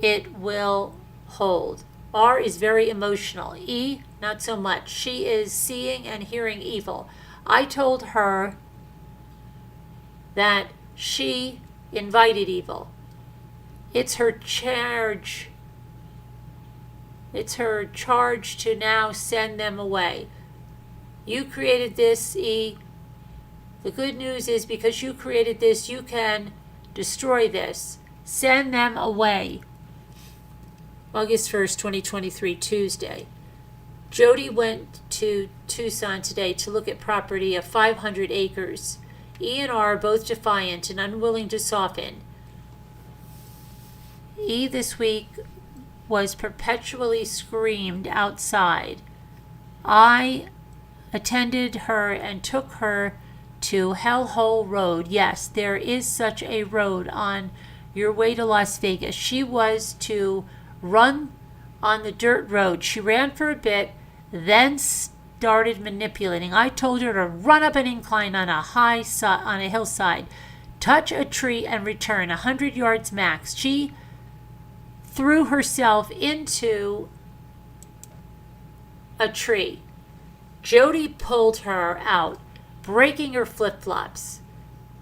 it will hold. R is very emotional. E, not so much. She is seeing and hearing evil. I told her that she invited evil. It's her charge. It's her charge to now send them away. You created this, E. The good news is because you created this, you can destroy this. Send them away. August 1st, 2023, Tuesday. Jody went to Tucson today to look at property of 500 acres. E and R are both defiant and unwilling to soften. E this week was perpetually screamed outside. I attended her and took her to Hellhole Road. Yes, there is such a road on your way to Las Vegas. She was to run on the dirt road. She ran for a bit, then started manipulating. I told her to run up an incline on a hillside, touch a tree and return 100 yards max. She threw herself into a tree. Jody pulled her out, breaking her flip-flops.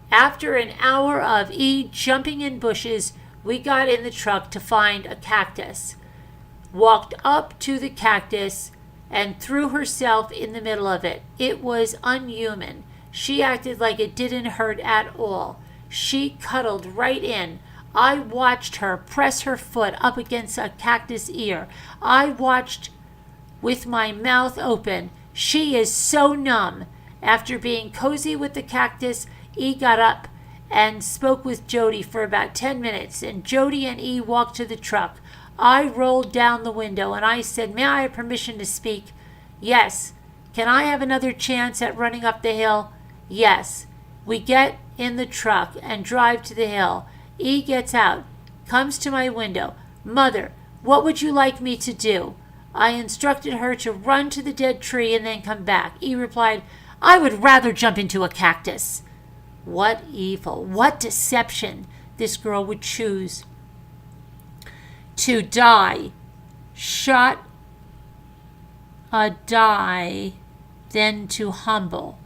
After an hour of E jumping in bushes, we got in the truck to find a cactus, walked up to the cactus, and threw herself in the middle of it. It was unhuman. She acted like it didn't hurt at all. She cuddled right in. I watched her press her foot up against a cactus ear. I watched with my mouth open. She is so numb. After being cozy with the cactus, E got up and spoke with Jody for about 10 minutes, and Jody and E walked to the truck. I rolled down the window and I said, "May I have permission to speak?" "Yes." "Can I have another chance at running up the hill?" "Yes." We get in the truck and drive to the hill. E gets out, comes to my window. "Mother, what would you like me to do?" I instructed her to run to the dead tree and then come back. E replied, "I would rather jump into a cactus." What evil, what deception this girl would choose to die, shot a die, then to humble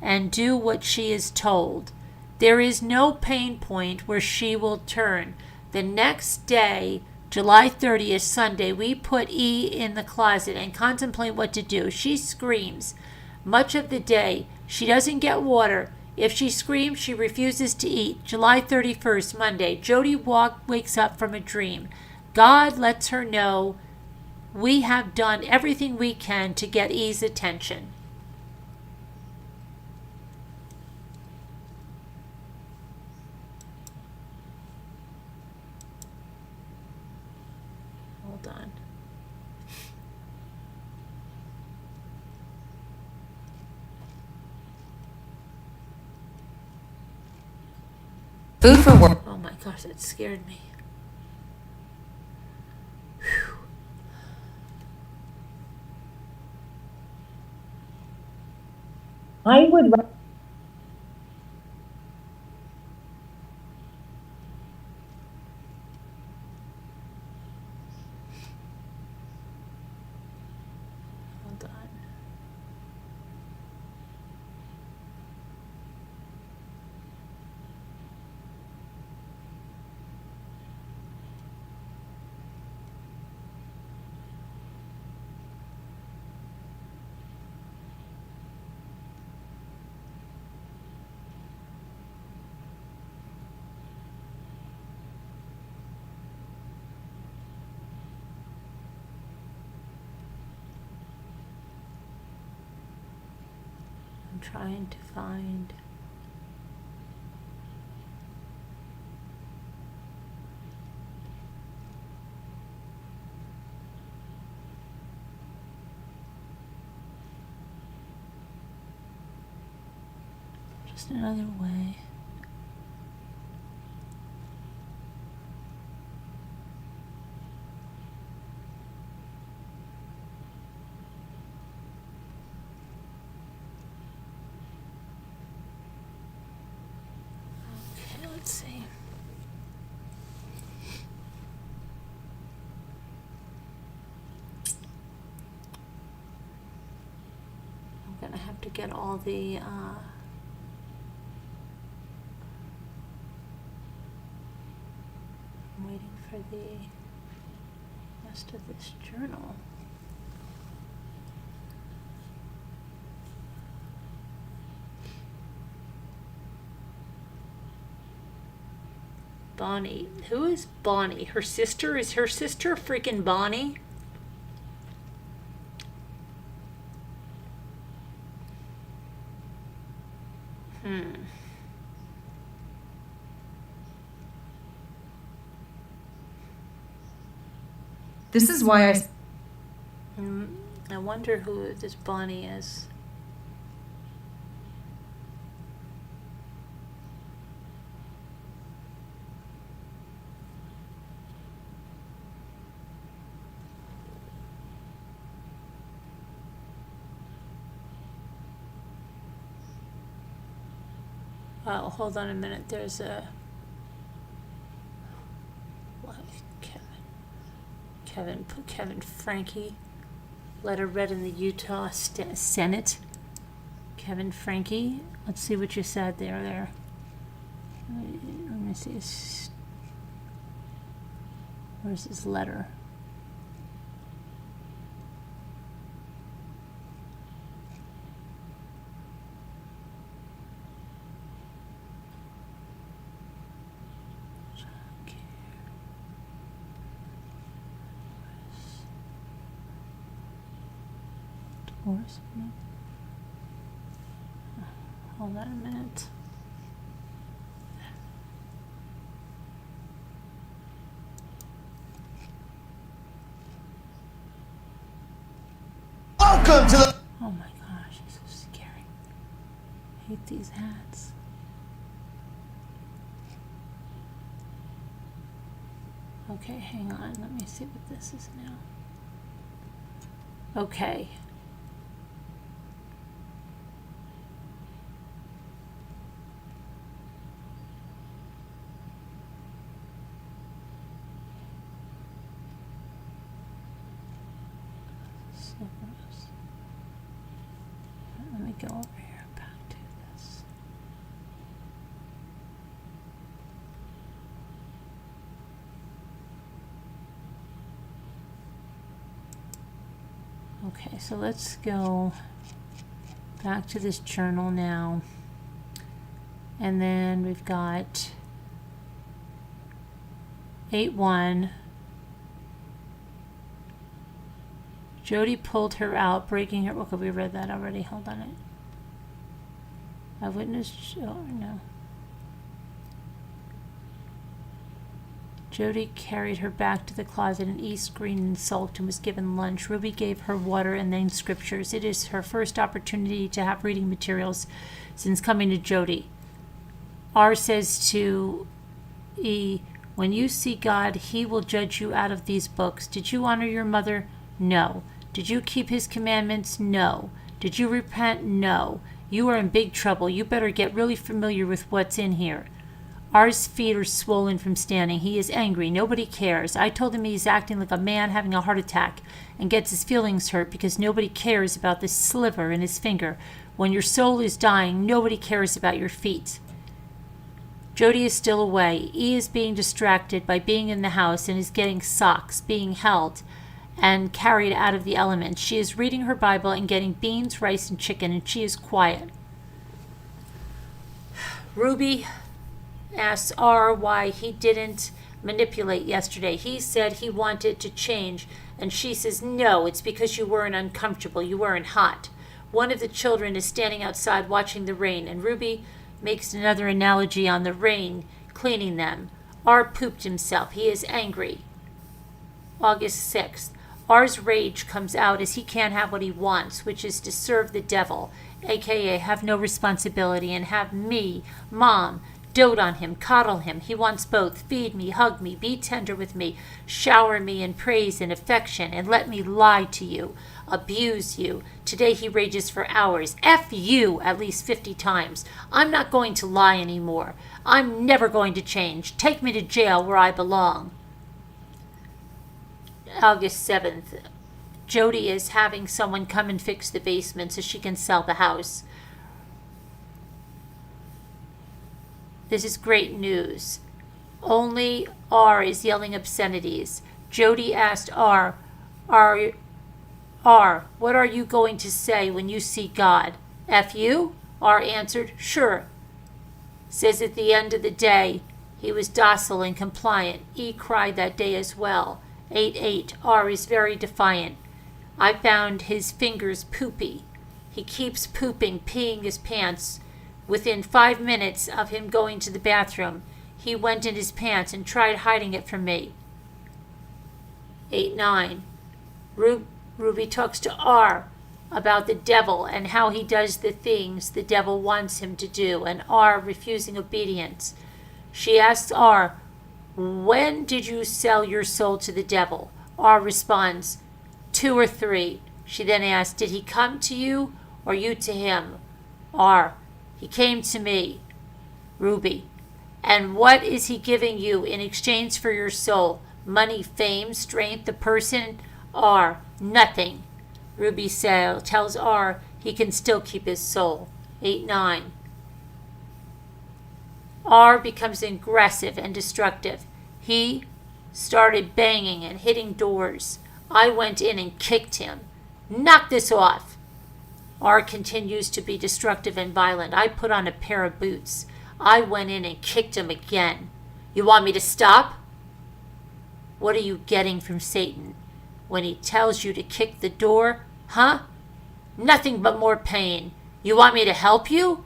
and do what she is told. There is no pain point where she will turn. The next day, July 30th, Sunday, we put E in the closet and contemplate what to do. She screams much of the day. She doesn't get water. If she screams, she refuses to eat. July 31st, Monday, Jody wakes up from a dream. God lets her know we have done everything we can to get E's attention. Hold on. Food for work. Oh my gosh, that scared me. I would. Hold on. I'm trying to find. Just another way. Okay, let's see. I'm gonna have to get all the I'm waiting for the rest of this journal. Bonnie. Who is Bonnie? Her sister? Is her sister freaking Bonnie? This is why I wonder who this Bonnie is. Oh, hold on a minute. There's a... What? Kevin Franke. Letter read in the Utah Senate. Kevin Franke. Let's see what you said there. Let me see. Where's his letter? Hold on a minute. Welcome to the... Oh my gosh, it's so scary. I hate these hats. Okay, hang on. Let me see what this is now. Okay. Let me go over here back to this. Okay, so let's go back to this journal now. And then we've got 8-1. Jody pulled her out, breaking her... Okay, we read that already. Hold on it. I witnessed... Oh, no. Jody carried her back to the closet in East Green and sulked and was given lunch. Ruby gave her water and then scriptures. It is her first opportunity to have reading materials since coming to Jody. R says to E, when you see God, he will judge you out of these books. Did you honor your mother? No. Did you keep his commandments? No. Did you repent? No. You are in big trouble. You better get really familiar with what's in here. R's feet are swollen from standing. He is angry. Nobody cares. I told him he's acting like a man having a heart attack and gets his feelings hurt because nobody cares about this sliver in his finger. When your soul is dying, nobody cares about your feet. Jody is still away. E is being distracted by being in the house and is getting socks, being held and carried out of the element. She is reading her Bible and getting beans, rice, and chicken, and she is quiet. Ruby asks R why he didn't manipulate yesterday. He said he wanted to change, and she says, no, it's because you weren't uncomfortable. You weren't hot. One of the children is standing outside watching the rain, and Ruby makes another analogy on the rain cleaning them. R pooped himself. He is angry. August 6th. R's rage comes out as he can't have what he wants, which is to serve the devil, aka have no responsibility, and have me, Mom, dote on him, coddle him. He wants both. Feed me, hug me, be tender with me, shower me in praise and affection, and let me lie to you, abuse you. Today he rages for hours. F you at least 50 times. I'm not going to lie anymore. I'm never going to change. Take me to jail where I belong. August 7th. Jody is having someone come and fix the basement so she can sell the house. This is great news. Only R is yelling obscenities. Jody asked R, what are you going to say when you see God? F you? R answered, sure. Says at the end of the day, He was docile and compliant. E cried that day as well. 8-8. R is very defiant. I found his fingers poopy. He keeps pooping, peeing his pants. Within 5 minutes of him going to the bathroom, he went in his pants and tried hiding it from me. 8-9. Ruby talks to R about the devil and how he does the things the devil wants him to do, and R refusing obedience. She asks R, when did you sell your soul to the devil? R responds, 2 or 3. She then asks, did he come to you or you to him? R, he came to me. Ruby, and what is he giving you in exchange for your soul? Money, fame, strength, the person? R, nothing. Ruby tells R he can still keep his soul. 8-9. R becomes aggressive and destructive. He started banging and hitting doors. I went in and kicked him. Knock this off. R continues to be destructive and violent. I put on a pair of boots. I went in and kicked him again. You want me to stop? What are you getting from Satan when he tells you to kick the door? Huh? Nothing but more pain. You want me to help you?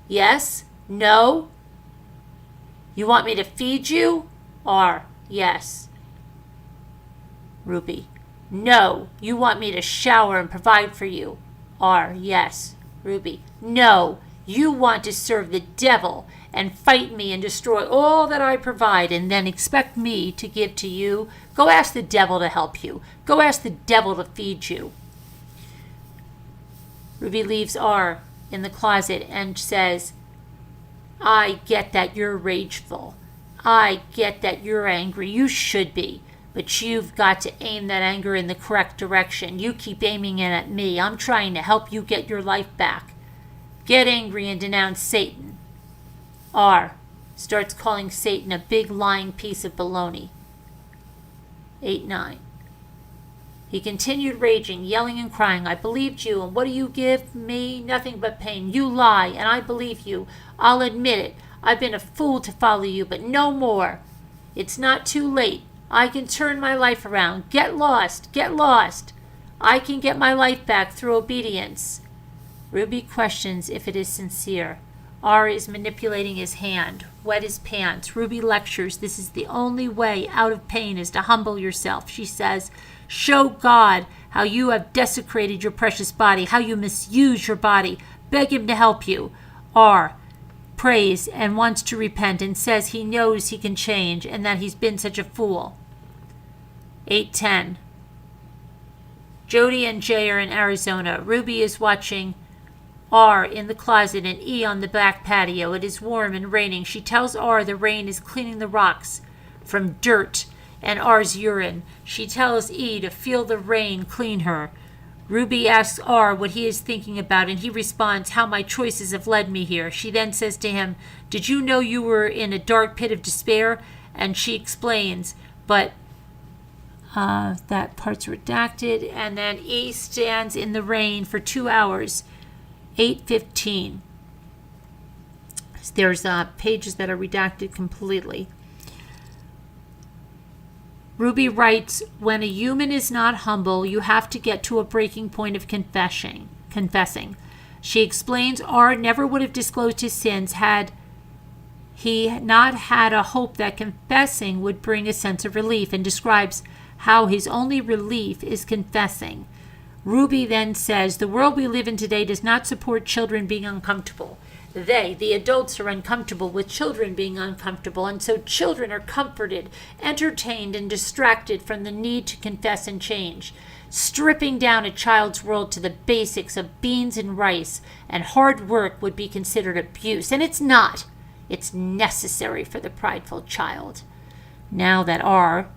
Yes? No? You want me to feed you? R, yes. Ruby, no. You want me to shower and provide for you? R, yes. Ruby, no. You want to serve the devil and fight me and destroy all that I provide and then expect me to give to you? Go ask the devil to help you. Go ask the devil to feed you. Ruby leaves R in the closet and says, I get that you're rageful. I get that you're angry. You should be. But you've got to aim that anger in the correct direction. You keep aiming it at me. I'm trying to help you get your life back. Get angry and denounce Satan. R starts calling Satan a big lying piece of baloney. 8-9. He continued raging, yelling and crying, I believed you, and what do you give me? Nothing but pain. You lie, and I believe you. I'll admit it. I've been a fool to follow you, but no more. It's not too late. I can turn my life around. Get lost. Get lost. I can get my life back through obedience. Ruby questions if it is sincere. R is manipulating his hand. Wet his pants. Ruby lectures, this is the only way out of pain is to humble yourself. She says, show God how you have desecrated your precious body, how you misuse your body. Beg him to help you. R prays and wants to repent and says he knows he can change and that he's been such a fool. 8-10. Jody and Jay are in Arizona. Ruby is watching R in the closet and E on the back patio. It is warm and raining. She tells R the rain is cleaning the rocks from dirt and R's urine. She tells E to feel the rain clean her. Ruby asks R what he is thinking about, and he responds, how my choices have led me here. She then says to him, did you know you were in a dark pit of despair? And she explains, but that part's redacted. And then E stands in the rain for 2 hours. 8:15. There's pages that are redacted completely. Ruby writes, when a human is not humble, you have to get to a breaking point of confessing. She explains R never would have disclosed his sins had he not had a hope that confessing would bring a sense of relief, and describes how his only relief is confessing. Ruby then says, the world we live in today does not support children being uncomfortable. They, the adults, are uncomfortable with children being uncomfortable, and so children are comforted, entertained, and distracted from the need to confess and change. Stripping down a child's world to the basics of beans and rice and hard work would be considered abuse, and it's not. It's necessary for the prideful child. Now that R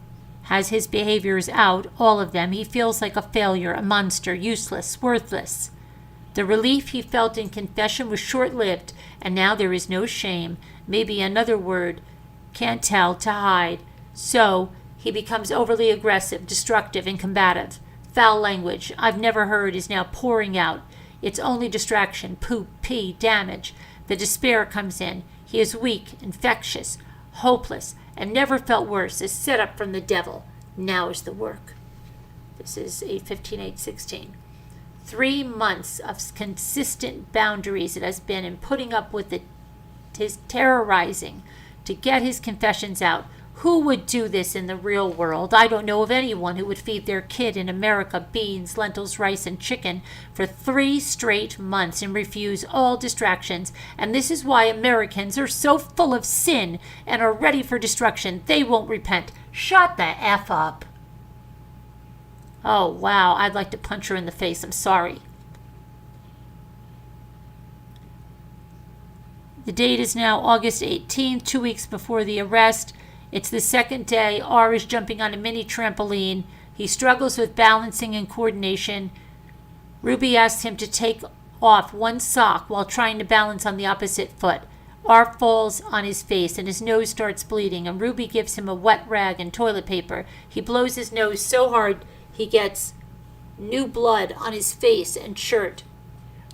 has his behaviors out, all of them, he feels like a failure, a monster, useless, worthless. The relief he felt in confession was short-lived, and now there is no shame, maybe another word, can't tell, to hide. So he becomes overly aggressive, destructive, and combative. Foul language I've never heard is now pouring out. It's only distraction, poop, pee, damage. The despair comes in. He is weak, infectious. hopeless, and never felt worse, is set up from the devil. Now is the work. This is 8:15, 8:16. 3 months of consistent boundaries it has been in putting up with his terrorizing to get his confessions out. Who would do this in the real world? I don't know of anyone who would feed their kid in America beans, lentils, rice, and chicken for 3 straight months and refuse all distractions. And this is why Americans are so full of sin and are ready for destruction. They won't repent. Shut the F up. Oh, wow. I'd like to punch her in the face. I'm sorry. The date is now August 18th, 2 weeks before the arrest. It's the second day. R is jumping on a mini trampoline. He struggles with balancing and coordination. Ruby asks him to take off one sock while trying to balance on the opposite foot. R falls on his face and his nose starts bleeding, and Ruby gives him a wet rag and toilet paper. He blows his nose so hard he gets new blood on his face and shirt.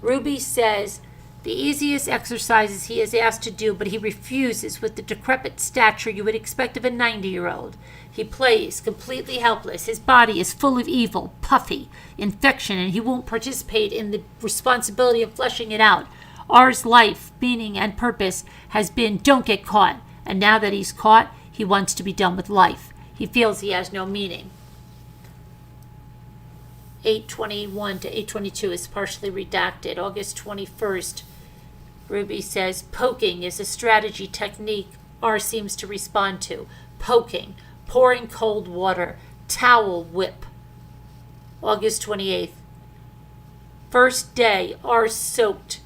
Ruby says the easiest exercises he is asked to do, but he refuses with the decrepit stature you would expect of a 90-year-old. He plays completely helpless. His body is full of evil, puffy, infection, and he won't participate in the responsibility of fleshing it out. R's life, meaning, and purpose has been don't get caught. And now that he's caught, he wants to be done with life. He feels he has no meaning. 8:21 to 8:22 is partially redacted. August 21st, Ruby says, poking is a strategy technique R seems to respond to. Poking, pouring cold water, towel whip. August 28th, first day, R soaked,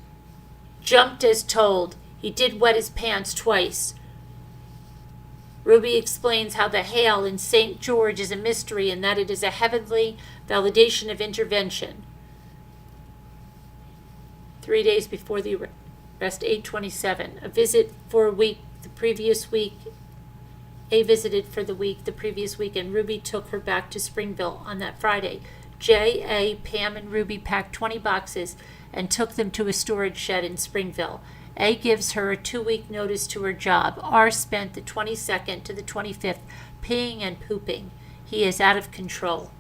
jumped as told. He did wet his pants twice. Ruby explains how the hail in St. George is a mystery and that it is a heavenly validation of intervention. 3 days before the arrest, 8:27. A visit for a week the previous week. A visited for the week the previous week, and Ruby took her back to Springville on that Friday. J, A, Pam, and Ruby packed 20 boxes and took them to a storage shed in Springville. A gives her a 2-week notice to her job. R spent the 22nd to the 25th peeing and pooping. He is out of control.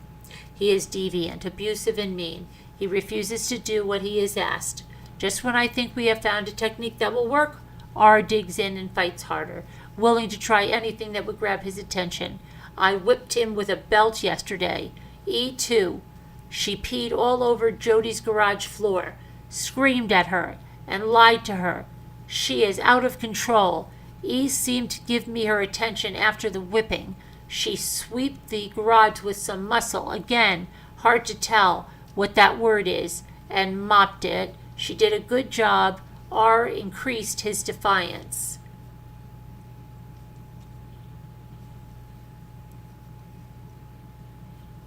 He is deviant, abusive, and mean. He refuses to do what he is asked. Just when I think we have found a technique that will work, R digs in and fights harder, willing to try anything that would grab his attention. I whipped him with a belt yesterday. E, too. She peed all over Jody's garage floor, screamed at her, and lied to her. She is out of control. E seemed to give me her attention after the whipping. She swept the garage with some muscle, again, hard to tell what that word is, and mopped it. She did a good job. R increased his defiance.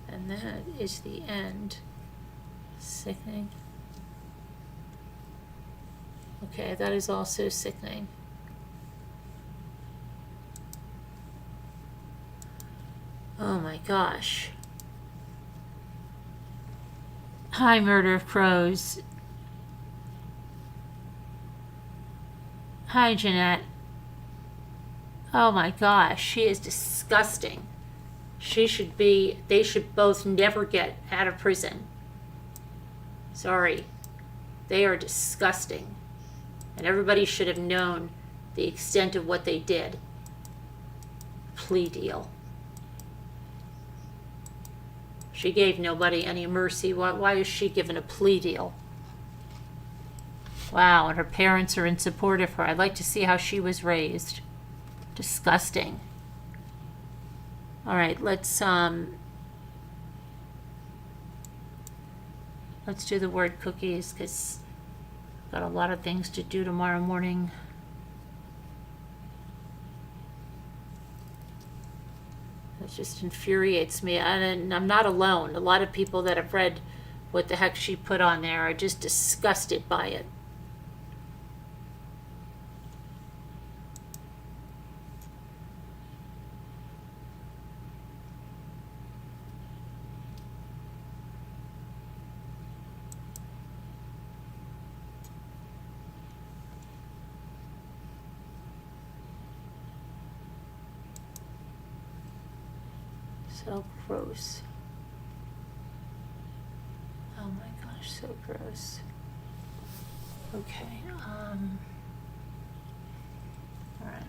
And that is the end. Sickening. Okay, that is also sickening. Oh my gosh. Hi, Murder of Crows. Hi, Jeanette. Oh my gosh, she is disgusting. They should both never get out of prison. Sorry. They are disgusting. And everybody should have known the extent of what they did. Plea deal. She gave nobody any mercy. Why is she given a plea deal? Wow, and her parents are in support of her. I'd like to see how she was raised. Disgusting. All right, let's do the word cookies because I've got a lot of things to do tomorrow morning. It just infuriates me, and I'm not alone. A lot of people that have read what the heck she put on there are just disgusted by it. So gross. Oh my gosh, so gross. Okay, all right.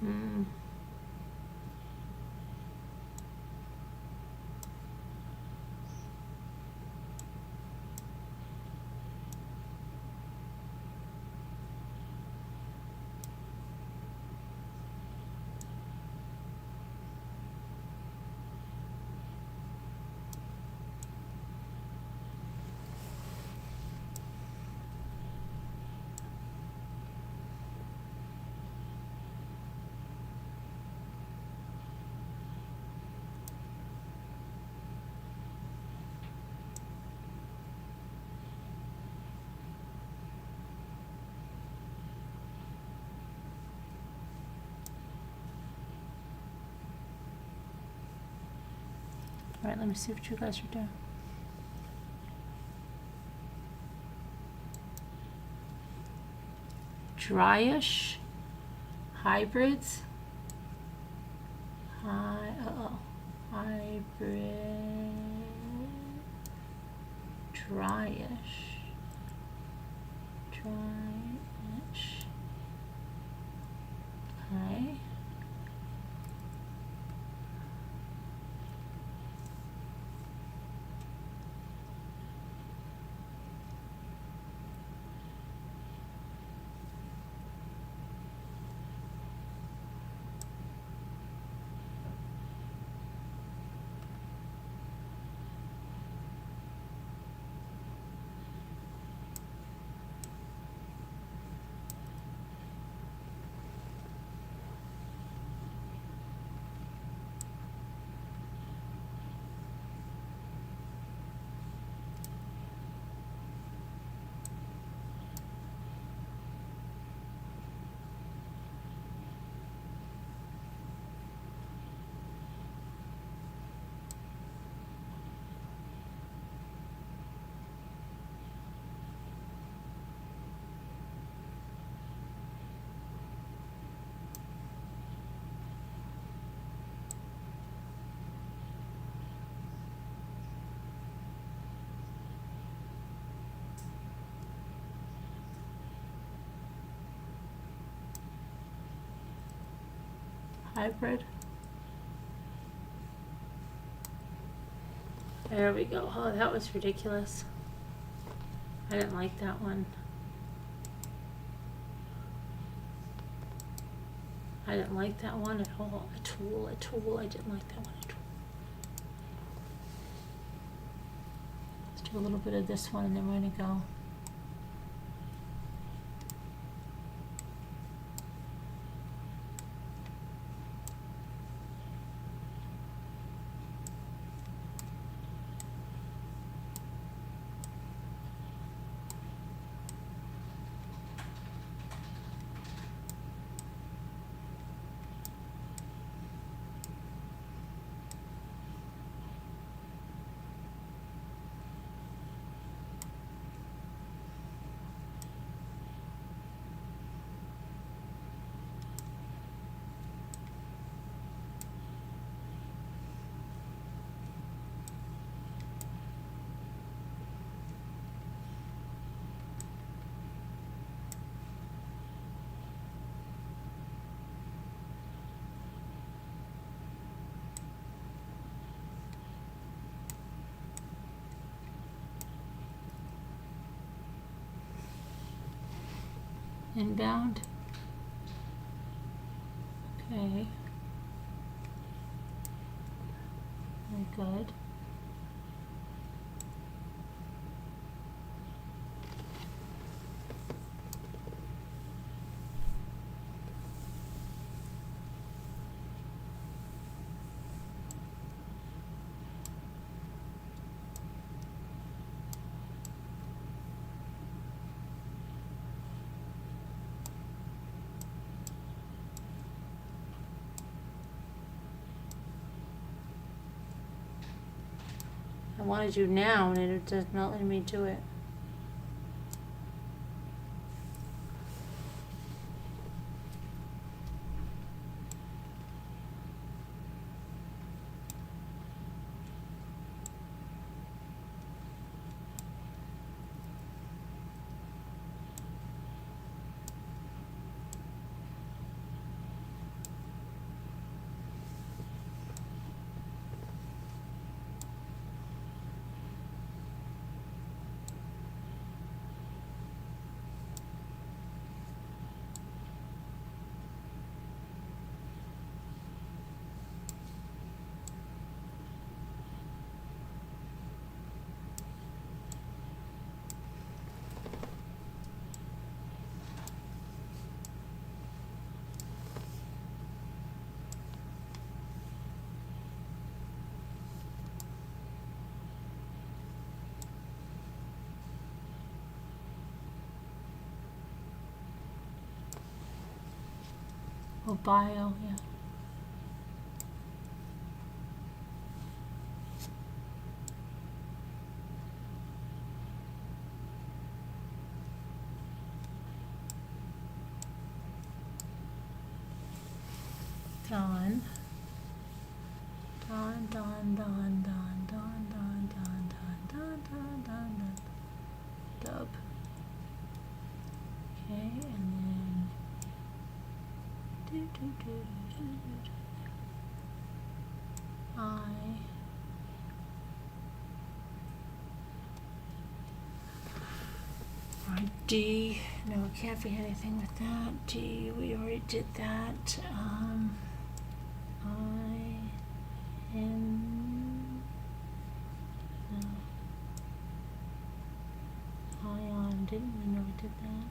Hmm. All right, let me see what you guys are doing. Dryish hybrids. Hybrid. Dryish. Okay. Hybrid. There we go. Oh, that was ridiculous. I didn't like that one. I didn't like that one at all. A tool. I didn't like that one at all. Let's do a little bit of this one and then we're going to go Inbound. Okay. Very good. I want to do now, and it does not let me do it. Oh, bio, yeah. Dawn. Dawn, dawn, dawn, dawn, dawn, dawn, dawn, dawn, dawn, dawn, dawn, dawn. Dub. Okay, and then D. No, it can't be anything with that. D. We already did that. N. No. Ion. Didn't we know we did that?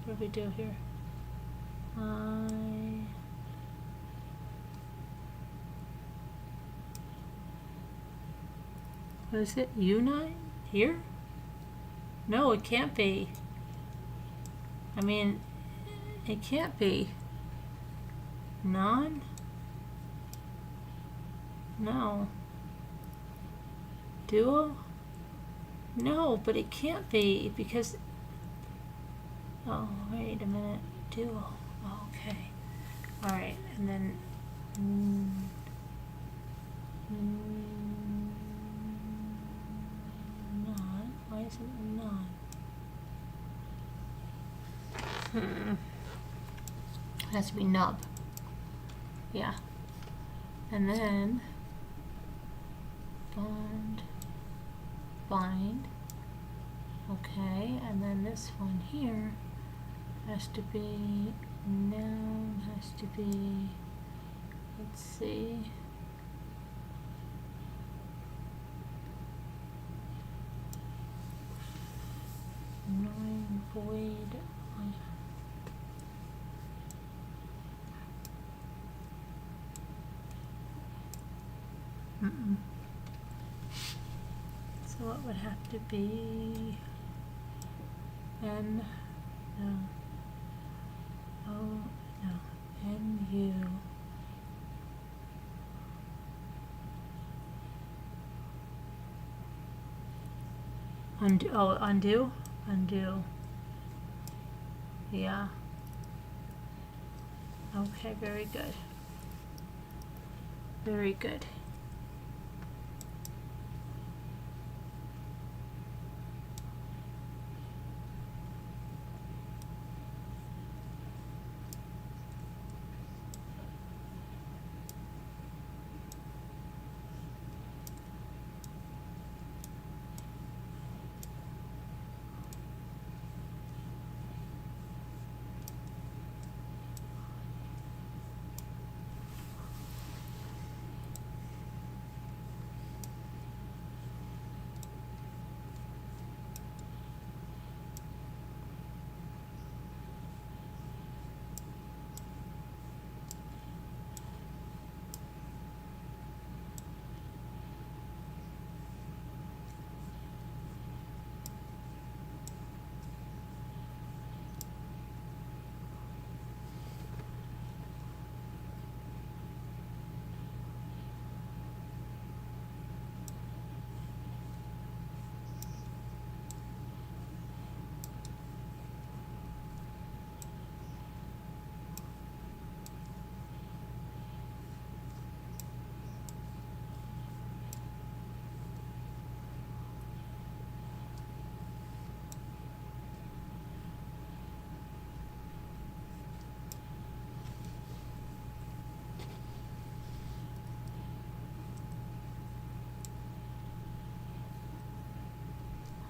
What do we do here? What is it? U9? Here? No, it can't be. I mean, it can't be. Non? No. Duo? No, but it can't be because... Oh, wait a minute. Duo. Oh, okay. Alright, and then... non. Why isn't it non? It has to be nub. Yeah. And then... bond. Bind. Okay, and then this one here has to be noun, has to be, let's see, nine void. So what would have to be N, no, O, no, N-U, undo, oh, undo, undo, yeah, okay, very good, very good.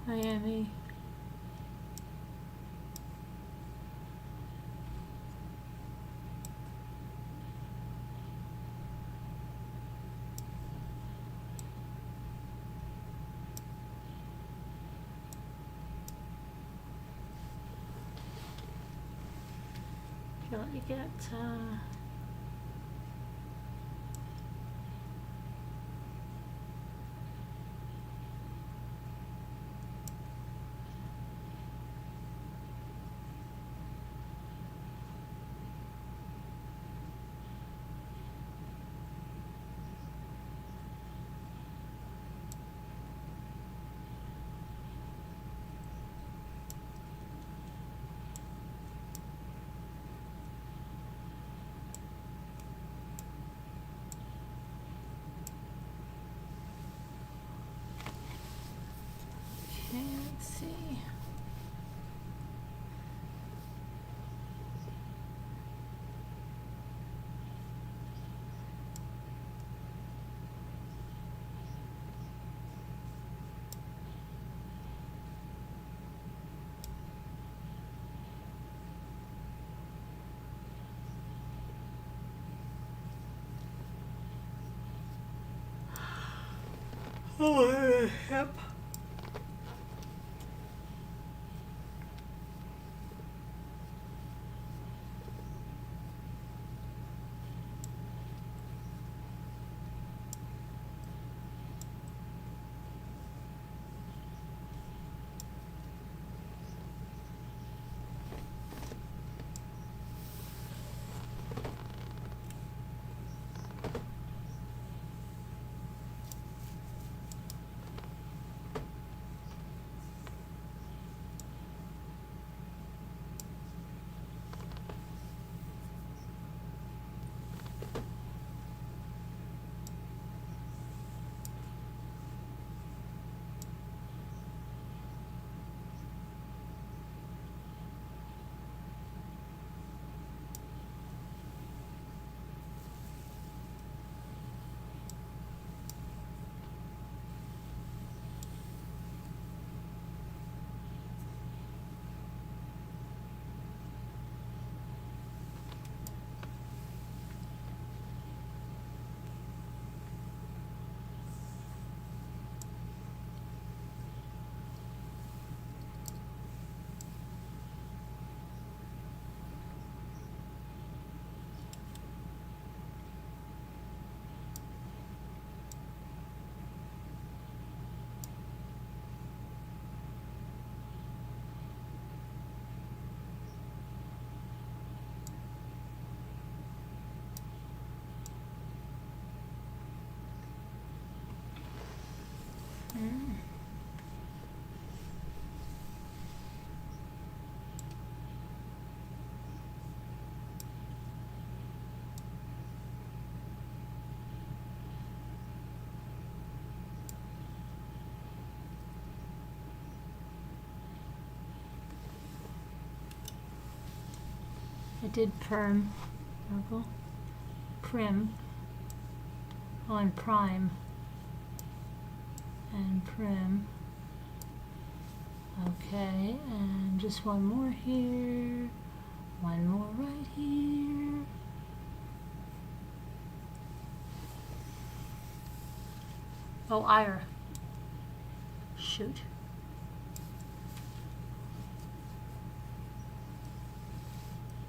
Miami. Okay, let me get okay, let's see. Oh, yep. I did prim on prime and prim. Okay, and just one more here, one more right here. Oh, Ira. Shoot.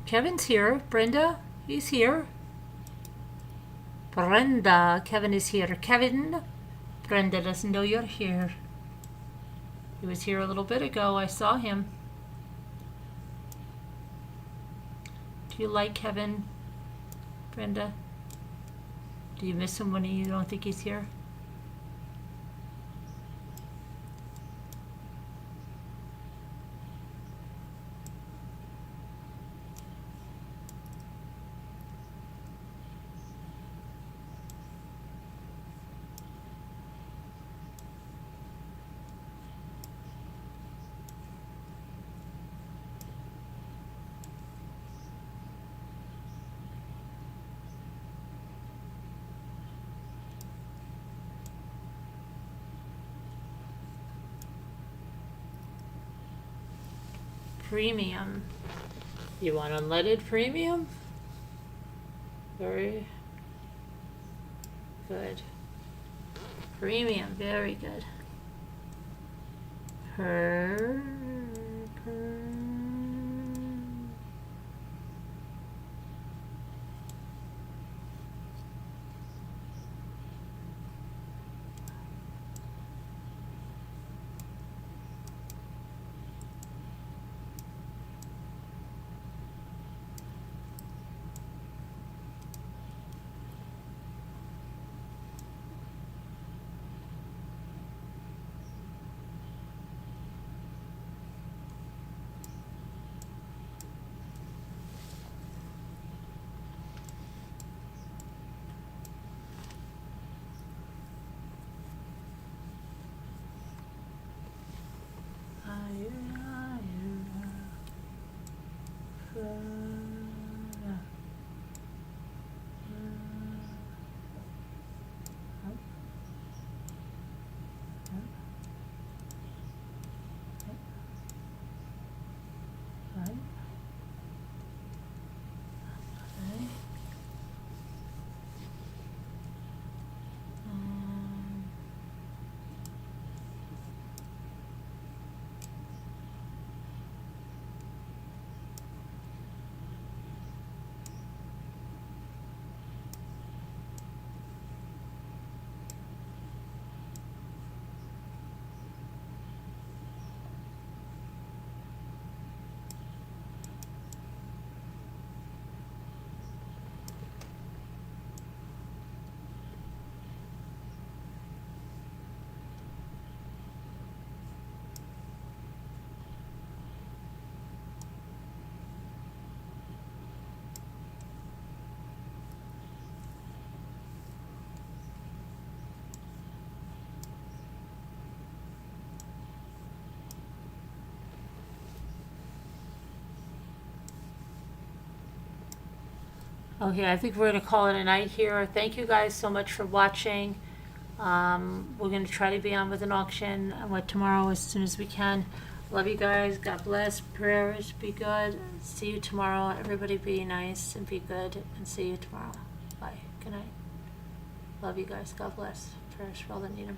Kevin's here. Brenda, he's here. Brenda, Kevin is here. Kevin, Brenda doesn't know you're here. He was here a little bit ago. I saw him. Do you like Kevin, Brenda? Do you miss him when you don't think he's here? Premium. You want unleaded premium? Very good. Premium, very good. Per. Okay, I think we're gonna call it a night here. Thank you guys so much for watching. We're gonna try to be on with an auction tomorrow as soon as we can. Love you guys. God bless. Prayers. Be good. See you tomorrow. Everybody be nice and be good. And see you tomorrow. Bye. Good night. Love you guys. God bless. Prayers for all that need 'em.